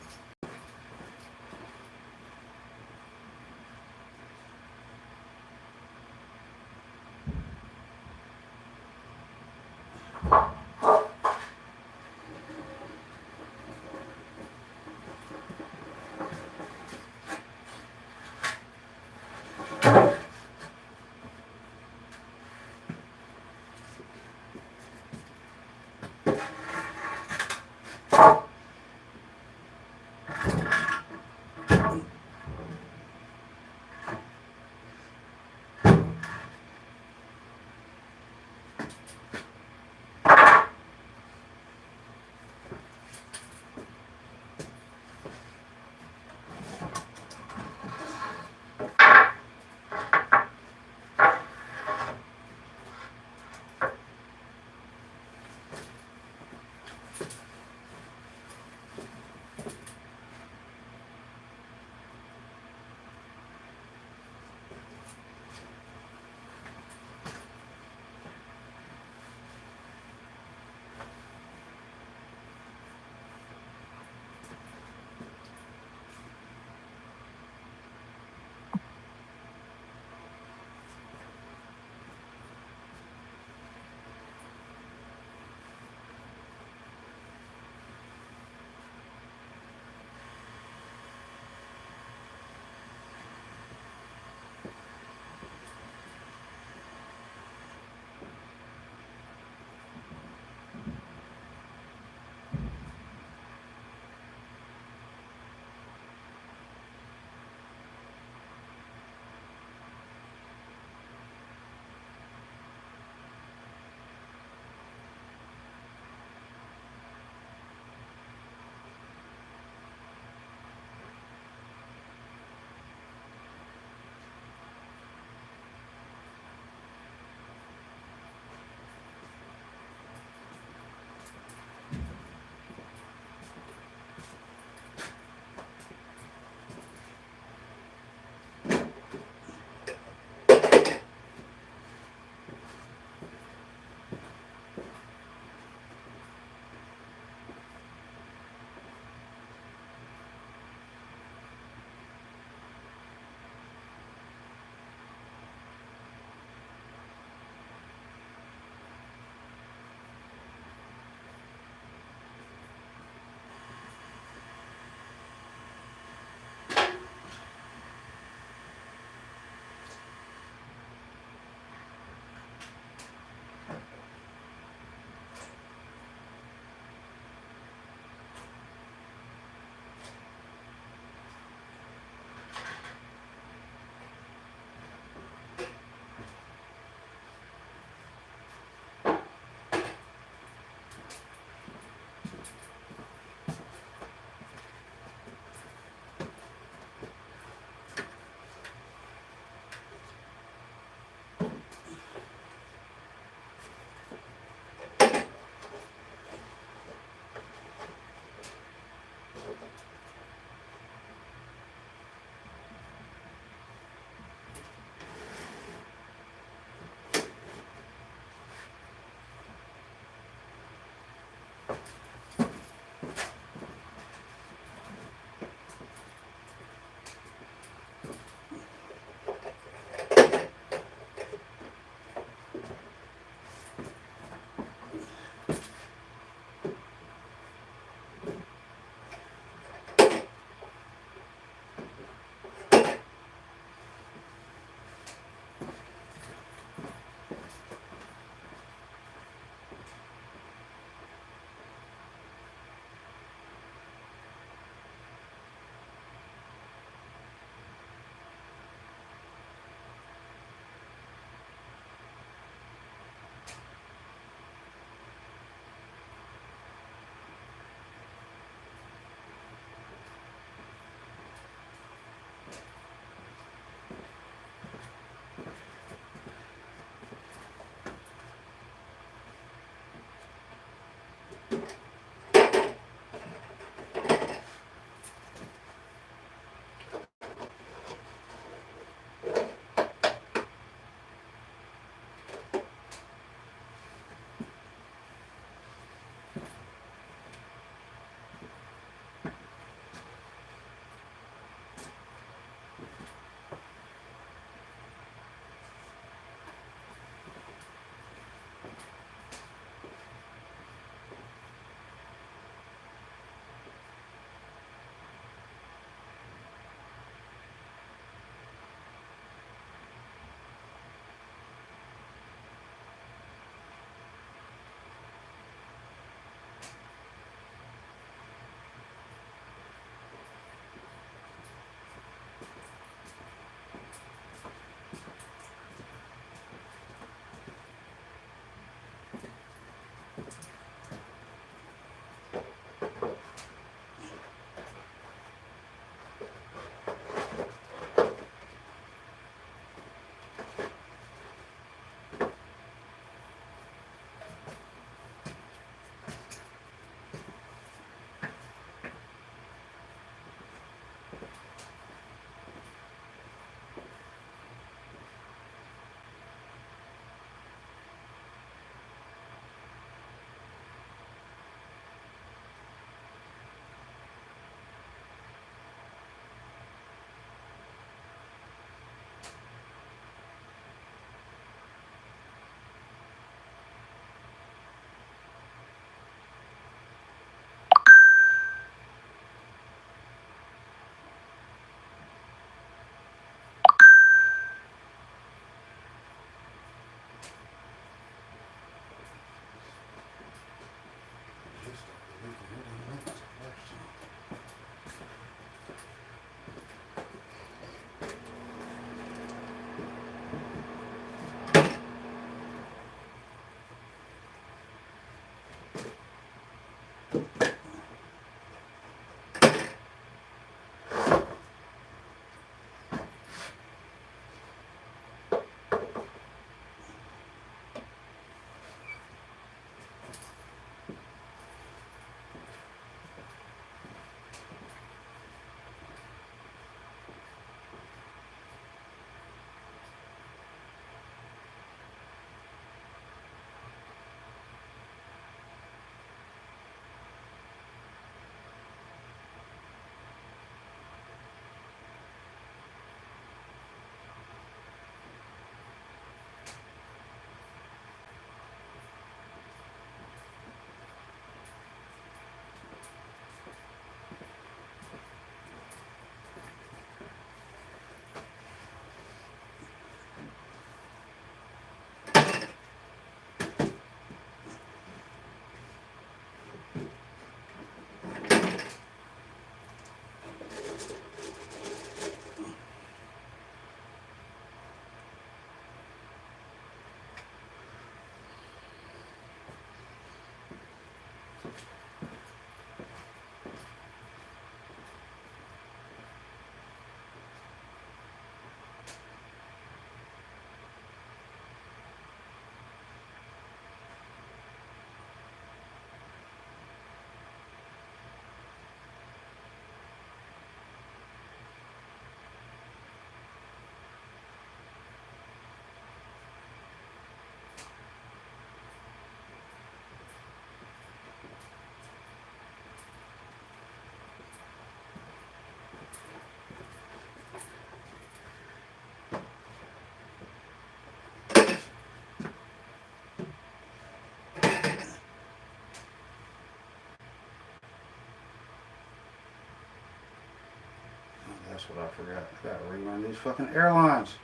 That's what I forgot. I gotta rerun these fucking airlines.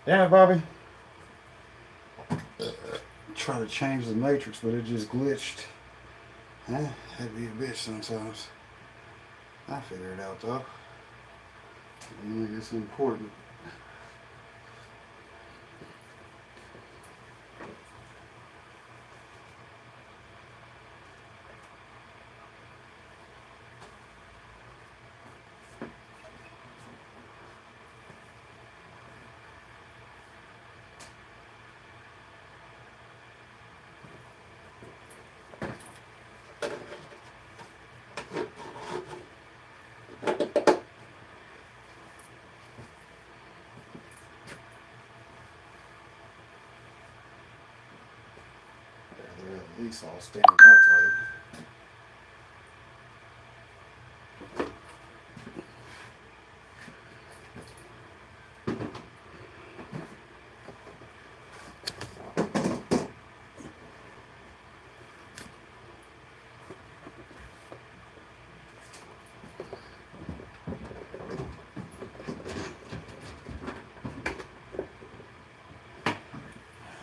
Damn it, Bobby. Try to change the matrix, but it just glitched. Huh? That'd be a bitch sometimes. I figure it out though. I think it's important. They're at least all standing upright.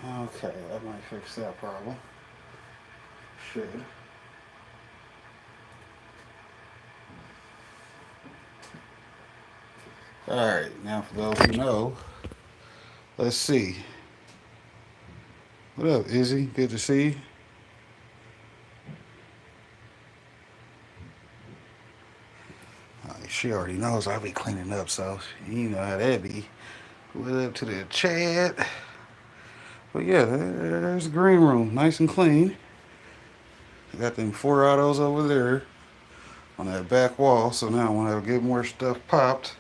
Okay, that might fix that problem. Should. Alright, now for those who know, let's see. What up, Izzy? Good to see you. She already knows I'll be cleaning up, so you know how that be. What up to the chat? But yeah, there's the green room, nice and clean. I got them 4 autos over there on that back wall, so now when I get more stuff popped,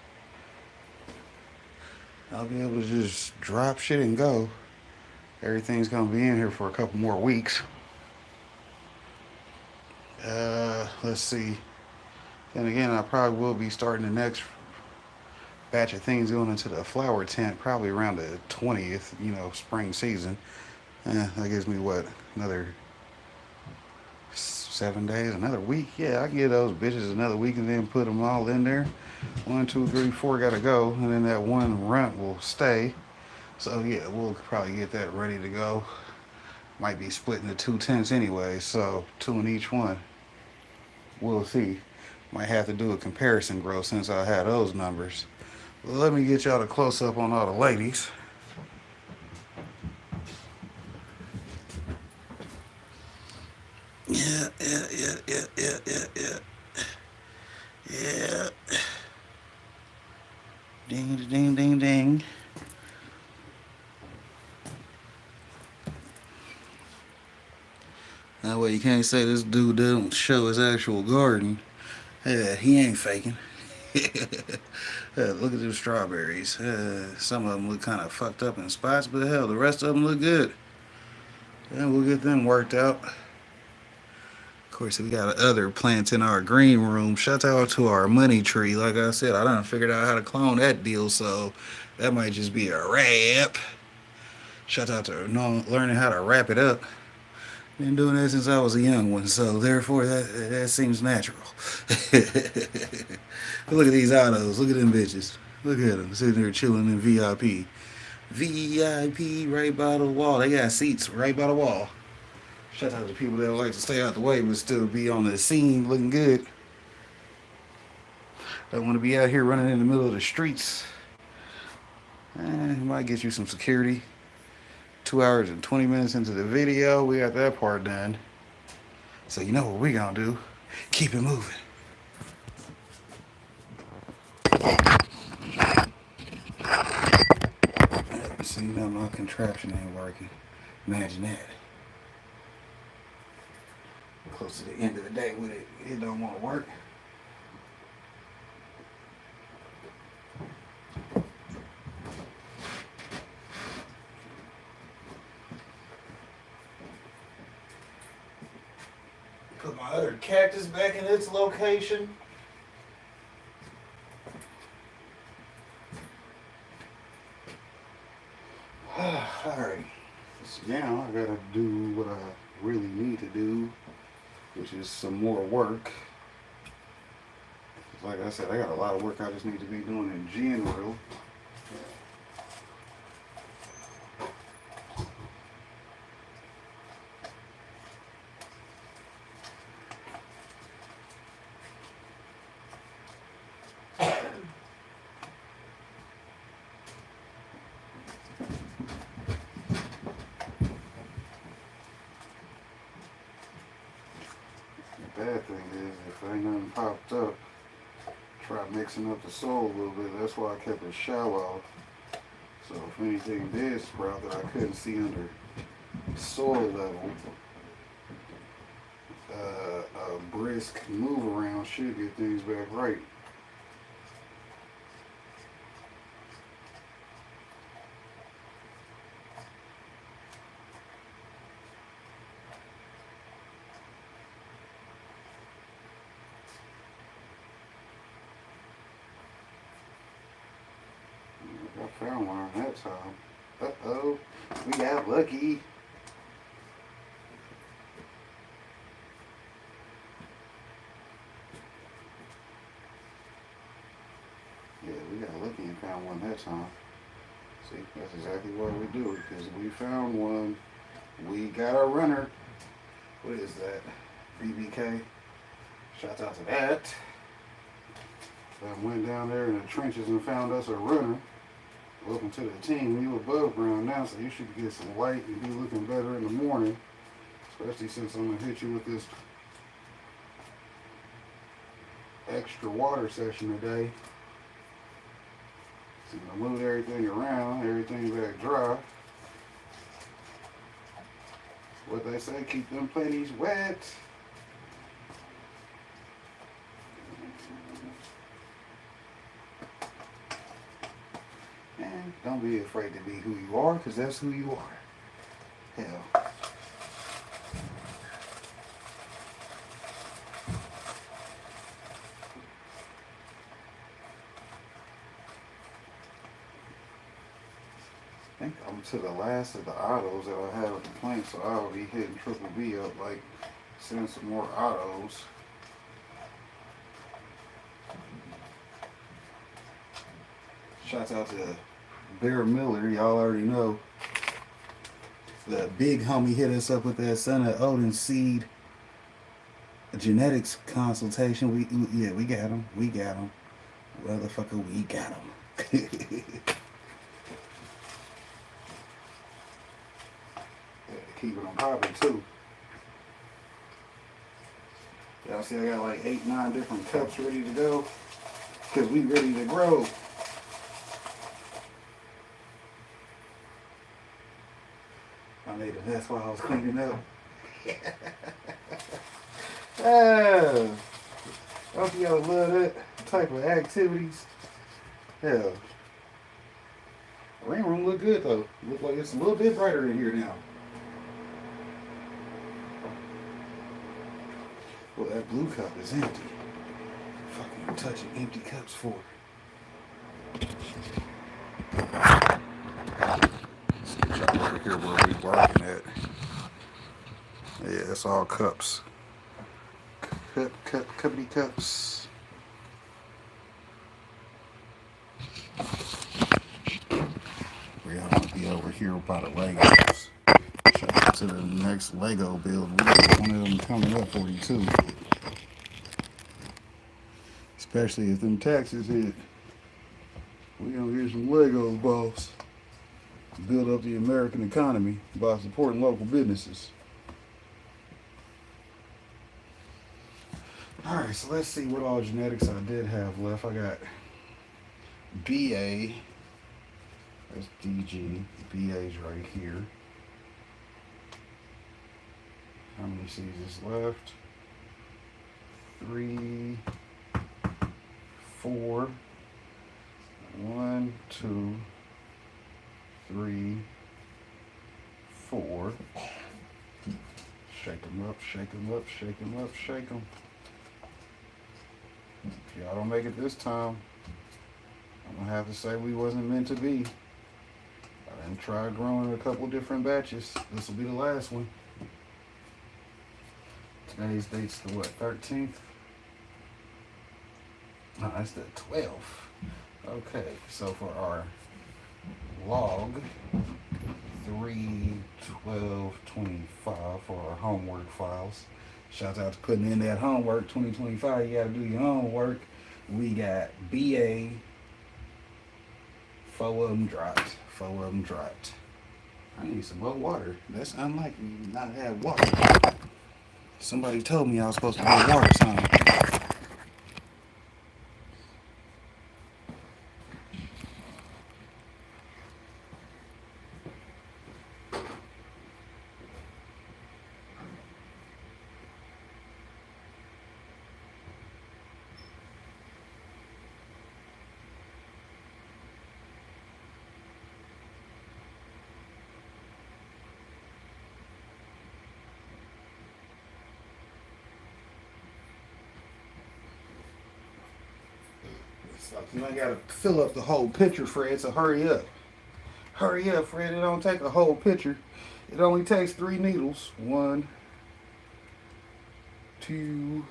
I'll be able to just drop shit and go. Everything's gonna be in here for a couple more weeks. Let's see. Then again, I probably will be starting the next batch of things going into the flower tent probably around the 20th, spring season. That gives me what, another 7 days, another week? Yeah, I give those bitches another week and then put them all in there. 1, 2, 3, 4 gotta go, and then that one runt will stay. So yeah, we'll probably get that ready to go. Might be splitting the 2 tents anyway, so 2 in each one. We'll see. Might have to do a comparison grow since I had those numbers. Well, let me get y'all a close up on all the ladies. Yeah. Ding. That way you can't say this dude doesn't show his actual garden. He ain't faking. Look at those strawberries. Some of them look kind of fucked up in spots, but hell, the rest of them look good. And we'll get them worked out. Of course, we got other plants in our green room. Shout out to our money tree. Like I said, I done figured out how to clone that deal, so that might just be a wrap. Shout out to learning how to wrap it up. Been doing that since I was a young one, so therefore that seems natural. Look at these autos. Look at them bitches. Look at them sitting there chilling in VIP. VIP right by the wall. They got seats right by the wall. Shout out to people that like to stay out the way but still be on the scene looking good. Don't want to be out here running in the middle of the streets. Might get you some security. 2 hours and 20 minutes into the video, we got that part done. So you know what we gonna do? Keep it moving. See, now my contraption ain't working. Imagine that. Close to the end of the day with it, it don't want to work. Put my other cactus back in its location. Alright, so now I gotta do what I really need to do, which is some more work. Like I said, I got a lot of work I just need to be doing in general. Bad thing is, if ain't nothing popped up, try mixing up the soil a little bit. That's why I kept it shallow. So if anything did sprout that I couldn't see under soil level, a brisk move around should get things back right. I found one that time. Uh-oh, we got lucky. Yeah, we got lucky and found one that time. See, that's exactly why we do it, because we found one. We got a runner. What is that? BBK. Shout out to that. I went down there in the trenches and found us a runner. Welcome to the team. You above ground now, so you should get some light and be looking better in the morning. Especially since I'm gonna hit you with this extra water session today. So I'm gonna move everything around, everything back dry. What they say, keep them planties wet. And don't be afraid to be who you are, because that's who you are. Hell. I think I'm to the last of the autos that I have at the plant, so I'll be hitting Triple B up, like send some more autos. Shouts out to Bear Miller, y'all already know. The big homie hit us up with that Son of Odin seed genetics consultation. We got him. We got him. Motherfucker, we got him. Keep it on popping too. Y'all see I got like 8-9 different cups ready to go. Cause we ready to grow. I made a mess while I was cleaning up. Don't y'all love that type of activities? Hell. The rain room look good though. Look like it's a little bit brighter in here now. Well, that blue cup is empty. Fucking touching empty cups for. Let's get y'all over here where we working at. Yeah, it's all cups. Cuppity cups. We're gonna be over here by the Legos. Shout out to the next Lego build. We got one of them coming up 42. Especially if them taxes hit. We gonna get some Legos, boss. Build up the American economy by supporting local businesses. Alright, so let's see what all genetics I did have left. I got BA. That's DG. BA's right here. How many seeds is left? 3, 4. 1, 2, 3, 4. Shake them up, shake them up, shake them up, shake them. If y'all don't make it this time, I'm gonna have to say we wasn't meant to be. I done tried growing a couple different batches. This will be the last one. Today's date's the what, 13th? No, that's the 12th. Okay, so for our log, 3/12/25 for our homework files. Shouts out to putting in that homework. 2025, you gotta do your homework. We got BA. 4 of them dropped. 4 of them dropped. I need some more water. That's unlike me not to have water. Somebody told me I was supposed to be a water sign. You ain't gotta fill up the whole picture, Fred, so hurry up. Hurry up, Fred. It don't take a whole picture. It only takes 3 needles. 1, 2,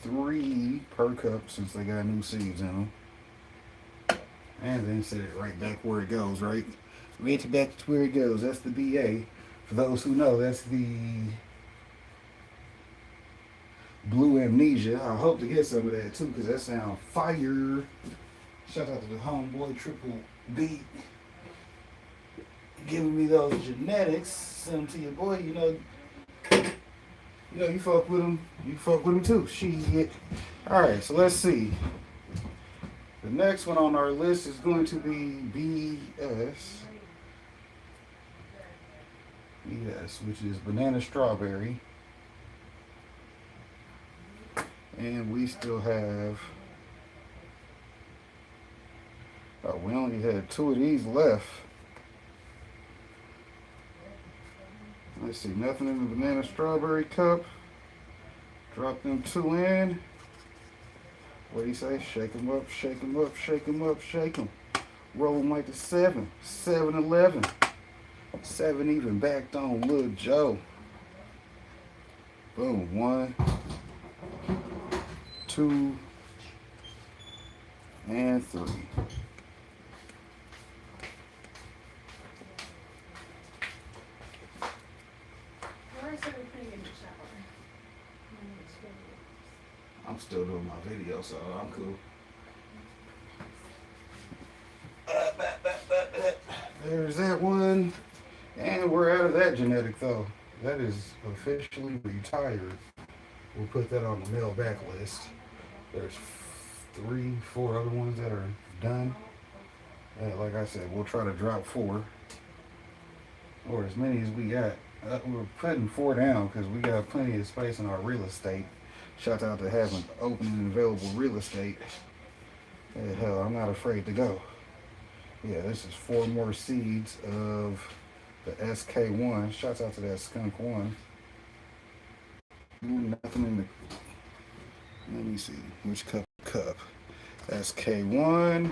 3 per cup since they got new seeds in them. And then set it right back where it goes, right? Right back to where it goes. That's the BA. For those who know, that's the Blue Amnesia. I hope to get some of that too, because that sounds fire. Shout out to the homeboy Triple B giving me those genetics. Send them to your boy, you know. You know, you fuck with them. You fuck with them too. Shit. All right, so let's see. The next one on our list is going to be BS, which is banana strawberry. And we still have, oh, we only had 2 of these left. Let's see, nothing in the banana strawberry cup. Drop them 2 in. What do you say? Shake them up, shake them up, shake them up, shake them. Roll them like the 7, 7-Eleven. 7 even backed on Lil Joe. Boom, 1, 2, and 3. I'm still doing my video, so I'm cool. There's that one. And we're out of that genetic, though. That is officially retired. We'll put that on the mail back list. There's 3, 4 other ones that are done. Like I said, we'll try to drop 4. Or as many as we got. We're putting 4 down because we got plenty of space in our real estate. Shout out to having open and available real estate. Hell, I'm not afraid to go. Yeah, this is 4 more seeds of the SK1. Shouts out to that skunk one. Nothing in the, let me see, which cup? SK1.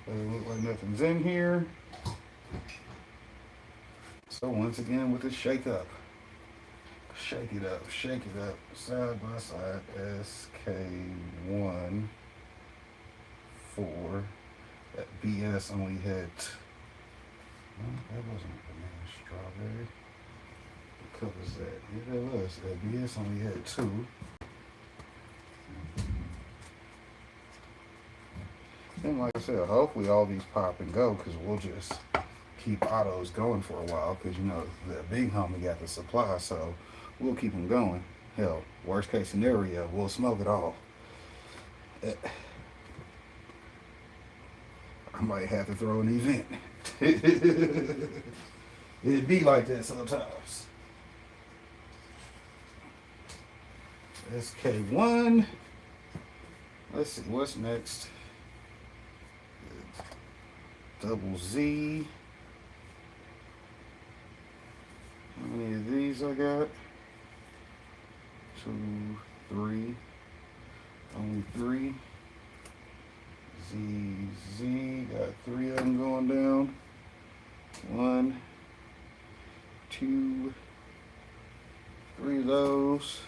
Doesn't look like nothing's in here. So once again with the shake up. Shake it up, side by side, SK1, 4. That BS only had, well, that wasn't banana strawberry. What cup is that? Yeah, that was. That BS only had 2. And like I said, hopefully all these pop and go because we'll just keep autos going for a while because, you know, the big homie got the supply, so we'll keep them going. Hell, worst case scenario, we'll smoke it all. I might have to throw an event. It'd be like that sometimes. SK1. Let's see, what's next? Double Z. How many of these I got? 2, 3. Only 3. ZZ. Got 3 of them going down. 1, 2, 3 of those.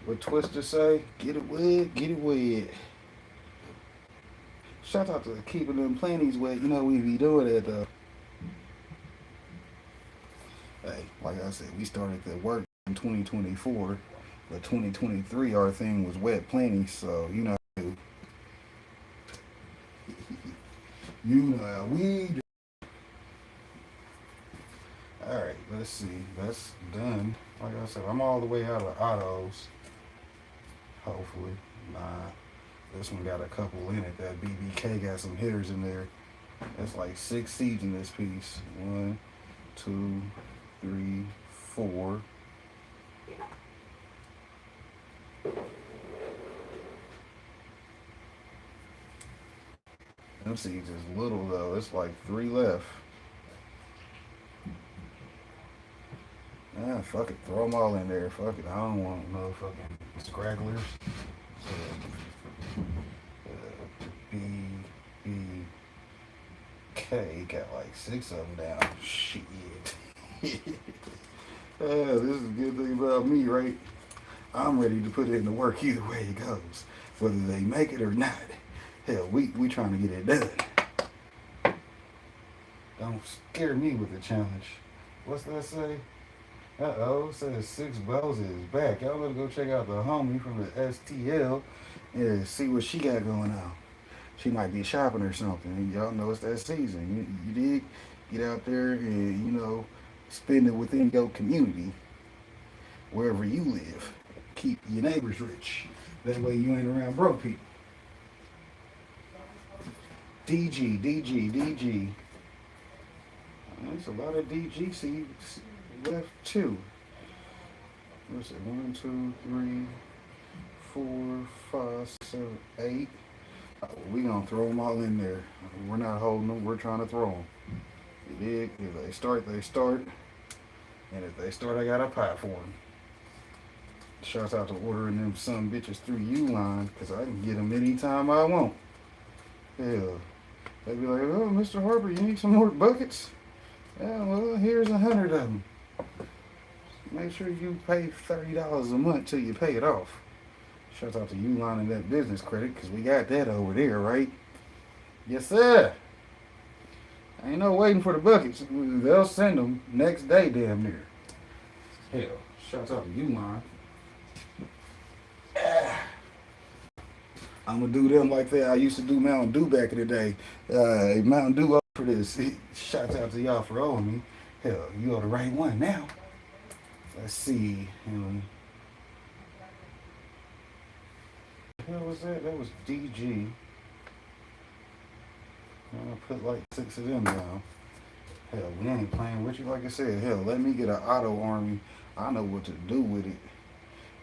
What Twister say? Get it wet, get it wet. Shout out to keeping them planties wet. You know we be doing it though. Hey, like I said, we started the work in 2024, but 2023 our thing was wet planties. So you know, how we do. All right, let's see. That's done. Like I said, I'm all the way out of autos. Hopefully. Nah. This one got a couple in it. That BBK got some hitters in there. That's like 6 seeds in this piece. 1, 2, 3, 4. Them seeds is little though. It's like 3 left. Ah, fuck it. Throw them all in there. Fuck it. I don't want no fucking scragglers. BBK got like 6 of them down. Shit. This is a good thing about me, right? I'm ready to put in the work either way it goes. Whether they make it or not. Hell, we trying to get it done. Don't scare me with a challenge. What's that say? Uh-oh, says Six Bells is back. Y'all better go check out the homie from the STL and see what she got going on. She might be shopping or something. Y'all know it's that season. You dig? Get out there and, spend it within your community, wherever you live. Keep your neighbors rich. That way you ain't around broke people. DG. There's a lot of DG seeds left too. What's it? 1, 2, 3, 4, 5, 7, 8. We gonna throw them all in there. We're not holding them. We're trying to throw them. You dig? If they start, they start. And if they start, I got a pie for them. Shouts out to ordering them some bitches through Uline, because I can get them anytime I want. Hell. They be like, oh, Mr. Harper, you need some more buckets? Yeah, well, here's 100 of them. Make sure you pay $30 a month till you pay it off. Shouts out to Uline and that business credit, because we got that over there, right? Yes, sir. Ain't no waiting for the buckets. They'll send them next day, damn near. Hell, shouts out to Uline. I'm gonna do them like that. I used to do Mountain Dew back in the day. Mountain Dew for this. Shouts out to y'all for owing me. Hell, you are the right one now. Let's see. What was that? That was DG. I'm gonna put like 6 of them down. Hell, we ain't playing with you. Like I said, hell, let me get an auto army. I know what to do with it.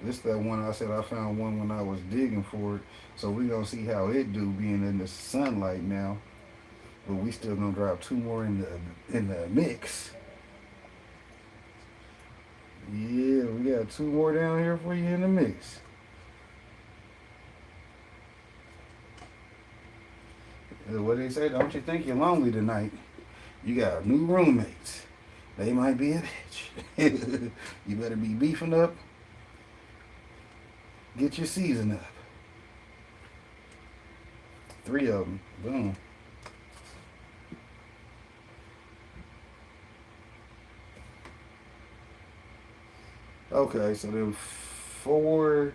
This that one I said I found one when I was digging for it. So we gonna see how it do being in the sunlight now. But we still gonna drop 2 more in the mix. Yeah, we got 2 more down here for you in the mix. What they say, don't you think you're lonely tonight? You got new roommates. They might be a bitch. You better be beefing up. Get your season up. 3 of them. Boom. Okay, so the 4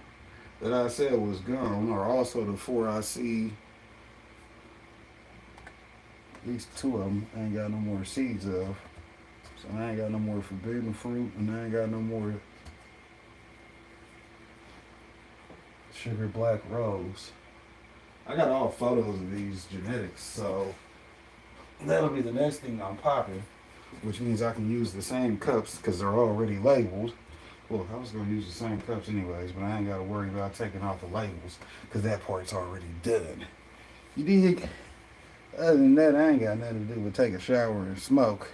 that I said was gone are also the 4 I see. At least 2 of them I ain't got no more seeds of. So I ain't got no more forbidden fruit, and I ain't got no more sugar black rose. I got all photos of these genetics, so that'll be the next thing I'm popping, which means I can use the same cups because they're already labeled. Well, I was going to use the same cups anyways, but I ain't got to worry about taking off the labels because that part's already done. You dig? Other than that, I ain't got nothing to do with take a shower and smoke.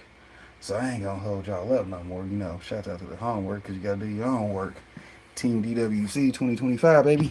So I ain't going to hold y'all up no more. Shout out to the homework because you got to do your homework. Team DWC 2025, baby.